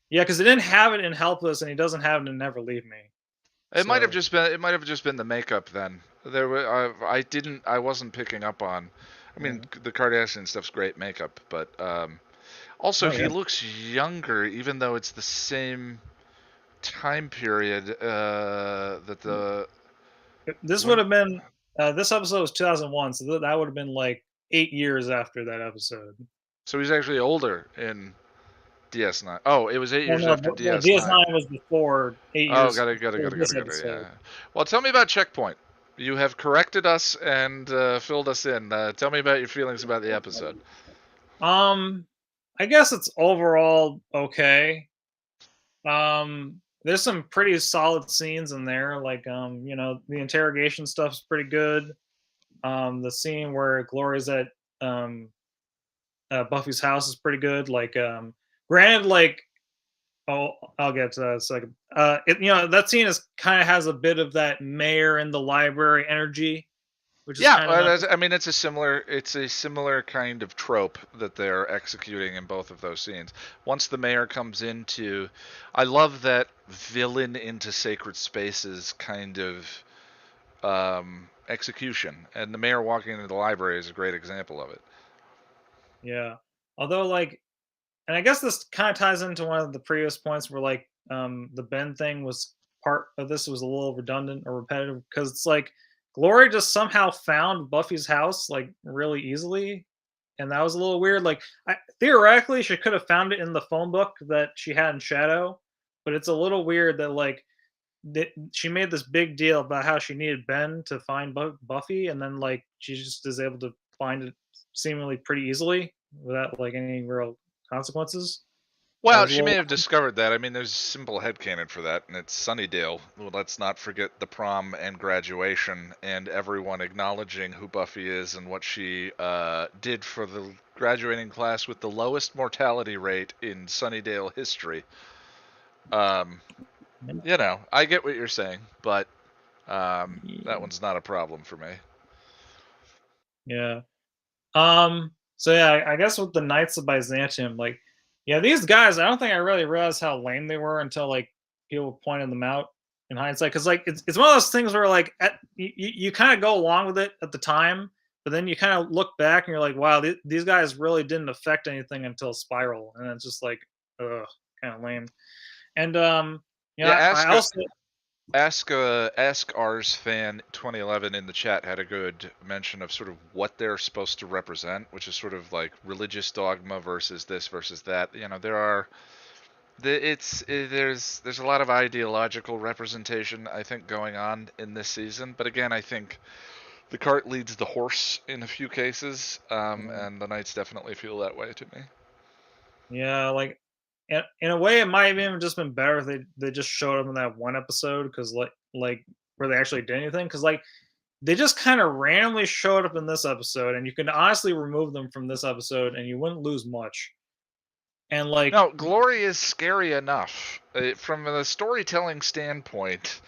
Yeah, because he didn't have it in Helpless, and he doesn't have it in Never Leave Me. It might have just been the makeup then. I wasn't picking up on. I mean, the Kardashian stuff's great makeup, but also he looks younger, even though it's the same time period that the. This would have been. This episode was 2001, so that would have been like 8 years after that episode. So he's actually older in DS9. Oh, it was 8 years after DS9. DS9 was before 8 years. Oh, got it. Yeah. Well, tell me about Checkpoint. You have corrected us and filled us in. Tell me about your feelings about the episode. I guess it's overall okay. There's some pretty solid scenes in there, like the interrogation stuff's pretty good. The scene where Glory's at Buffy's house is pretty good. Like, granted, I'll get to that in a second. That scene has a bit of that mayor in the library energy, which is I mean, it's a similar kind of trope that they're executing in both of those scenes. Once the mayor comes into, I love that villain into sacred spaces kind of execution, and the mayor walking into the library is a great example of it. Yeah, although and I guess this kind of ties into one of the previous points where the Ben thing was part of this was a little redundant or repetitive, because it's like Glory just somehow found Buffy's house really easily, and that was a little weird. Theoretically, she could have found it in the phone book that she had in Shadow, but it's a little weird that she made this big deal about how she needed Ben to find Buffy, and then she just is able to find it seemingly pretty easily without any real consequences. Well, she may have discovered that. I mean, there's a simple headcanon for that, and it's Sunnydale. Well, let's not forget the prom and graduation and everyone acknowledging who Buffy is and what she did for the graduating class with the lowest mortality rate in Sunnydale history. I get what you're saying, but that one's not a problem for me. Yeah. So yeah, I guess with the Knights of Byzantium, these guys, I don't think I really realized how lame they were until people pointed them out in hindsight, because like it's one of those things where like you kind of go along with it at the time, but then you kind of look back and you're like, wow, these guys really didn't affect anything until Spiral, and it's just like, ugh, kind of lame. And I also Ask Ars fan 2011 in the chat had a good mention of sort of what they're supposed to represent, which is sort of like religious dogma versus this versus that. There's a lot of ideological representation, I think, going on in this season. But again, I think the cart leads the horse in a few cases, and the Knights definitely feel that way to me. Yeah, like in a way, it might have even just been better if they just showed up in that one episode, because like where they actually did anything, because like they just kind of randomly showed up in this episode, and you can honestly remove them from this episode, and you wouldn't lose much. And like, no, Glory is scary enough from the storytelling standpoint.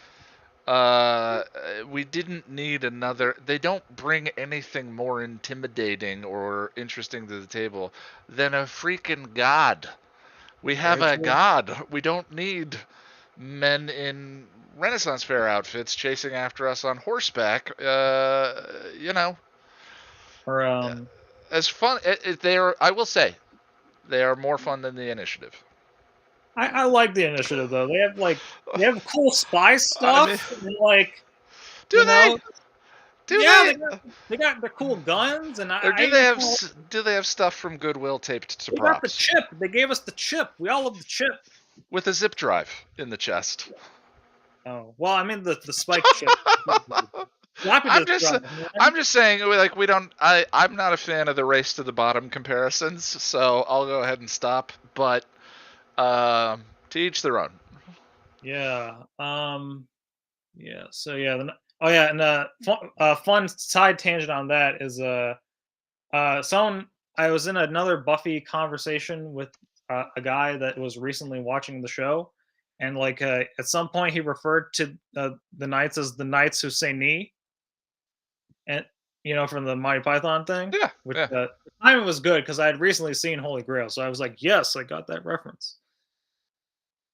We didn't need another. They don't bring anything more intimidating or interesting to the table than a freaking god. We have a god. We don't need men in Renaissance Fair outfits chasing after us on horseback. Or as fun. They are. I will say, they are more fun than the Initiative. I like the Initiative though. They have cool spy stuff. And like, do they? They got the cool guns, and do they have stuff from Goodwill taped to props? They got the chip. They gave us the chip. We all love the chip. With a zip drive in the chest. Oh well, I mean the spike chip. I'm just saying, like, we don't. I'm not a fan of the race to the bottom comparisons, so I'll go ahead and stop. But to each their own. Yeah. Yeah. So yeah. And fun side tangent on that is I was in another Buffy conversation with a guy that was recently watching the show, and like at some point he referred to the Knights as the Knights who say knee, and from the Monty Python thing. Yeah. Which the timing was good because I had recently seen Holy Grail, so I was like, yes, I got that reference.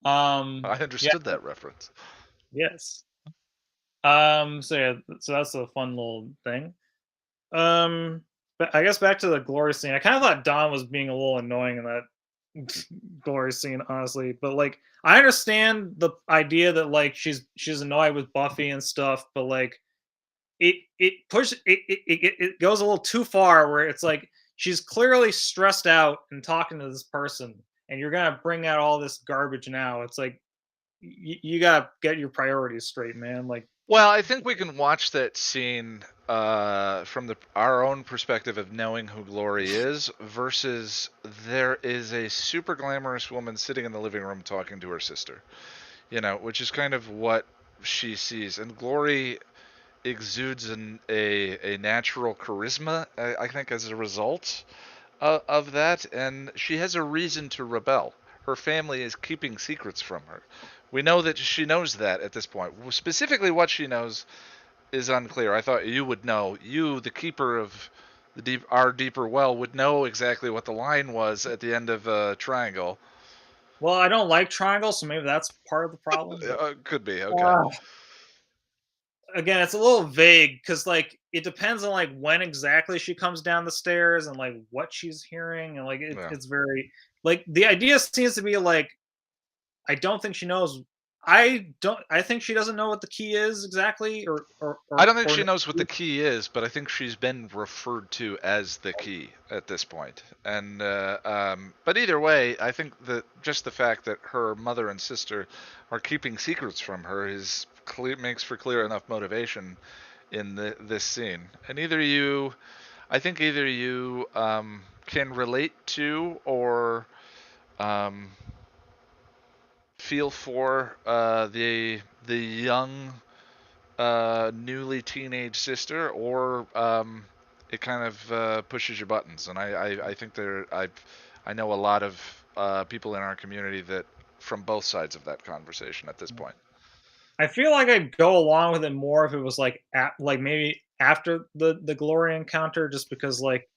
I understood that reference. Yes. So that's a fun little thing. But I guess back to the Glory scene. I kind of thought Dawn was being a little annoying in that Glory scene, honestly. But like, I understand the idea that like she's annoyed with Buffy and stuff, but like, it goes a little too far where it's like she's clearly stressed out and talking to this person, and you're gonna bring out all this garbage now. It's like you gotta get your priorities straight, man. Like. Well, I think we can watch that scene from our own perspective of knowing who Glory is versus there is a super glamorous woman sitting in the living room talking to her sister, which is kind of what she sees. And Glory exudes a natural charisma, I think, as a result of that. And she has a reason to rebel. Her family is keeping secrets from her. We know that she knows that at this point. Specifically what she knows is unclear. I thought you would know. You, the keeper of our deeper well, would know exactly what the line was at the end of Triangle. Well, I don't like Triangle, so maybe that's part of the problem. Could be, okay. Again, it's a little vague, because like it depends on like when exactly she comes down the stairs and like what she's hearing, and like it's very... Like, the idea seems to be like, I don't think she knows. I think she doesn't know what the key is exactly, or I don't think she knows what the key is, but I think she's been referred to as the key at this point. And but either way, I think that just the fact that her mother and sister are keeping secrets from her makes for clear enough motivation in this scene. And either you can relate to or feel for the young newly teenage sister, or it kind of pushes your buttons. And I think I know a lot of people in our community that from both sides of that conversation at this point. I feel like I'd go along with it more if it was like maybe after the Glory encounter, just because like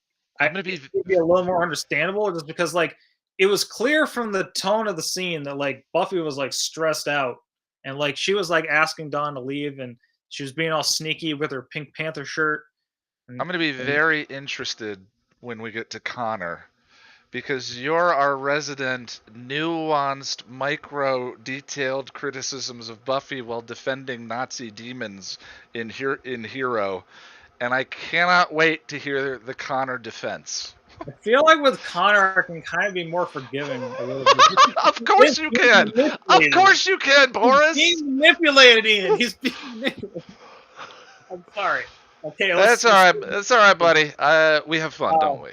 it'd be a little more understandable, just because like it was clear from the tone of the scene that like Buffy was like stressed out, and like she was like asking Dawn to leave, and she was being all sneaky with her Pink Panther shirt. I'm going to be very interested when we get to Connor, because you're our resident nuanced, micro detailed criticisms of Buffy while defending Nazi demons in Hero, and I cannot wait to hear the Connor defense. I feel like with Connor, I can kind of be more forgiving a little bit. Of course you can. Of course you can, Boris. He's being manipulated, Ian. He's being manipulated. I'm sorry. Okay, That's all right. That's all right, buddy. We have fun, don't we?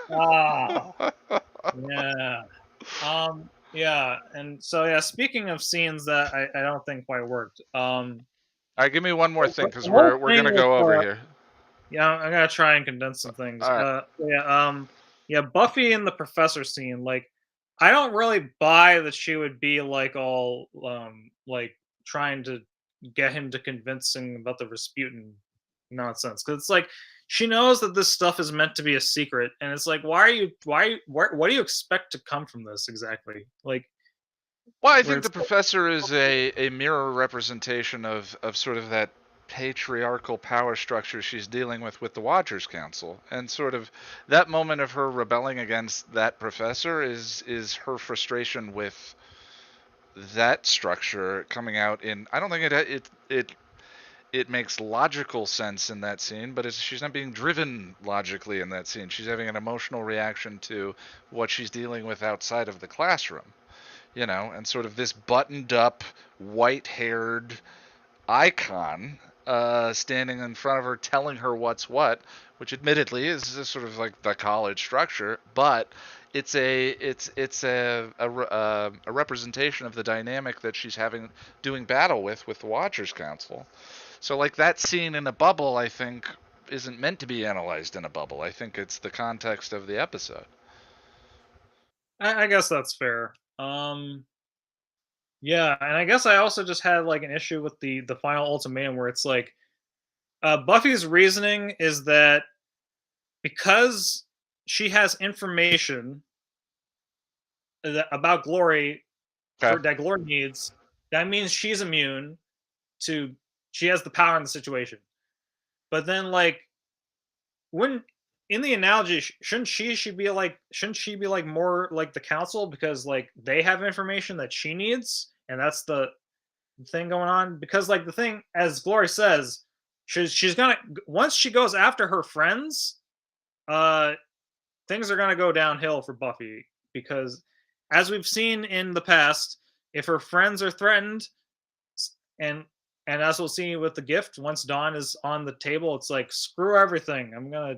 Yeah. Yeah. And so, yeah, speaking of scenes that I don't think quite worked. All right, give me one more thing, because we're gonna go over here. Yeah, I'm gonna try and condense some things. All right. Yeah, Buffy and the professor scene. Like, I don't really buy that she would be like all like trying to get him to convincing about the Rasputin nonsense, because it's like she knows that this stuff is meant to be a secret, and it's like, what do you expect to come from this exactly? Like, well, I think the professor is a mirror representation of sort of that patriarchal power structure she's dealing with the Watchers Council, and sort of that moment of her rebelling against that professor is her frustration with that structure coming out in. I don't think it makes logical sense in that scene, but she's not being driven logically in that scene. She's having an emotional reaction to what she's dealing with outside of the classroom, you know, and sort of this buttoned up, white-haired icon standing in front of her, telling her what's what, which admittedly is sort of like the college structure, but it's a representation of the dynamic that she's doing battle with the Watchers Council. So like that scene in a bubble, I think, isn't meant to be analyzed in a bubble. I think it's the context of the episode. I guess that's fair. Yeah, and I guess I also just had like an issue with the final ultimatum, where it's like Buffy's reasoning is that because she has information about Glory that Glory needs, that means she's immune to. She has the power in the situation. But then, like, when in the analogy, shouldn't she be like more like the council, because like they have information that she needs, and that's the thing going on? Because like the thing, as Glory says, she's gonna, once she goes after her friends, things are gonna go downhill for Buffy, because as we've seen in the past, if her friends are threatened, and as we'll see with the gift, once Dawn is on the table, it's like, screw everything. I'm not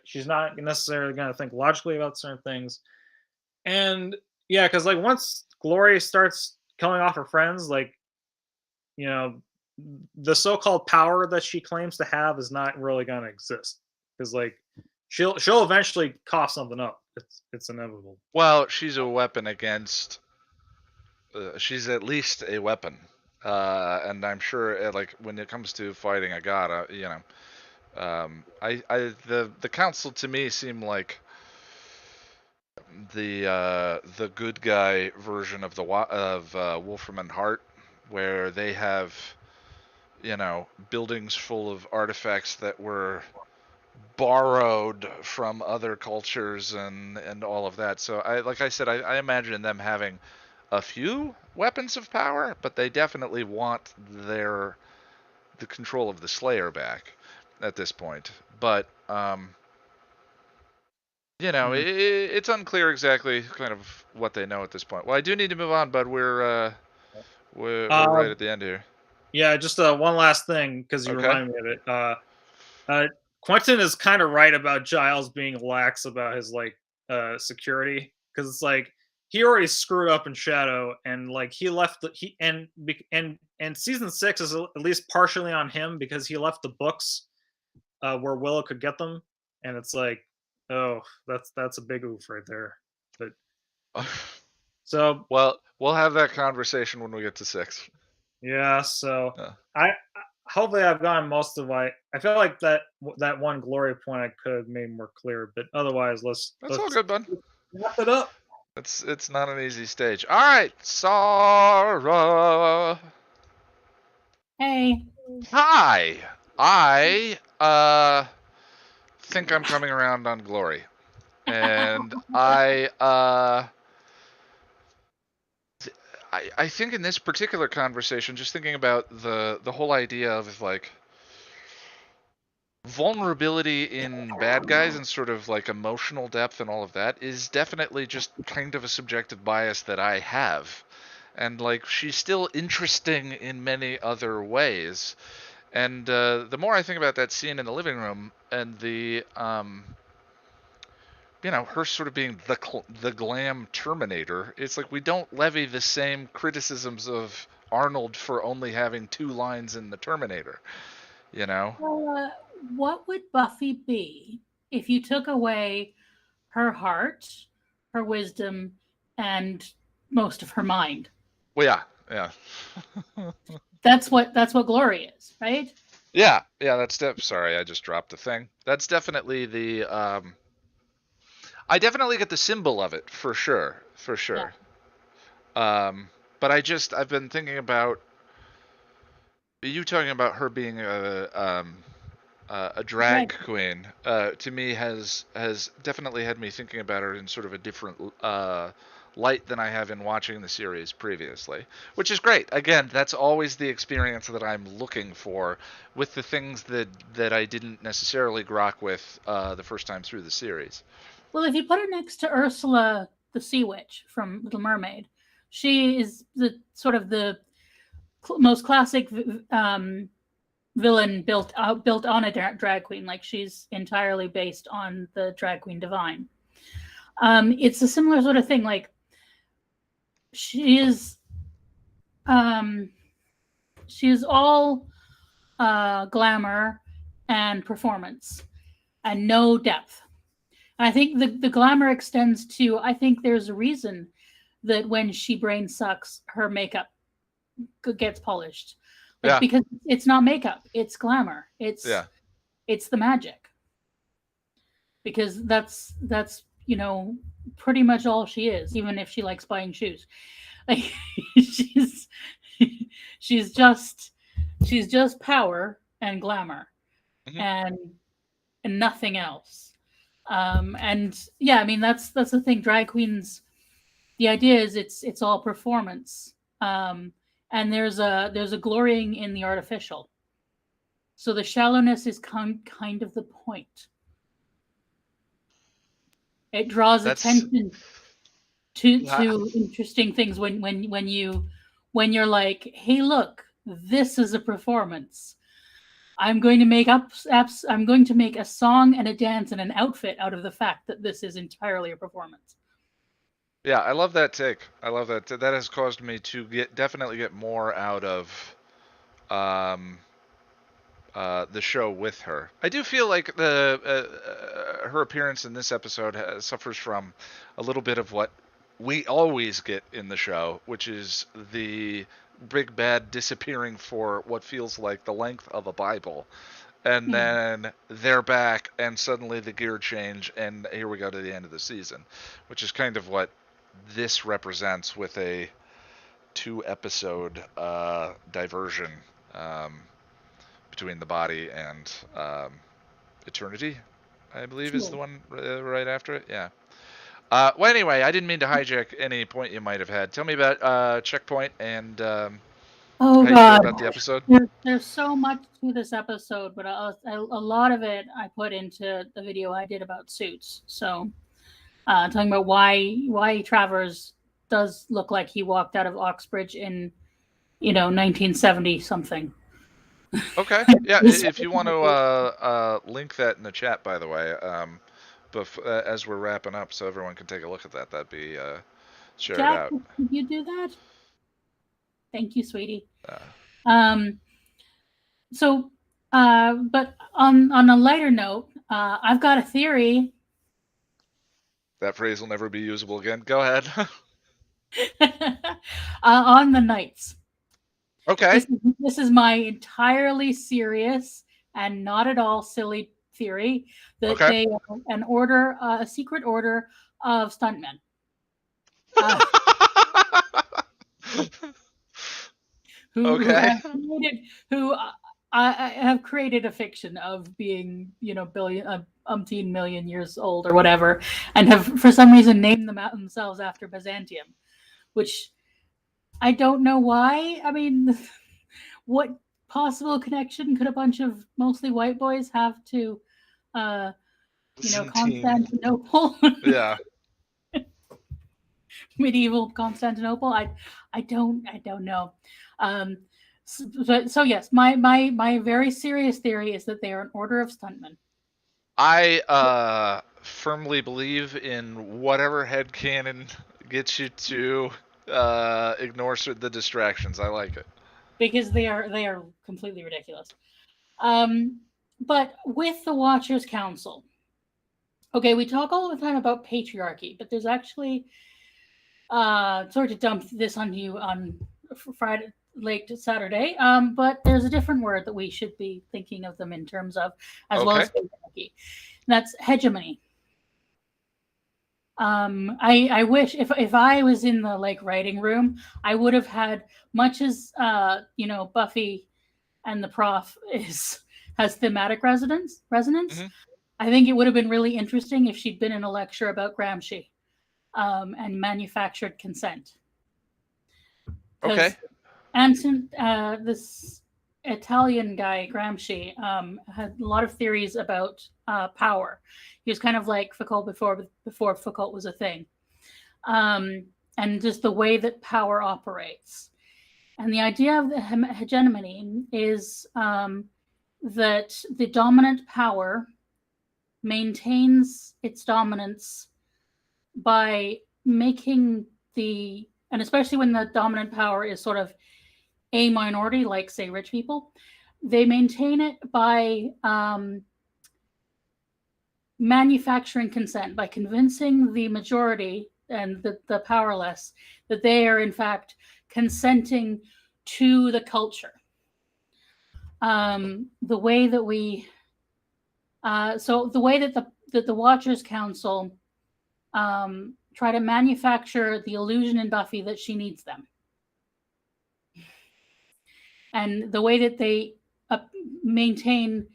she's not necessarily gonna think logically about certain things. And yeah, because like once Glory starts killing off her friends, like, you know, the so-called power that she claims to have is not really gonna exist, because like she'll eventually cough something up. It's inevitable. Well, she's a weapon against. She's at least a weapon, and I'm sure like when it comes to fighting Agatha, you know, the council to me seem like the good guy version of Wolfram and Hart, where they have, you know, buildings full of artifacts that were borrowed from other cultures and all of that. So I imagine them having a few weapons of power, but they definitely want the control of the Slayer back at this point. But you know, it's unclear exactly kind of what they know at this point. Well, I do need to move on, but we're right at the end here. Yeah, just one last thing, because you reminded me of it. Quentin is kind of right about Giles being lax about his like security, because it's like he already screwed up in Shadow, and like he left and season 6 is at least partially on him, because he left the books where Willow could get them, and it's like, oh, that's a big oof right there. But so well, we'll have that conversation when we get to 6. Yeah, so I hopefully I've gotten most of I feel like that one Glory point I could have made more clear, but otherwise let's all good, bud. Wrap it up. It's not an easy stage. All right, Sarah. Hey. Hi. I think I'm coming around on Glory, and I think in this particular conversation, just thinking about the whole idea of like vulnerability in bad guys and sort of like emotional depth and all of that is definitely just kind of a subjective bias that I have. And like she's still interesting in many other ways. And the more I think about that scene in the living room and the her sort of being the glam Terminator, it's like we don't levy the same criticisms of Arnold for only having 2 lines in the Terminator, you know? What would Buffy be if you took away her heart, her wisdom, and most of her mind? Well, yeah. That's what Glory is, right? Yeah, that's sorry, I just dropped the thing. That's definitely the I definitely get the symbol of it for sure. Yeah. But I've been thinking about you talking about her being a drag queen. To me has definitely had me thinking about her in sort of a different light than I have in watching the series previously, which is great. Again, that's always the experience that I'm looking for with the things that I didn't necessarily grok with the first time through the series. Well, if you put her next to Ursula the Sea Witch from Little Mermaid, she is the sort of the most classic villain built on a drag queen. Like she's entirely based on the drag queen divine. It's a similar sort of thing. Like she is all glamour and performance and no depth. And I think the glamour extends to, I think there's a reason that when she brain sucks, her makeup gets polished. Like, because it's not makeup, it's glamour. It's the magic. Because that's pretty much all she is, even if she likes buying shoes. Like she's just power and glamour, and nothing else. And yeah, I mean that's the thing. Drag queens, the idea is it's all performance. And there's a glorying in the artificial. So the shallowness is kind of the point. It draws attention to interesting things when you're like, hey, look, this is a performance. I'm going to make a song and a dance and an outfit out of the fact that this is entirely a performance. Yeah, I love that take. I love that. That has caused me to definitely get more out of the show with her. I do feel like her appearance in this episode suffers from a little bit of what we always get in the show, which is the big bad disappearing for what feels like the length of a Bible. And then they're back, and suddenly the gear change, and here we go to the end of the season, which is kind of what this represents with a 2-episode diversion between the body and Eternity, I believe is the one right after it. Yeah. Well, anyway, I didn't mean to hijack any point you might have had. Tell me about Checkpoint and how you feel about the episode. There's so much to this episode, but a lot of it I put into the video I did about Suits. So talking about why Travers does look like he walked out of Oxbridge in 1970 something. Okay. Yeah, if you want to link that in the chat, by the way, as we're wrapping up, so everyone can take a look at that, that'd be share Jack, it out. Could you do that? Thank you, sweetie. So, but on a lighter note, I've got a theory. That phrase will never be usable again. Go ahead. On the Knights. Okay. This is my entirely serious and not at all silly theory that they are a secret order of stuntmen. Uh, who Okay. have created, who I have created a fiction of being, umpteen million years old or whatever, and have for some reason named them out themselves after Byzantium, which I don't know why. I mean, what possible connection could a bunch of mostly white boys have to, Constantinople? Yeah. Medieval Constantinople. I don't know. So yes, my very serious theory is that they are an order of stuntmen. I firmly believe in whatever headcanon gets you to ignore the distractions. I like it. Because they are completely ridiculous. But with the Watchers Council, okay, we talk all the time about patriarchy, but there's actually sorry to dump this on you on Friday, late Saturday, but there's a different word that we should be thinking of them in terms of, as well as patriarchy. That's hegemony. I wish if I was in the writing room, I would have had, much as Buffy and the Prof has thematic resonance. Mm-hmm. I think it would have been really interesting if she'd been in a lecture about Gramsci and manufactured consent. Okay. Anton, this Italian guy Gramsci had a lot of theories about power. He was kind of like Foucault before Foucault was a thing, and just the way that power operates. And the idea of the hegemony is that the dominant power maintains its dominance by making and especially when the dominant power is sort of a minority, like say rich people, they maintain it by manufacturing consent, by convincing the majority and the powerless that they are in fact consenting to the culture. The way that the Watchers Council try to manufacture the illusion in Buffy that she needs them, and the way that they maintain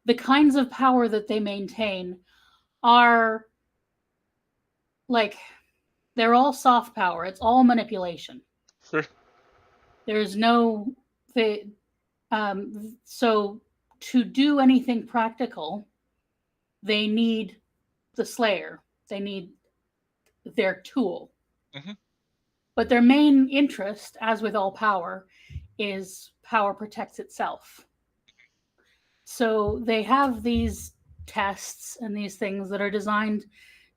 the kinds of power that they maintain are they're all soft power. It's all manipulation. Sure. There's no so to do anything practical, they need the Slayer. They need their tool. Mm-hmm. But their main interest, as with all power, is power protects itself. So they have these tests and these things that are designed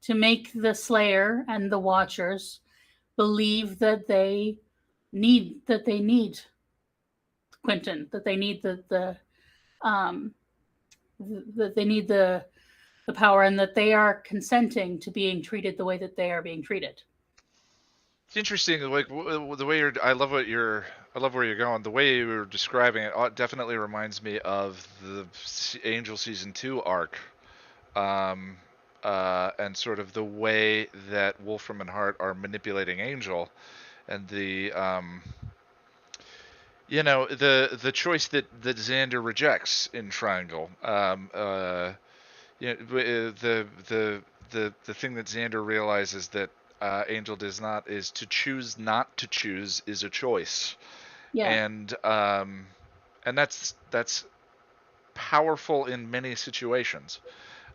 to make the Slayer and the Watchers believe that they need Quentin, that they need that they need the power, and that they are consenting to being treated the way that they are being treated. It's interesting, like the way I love where you're going. The way you were describing it definitely reminds me of the Angel season 2 arc, and sort of the way that Wolfram and Hart are manipulating Angel, and the the choice that Xander rejects in Triangle. The thing that Xander realizes that Angel does not is to choose not to choose is a choice. Yeah. And that's powerful in many situations.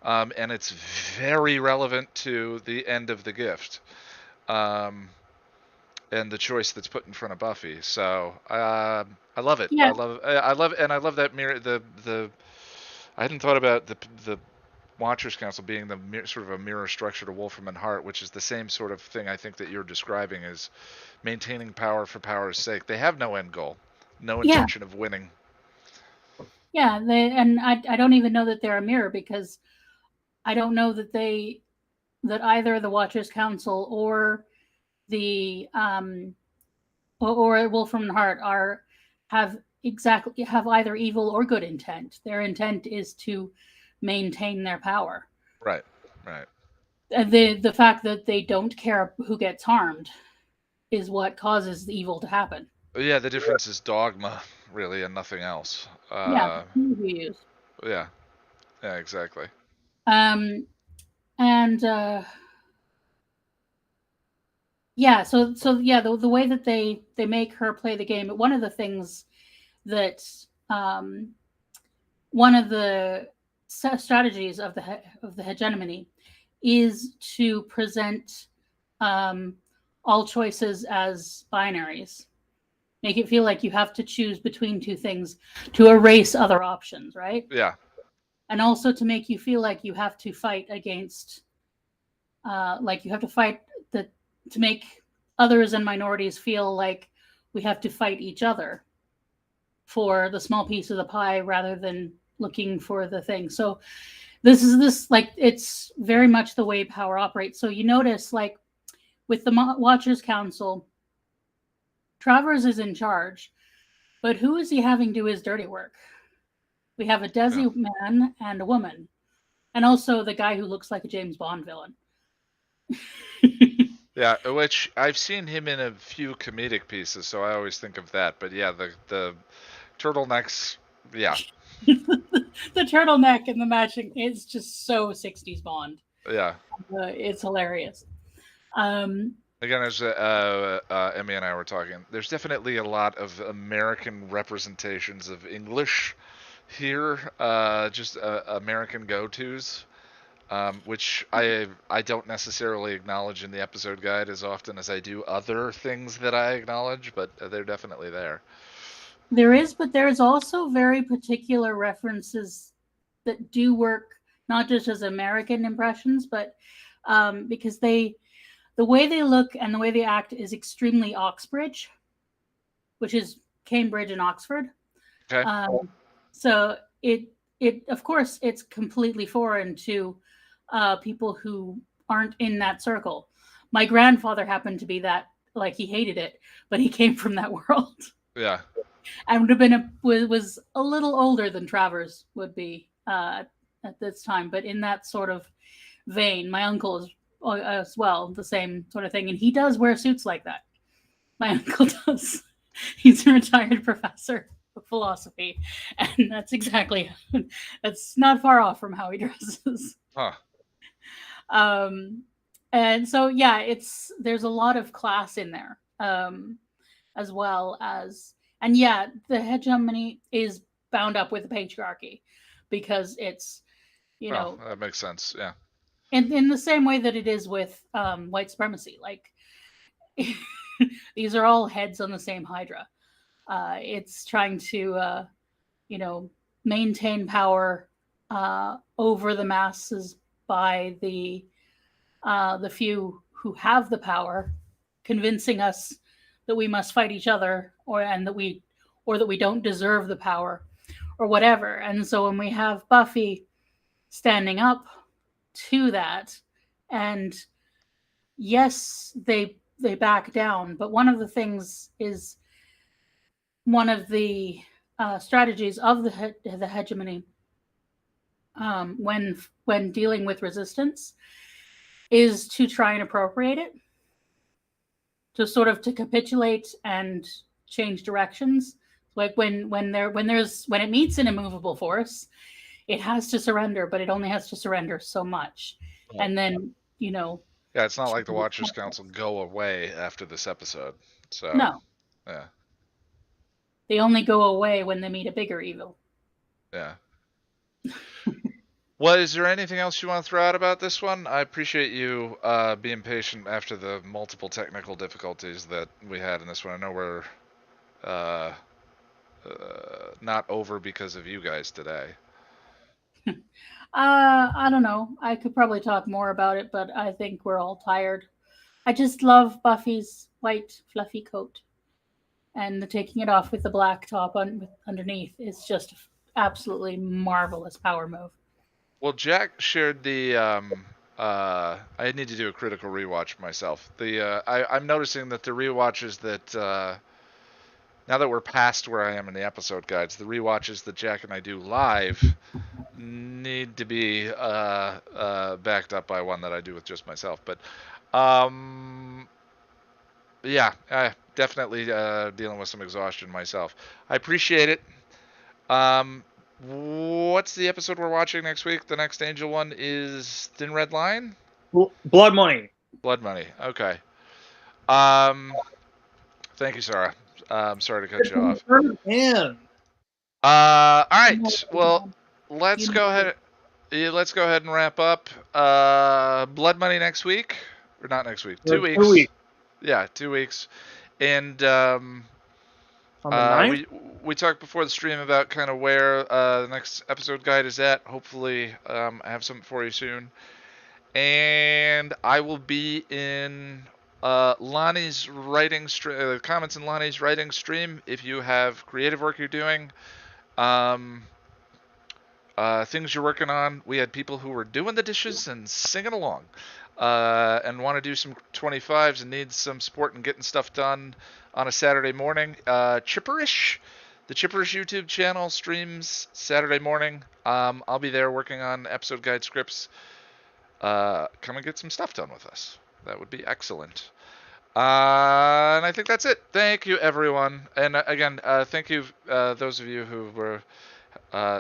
And it's very relevant to the end of the gift. And the choice that's put in front of Buffy. So I love it. Yeah. I love it, and I love that mirror. I hadn't thought about the Watchers Council being sort of a mirror structure to Wolfram and Hart, which is the same sort of thing I think that you're describing, is maintaining power for power's sake. They have no end goal, no intention of winning. Yeah, and I don't even know that they're a mirror, because I don't know that either the Watchers Council or the or Wolfram and Hart have either evil or good intent. Their intent is to maintain their power. Right. the fact that they don't care who gets harmed is what causes the evil to happen. Yeah, the difference is dogma, really, and nothing else. Yeah, the tools we use. Yeah. Yeah, exactly. And yeah, so yeah, the way that they make her play the game, one of the things that one of the strategies of the hegemony is to present all choices as binaries. Make it feel like you have to choose between two things to erase other options, right? Yeah. And also to make you feel like you have to fight against, like you have to fight to make others and minorities feel like we have to fight each other for the small piece of the pie rather than looking for the thing. So this like, it's very much the way power operates. So you notice, like with the Watchers Council, Travers is in charge, but who is he having do his dirty work? We have a Desi man and a woman, and also the guy who looks like a James Bond villain. Yeah, which I've seen him in a few comedic pieces, so I always think of that. But yeah, the turtlenecks, yeah. The turtleneck and the matching, it's just so 60s Bond. Yeah. It's hilarious. Again, as Emmy and I were talking, there's definitely a lot of American representations of English here, just American go-tos, which I don't necessarily acknowledge in the episode guide as often as I do other things that I acknowledge, but they're definitely there. There is, but there's also very particular references that do work, not just as American impressions, but because the way they look and the way they act is extremely Oxbridge, which is Cambridge and Oxford. Okay. So it of course it's completely foreign to people who aren't in that circle. My grandfather happened to be that, like, he hated it, but he came from that world. Yeah. And would have been was a little older than Travers would be at this time, but in that sort of vein. My uncle is as well the same sort of thing, and he does wear suits like that. My uncle does. He's a retired professor of philosophy, and that's not far off from how he dresses. Huh. And so yeah, there's a lot of class in there, as well as, and yeah, the hegemony is bound up with the patriarchy because it's, that makes sense. Yeah. In the same way that it is with white supremacy, like these are all heads on the same hydra. It's trying to, maintain power over the masses by the few who have the power, convincing us that we must fight each other, or that we don't deserve the power, or whatever. And so when we have Buffy standing up to that, and yes, they back down, but one of the things is, one of the strategies of the hegemony when dealing with resistance is to try and appropriate it, to capitulate and change directions. Like when it meets an immovable force, it has to surrender, but it only has to surrender so much. Yeah. And then, yeah, it's not like the Watchers Council go away after this episode. So no. Yeah. They only go away when they meet a bigger evil. Yeah. Well, is there anything else you want to throw out about this one? I appreciate you being patient after the multiple technical difficulties that we had in this one. I know we're not over because of you guys today. I don't know. I could probably talk more about it, but I think we're all tired. I just love Buffy's white fluffy coat, and the taking it off with the black top underneath is just absolutely marvelous power move. Well, Jack shared the. I need to do a critical rewatch myself. I'm noticing that the rewatches that now that we're past where I am in the episode guides, the rewatches that Jack and I do live need to be backed up by one that I do with just myself. But yeah, definitely dealing with some exhaustion myself. I appreciate it. What's the episode we're watching next week? The next Angel one is Thin Red Line? Blood Money. Blood Money. Okay. Thank you, Sarah. I'm sorry to cut you off. Man. All right. Well, let's go ahead. Let's go ahead and wrap up. Blood Money next week, or not next week? 2 weeks. 2 weeks. Yeah, 2 weeks. And On the 9th? we talked before the stream about kind of where the next episode guide is at. Hopefully, I have something for you soon. And I will be in Lonnie's writing stream, comments in Lonnie's writing stream. If you have creative work you're doing, things you're working on. We had people who were doing the dishes and singing along, and want to do some 25s and need some support in getting stuff done on a Saturday morning. Chipperish, the Chipperish YouTube channel streams Saturday morning. I'll be there working on episode guide scripts. Come and get some stuff done with us. That would be excellent. And I think that's it. Thank you, everyone. And again, thank you, those of you who were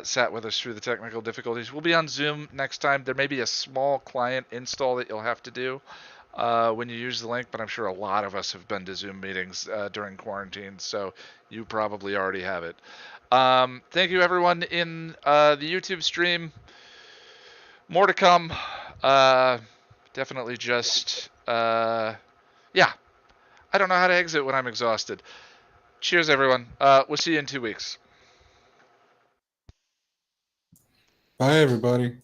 sat with us through the technical difficulties. We'll be on Zoom next time. There may be a small client install that you'll have to do when you use the link, but I'm sure a lot of us have been to Zoom meetings during quarantine, so you probably already have it. Thank you, everyone in the YouTube stream. More to come. Definitely just, yeah. I don't know how to exit when I'm exhausted. Cheers, everyone. We'll see you in 2 weeks. Bye, everybody.